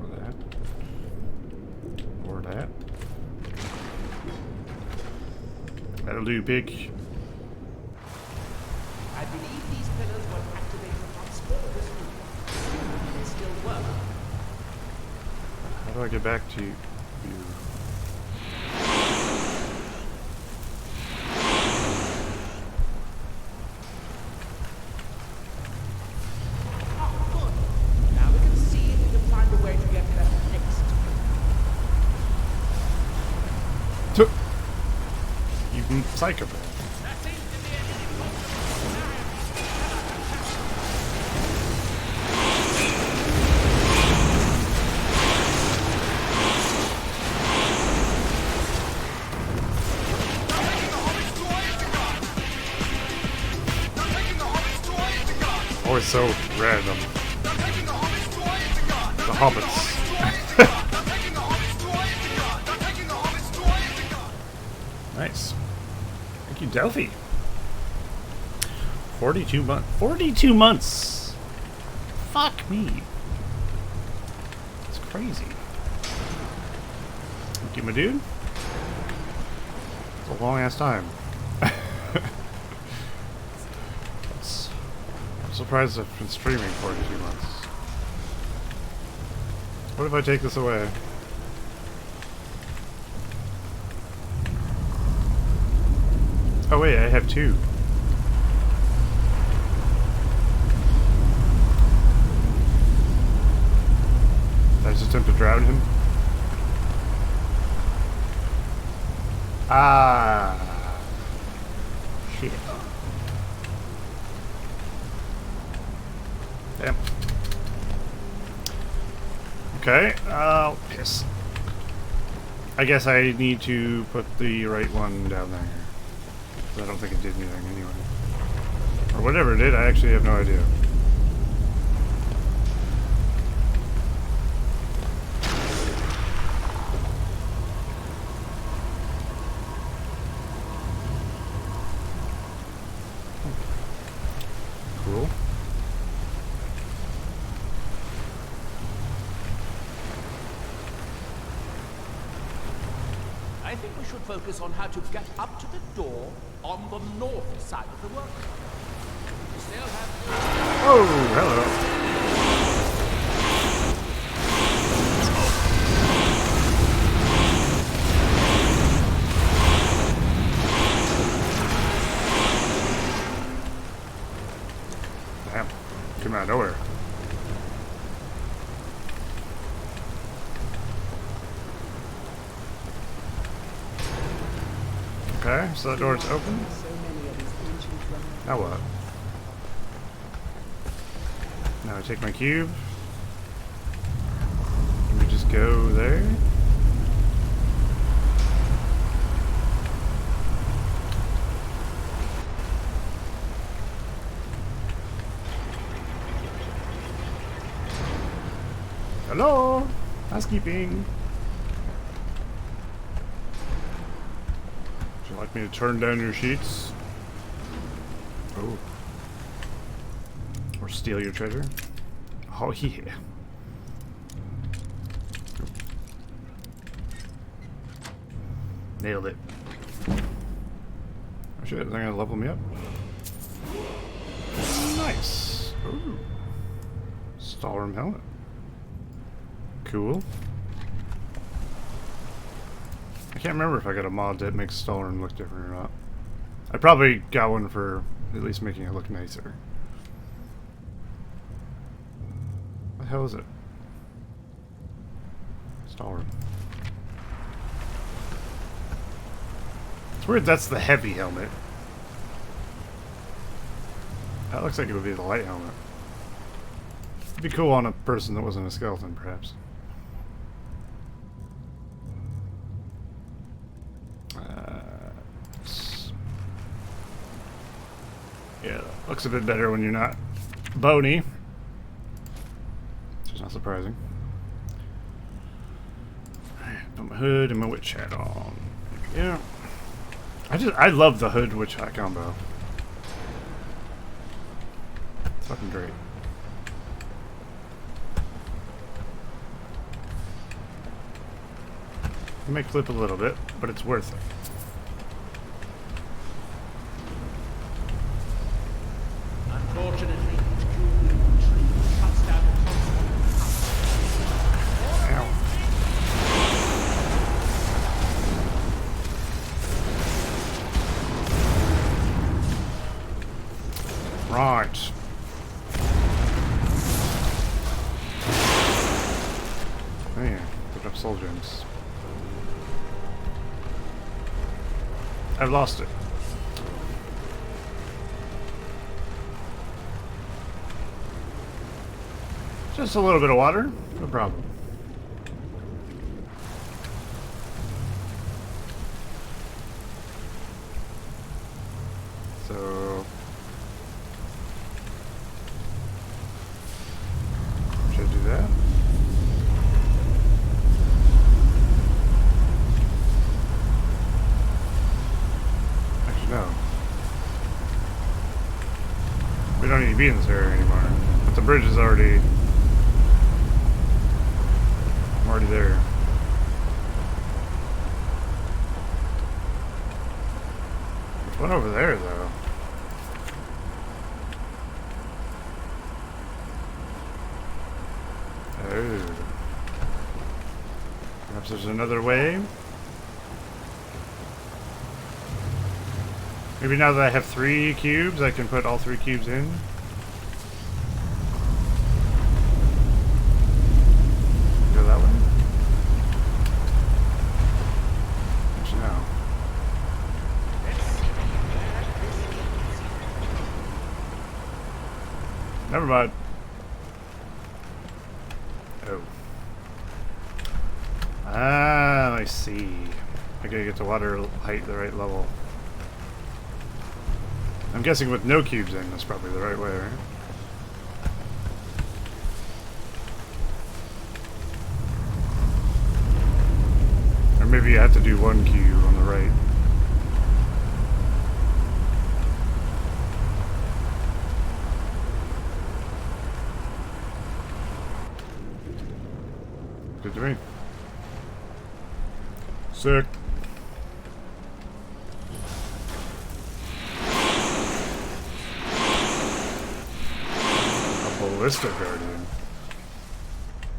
Or that. Or that. That'll do, pig. I believe these pillars were activated upon spell this room. They still work. How do I get back to you? Now we can see if we can find a way to get there next. You psychopath. Always so random. The hobbits. Nice. Thank you, Delphi. 42 months. 42 months! Fuck me. It's crazy. Thank you, my dude. It's a long ass time. I'm surprised I've been streaming 42 months. What if I take this away? Oh wait, I have 2. Did I just attempt to drown him? Ah. Shit. Damn. Okay, piss. I guess I need to put the right one down there. I don't think it did anything anyway. Or whatever it did, I actually have no idea. Cool. I think we should focus on how to get up to the door on the north side of the work. We still have... Oh, hello. Damn. Came out of nowhere. Okay, so that door's open. Now what? Now I take my cube. Let me just go there. Hello? Housekeeping. Would you like me to turn down your sheets? Oh. Or steal your treasure? Oh yeah. Nailed it. Oh shit, is that gonna level me up? Nice. Ooh. Stalwarm helmet. Cool. I can't remember if I got a mod that makes Stalwarm look different or not. I probably got one for at least making it look nicer. What the hell is it? Stalwarm. It's weird that's the heavy helmet. That looks like it would be the light helmet. It'd be cool on a person that wasn't a skeleton, perhaps. Yeah, looks a bit better when you're not bony. Which is not surprising. Alright, put my hood and my witch hat on. Yeah. I love the hood witch hat combo. It's fucking great. It may clip a little bit, but it's worth it. Unfortunately, the tree cuts down the Right. Man, put up soul gems. I've lost it. Just a little bit of water, no problem. So should I do that? Actually, no. We don't need to be in this area anymore. But the bridge is already... I'm already there. There's one over there, though. Oh. Perhaps there's another way? Maybe now that I have 3 cubes, I can put all 3 cubes in? Go that way? Actually, no. Never mind. Oh. Ah, I see. I gotta get the water height the right level. I'm guessing with no cubes in, that's probably the right way, right? Or maybe you have to do 1 cube on the right. Good to me. Sick. A ballista guardian.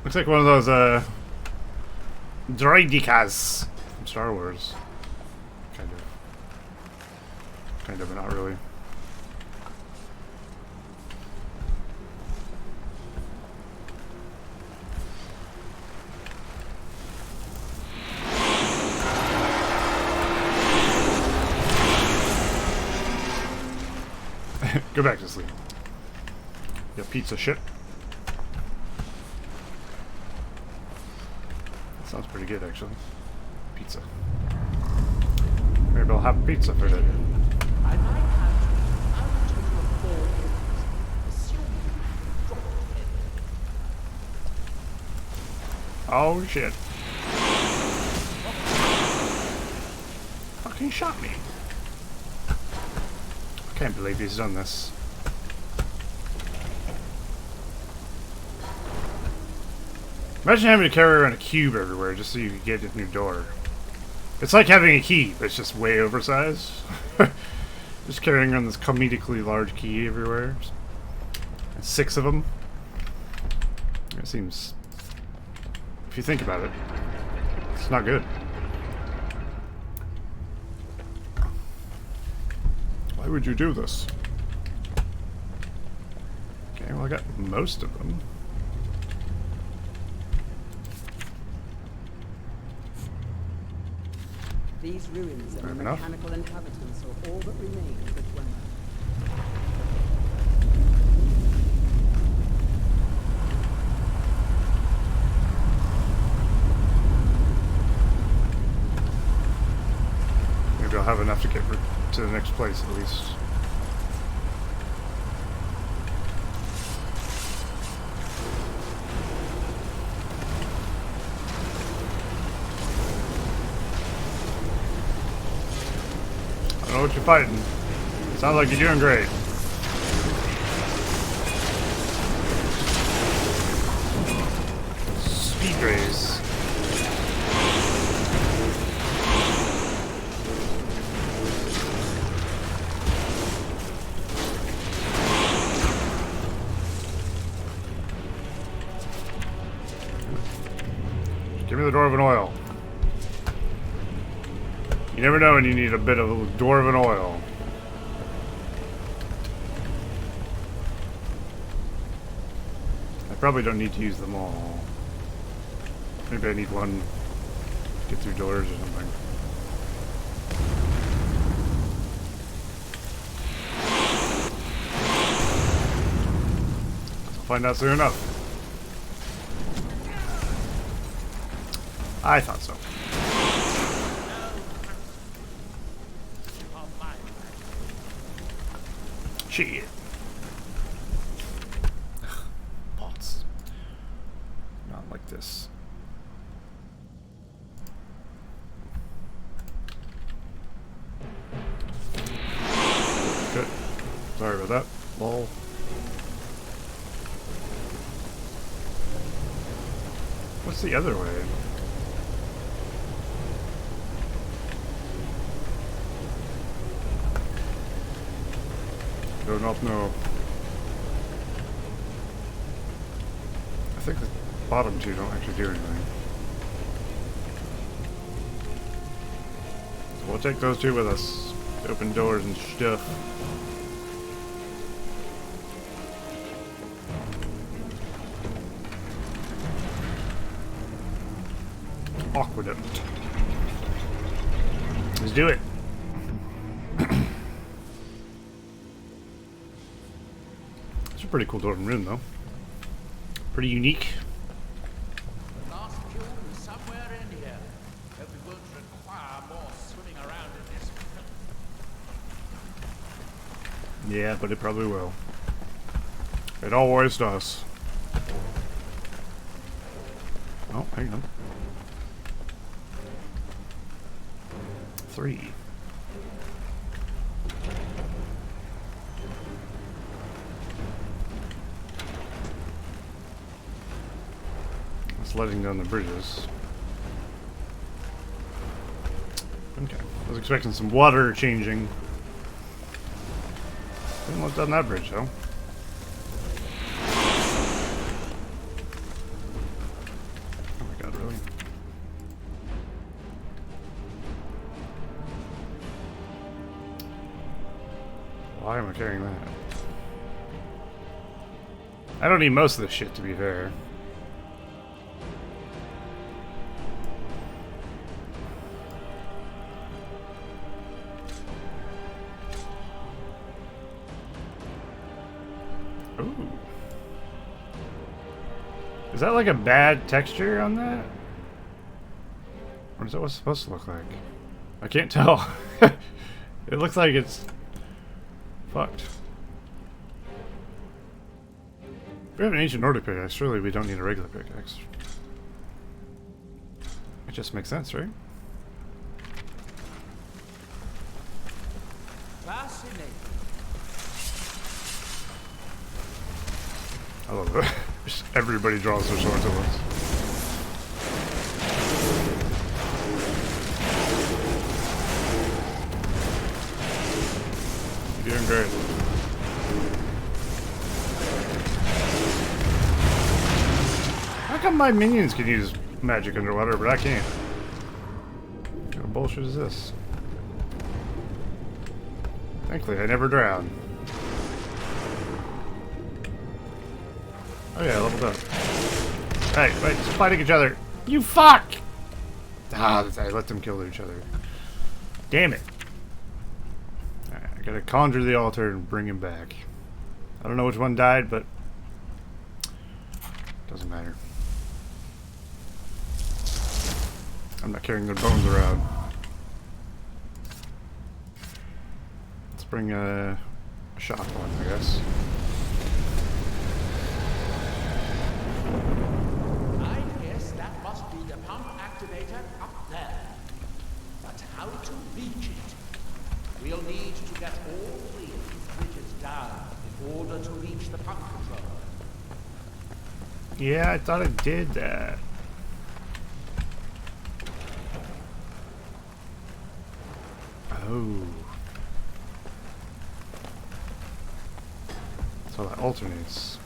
Looks like one of those droidikas from Star Wars. Kind of, but not really. Go back to sleep. Yeah, pizza shit. That sounds pretty good, actually. Pizza. Maybe I'll have pizza for dinner. I might have to out of your ball. Assume you dropped it. Oh shit. Fucking shot me. Can't believe he's done this. Imagine having to carry around a cube everywhere just so you can get a new door. It's like having a key, but it's just way oversized. Just carrying around this comedically large key everywhere. And 6 of them. It seems... If you think about it, it's not good. Why would you do this? Okay, well I got most of them. These ruins and the enough. mechanical inhabitants are all that remain of the dweller. Maybe I'll have enough to get to the next place at least. I don't know what you're fighting. Sounds like you're doing great. Speed race. Dwarven oil. You never know when you need a bit of Dwarven oil. I probably don't need to use them all. Maybe I need one to get through doors or something. I'll find out soon enough. I thought so. Shit. Bots. Not like this. Good. Sorry about that. Lol. What's the other way? Do not know. I think the bottom two don't actually do anything. So we'll take those two with us. Open doors and stuff. Aqueduct. Let's do it. It's a pretty cool dwarven room, though. Pretty unique. The last fuel is somewhere in here. Hope we won't require more swimming around in this. Yeah, but it probably will. It always does. Oh, hang on. 3. It's letting down the bridges. Okay. I was expecting some water changing. Didn't let down that bridge though. Oh my god, really? Why am I carrying that? I don't need most of this shit, to be fair. Ooh. Is that like a bad texture on that? Or is that what it's supposed to look like? I can't tell. It looks like it's fucked. If we have an ancient Nordic pickaxe, surely we don't need a regular pickaxe. It just makes sense, right? Fascinating. I love it. Just everybody draws their swords at once. You're doing great. How come my minions can use magic underwater, but I can't? What kind of bullshit is this? Thankfully, I never drown. Oh yeah, I leveled up. Hey, wait, just fighting each other. You fuck! Ah, I let them kill each other. Damn it. Alright, I gotta conjure the altar and bring him back. I don't know which one died, but doesn't matter. I'm not carrying their bones around. Let's bring a shot one, I guess. I guess that must be the pump activator up there. But how to reach it? We'll need to get all 3 of these bridges down in order to reach the pump control. Yeah, I thought I did that. Oh. So that alternates.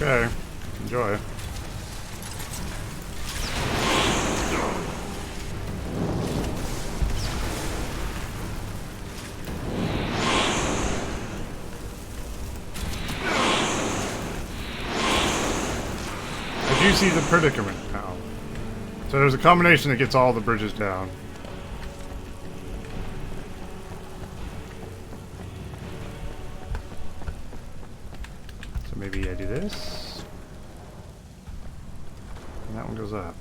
Okay. Enjoy. I do see the predicament now. So there's a combination that gets all the bridges down. So maybe I do this. And that one goes up.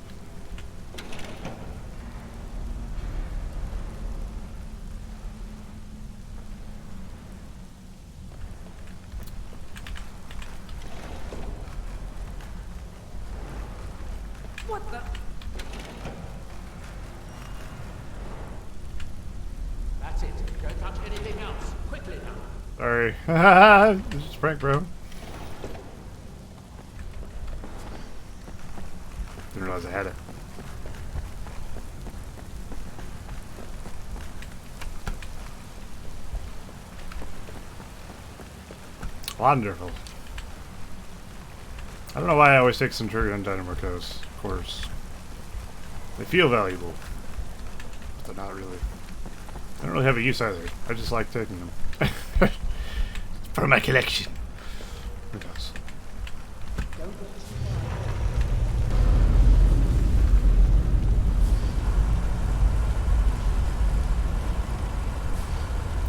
What the? That's it. Don't touch anything else. Quickly now. Sorry. Haha, this is prank, bro. Didn't realize I had it. Wonderful. I don't know why I always take Centurion and Dynamo Coast, of course. They feel valuable, but they're not really. I don't really have a use either. I just like taking them. For my collection. Who does?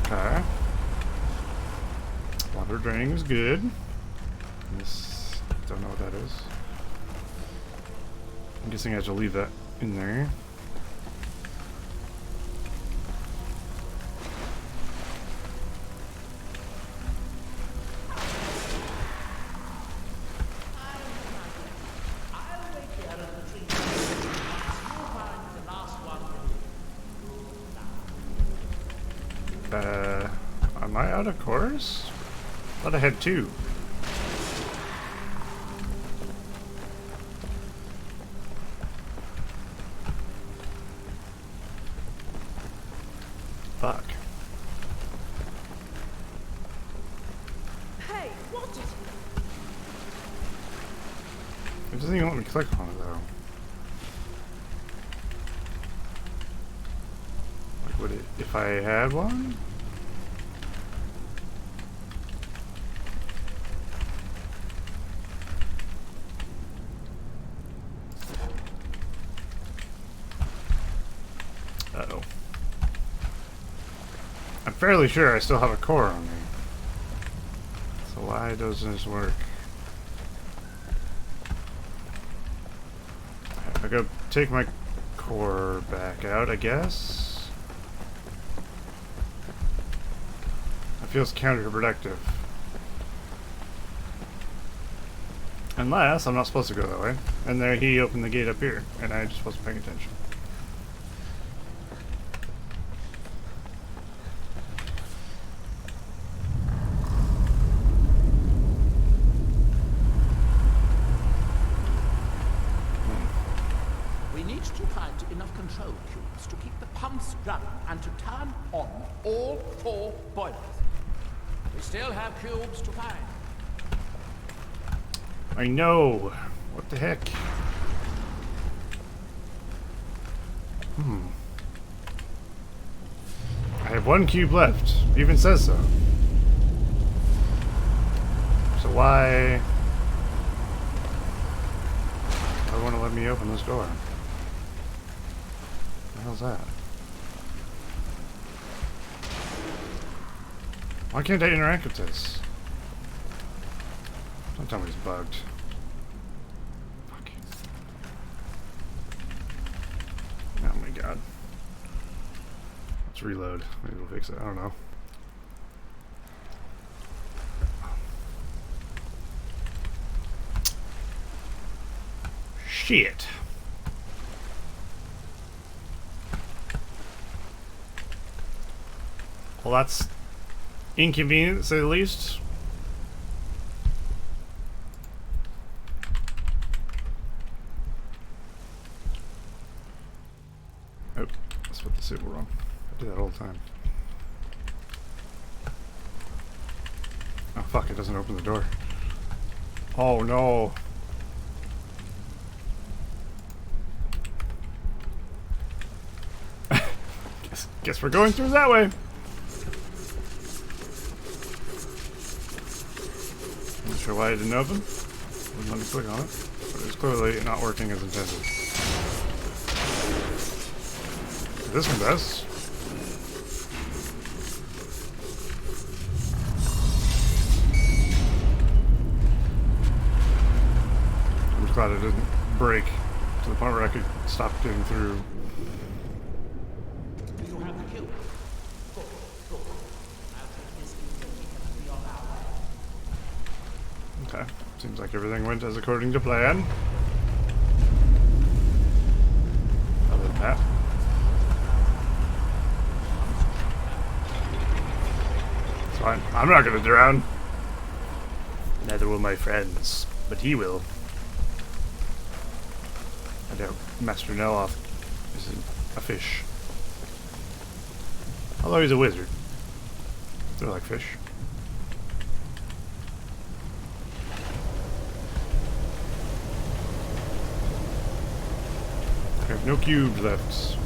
Okay. Water draining is good. This, don't know what that is. I'm guessing I have to leave that in there. Am I out of course? I thought I had two. Fuck. Hey, what is it? It doesn't even let me click on it though. Like would it if I had one? Uh-oh. I'm fairly sure I still have a core on me. So why doesn't this work? I go take my core back out, I guess. That feels counterproductive. Unless I'm not supposed to go that way. And there he opened the gate up here, and I just wasn't paying attention. We need to find enough control cubes to keep the pumps running and to turn on all 4 boilers. We still have cubes to find. I know. What the heck? I have 1 cube left. It even says so. So why do I want to let me open this door? What the hell's that? Why can't I interact with this? Don't tell me it's bugged. Fuck. Oh my god. Let's reload. Maybe we'll fix it. I don't know. Shit. Well, that's inconvenient, to say the least. Oh, that's what the signal wrong. I do that all the time. Oh fuck, it doesn't open the door. Oh no. Guess we're going through that way. Not sure why it didn't open. Wouldn't let me click on it. But it's clearly not working as intended. This one does. I'm just glad it didn't break to the point where I could stop getting through. You have the cube. Go. I'll take this cube and we can be on our way. Okay. Seems like everything went as according to plan. Other than that. It's fine. I'm not gonna drown. Neither will my friends. But he will. I doubt Master Neloth isn't a fish. Although he's a wizard. They're like fish. We have no cubes left.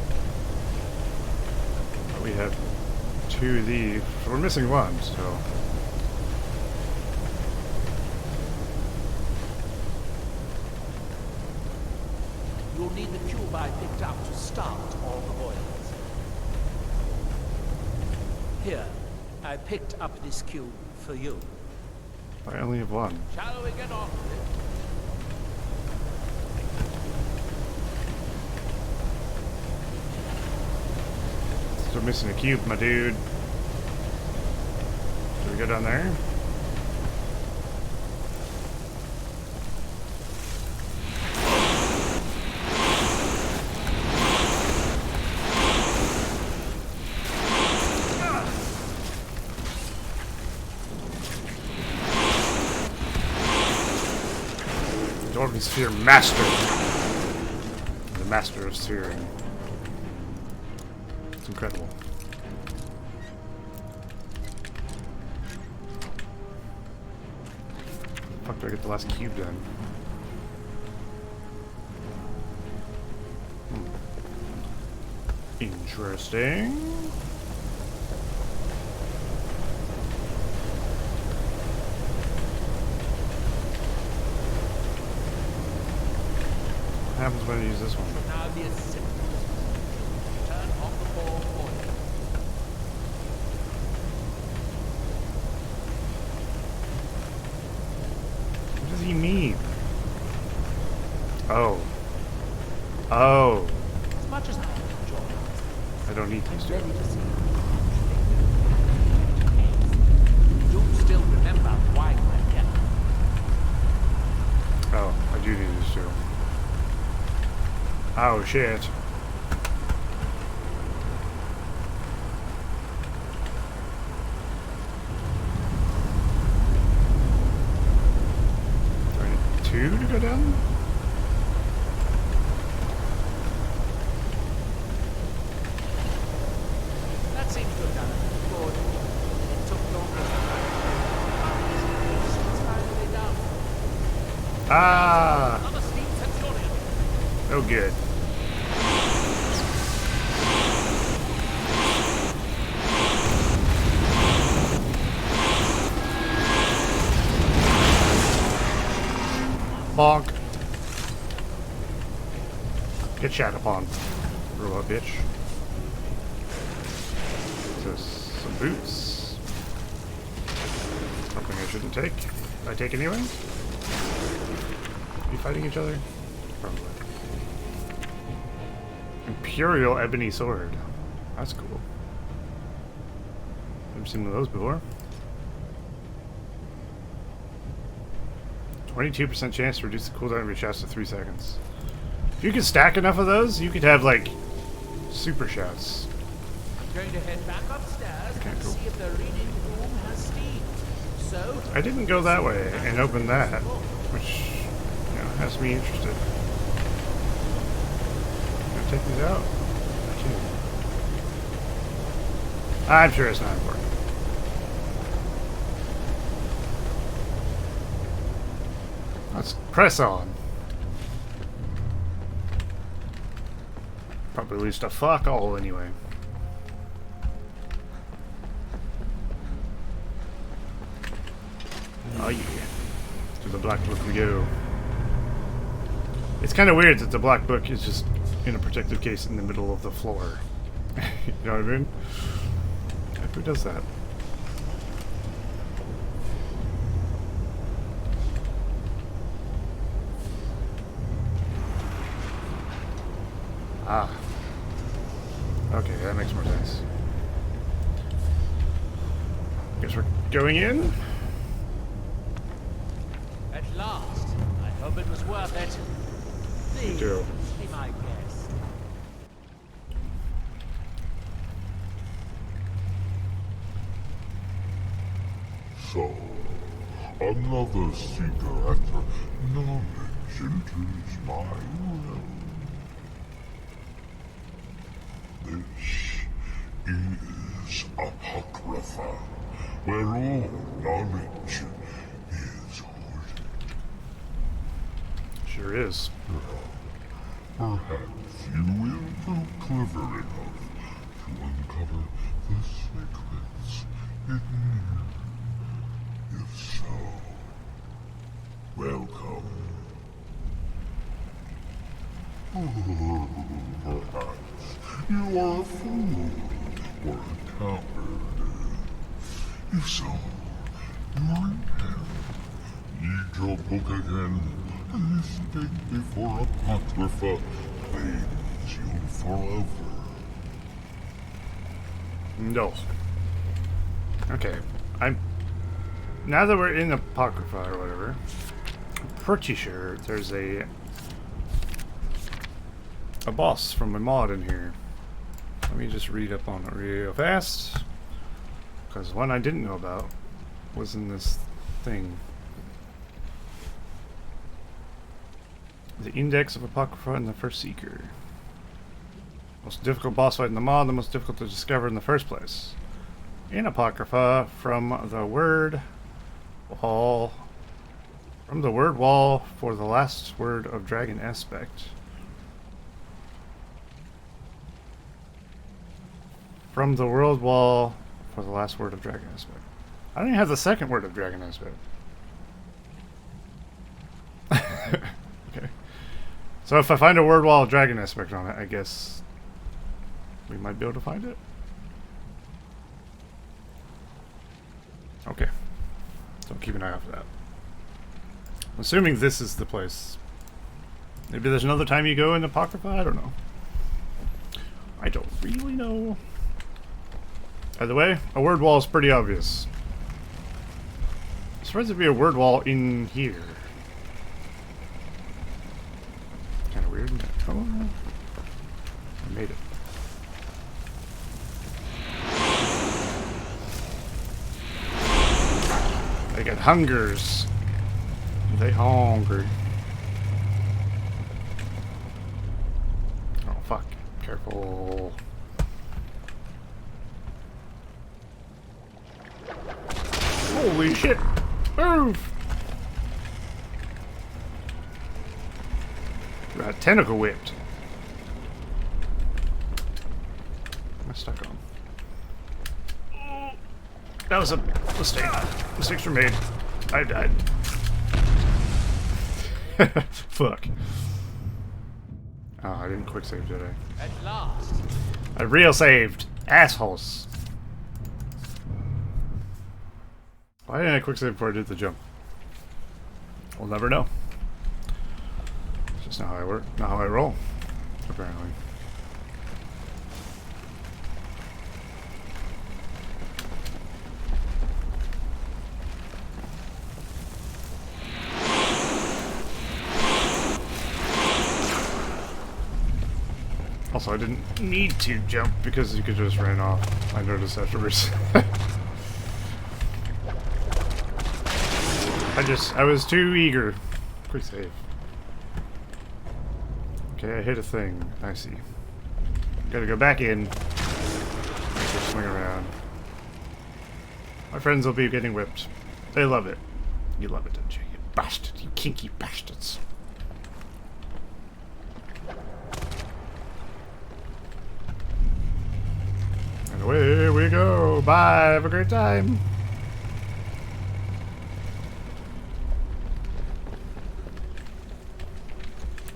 But we have 2 of these. So we're missing 1, so. You'll need the cube I picked up to start all the boilers. Here, I picked up this cube for you. I only have 1. Shall we get on with it? Still missing a cube, my dude. Should we go down there? Dwarven Sphere Master. The Master of Sphering. It's incredible. Fuck, do I get the last cube done? Interesting. What happens when I use this one? Now the assistant. Turn on the ball boiler. What does he mean? Oh. Oh. As much as I enjoy, I don't need these two. ready to see. You do still remember why I'm here. Oh, I do need these two. Oh shit. Do I need 2 to go down? That seems to have done it. Good. It took longer. It's finally down. Ah! Another steam centurion. Oh good. Bonk. Get shat upon. Robot bitch. So, some boots. Something I shouldn't take. I take anyway? Are you fighting each other? Probably. Imperial Ebony Sword. That's cool. Never seen one of those before. 22% chance to reduce the cooldown of your shots to 3 seconds. If you could stack enough of those, you could have, like, super shots. I'm going to head back upstairs Okay, and cool. see if the reading room has steam. So, I didn't go that way and open that, which, you know, has me interested. Can I take these out? I can. I'm sure it's not important. Let's press on. Probably leads to fuck all anyway. Oh yeah. To the black book we go. It's kind of weird that the black book is just in a protective case in the middle of the floor. You know what I mean? Who does that? Ah. Okay, that makes more sense. Guess we're going in? At last. I hope it was worth it. Please, do. be my guest. So, another seeker after knowledge enters my realm. This is Apocrypha, where all knowledge is hoarded. Sure is. Perhaps you will prove clever enough to uncover the secrets hidden here. If so, welcome. Perhaps you are a fool or a coward. If so, you are in hell. Read your book again, and this day before Apocrypha claims you forever. No. Okay. Now that we're in Apocrypha or whatever, I'm pretty sure there's a boss from a mod in here. Let me just read up on it real fast, because one I didn't know about was in this thing. The Index of Apocrypha and the First Seeker. Most difficult boss fight in the mod, the most difficult to discover in the first place. In Apocrypha, from the word wall for the last word of dragon aspect. From the world wall for the last word of dragon aspect. I don't even have the second word of dragon aspect. Okay. So if I find a word wall of dragon aspect on it, I guess we might be able to find it. Okay. So keep an eye out for that. I'm assuming this is the place. Maybe there's another time you go in Apocrypha? I don't know. I don't really know. Either way, a word wall is pretty obvious. I'm surprised there'd be a word wall in here. Kind of weird. Oh, I made it. They got hungers. They hungry. Oh fuck! Careful. Holy shit! Move! Got tentacle whipped. What am I stuck on? That was a mistake. Mistakes were made. I died. Fuck. Oh, I didn't quick save, did I? At last. I real saved. Assholes. Why didn't I quick save before I did the jump? We'll never know. It's just not how I work, not how I roll, apparently. Also, I didn't need to jump because you could just run off. I noticed afterwards. I was too eager. Quick save. Okay, I hit a thing. I see. Gotta go back in. Swing around. My friends will be getting whipped. They love it. You love it, don't you? You bastard. You kinky bastards. And away we go. Bye. Have a great time.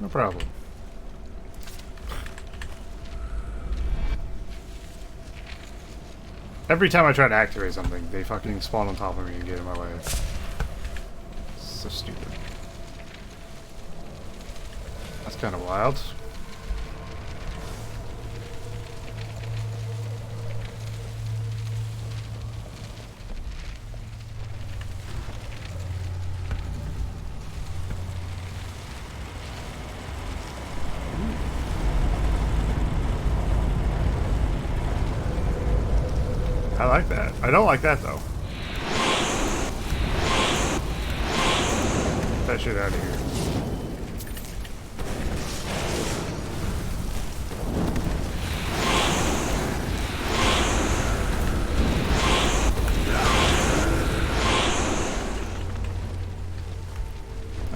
No problem. Every time I try to activate something, they fucking spawn on top of me and get in my way. So stupid. That's kind of wild. I like that. I don't like that though. Get that shit out of here.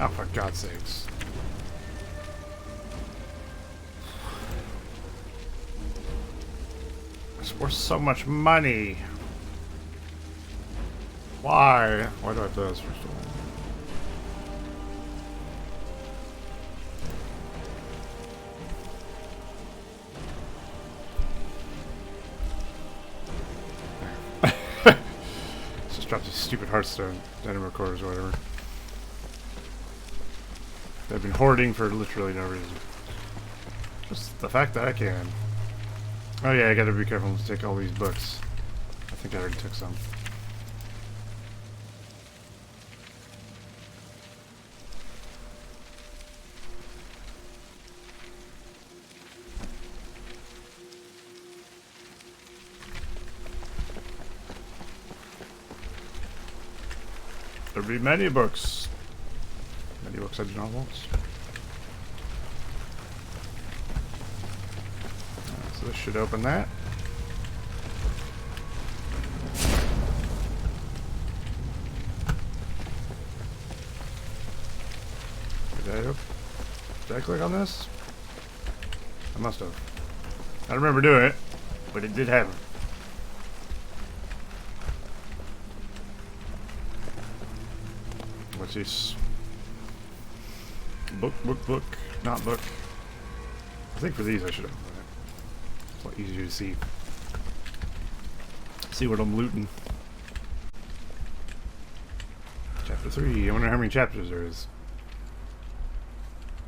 Oh, for God's sakes. It's worth so much money. Why? Why do I play this first of all? Just drop these stupid Hearthstone enemy cores or whatever. They've been hoarding for literally no reason. Just the fact that I can. Oh yeah, I gotta be careful to take all these books. I think I already took some. There'll be many books. Many books I do not want. So this should open that. Did I click on this? I must have. I don't remember doing it, but it did happen. What's this? Book, not book. I think for these I should have. It's a lot easier to see. See what I'm looting. Chapter 3. I wonder how many chapters there is.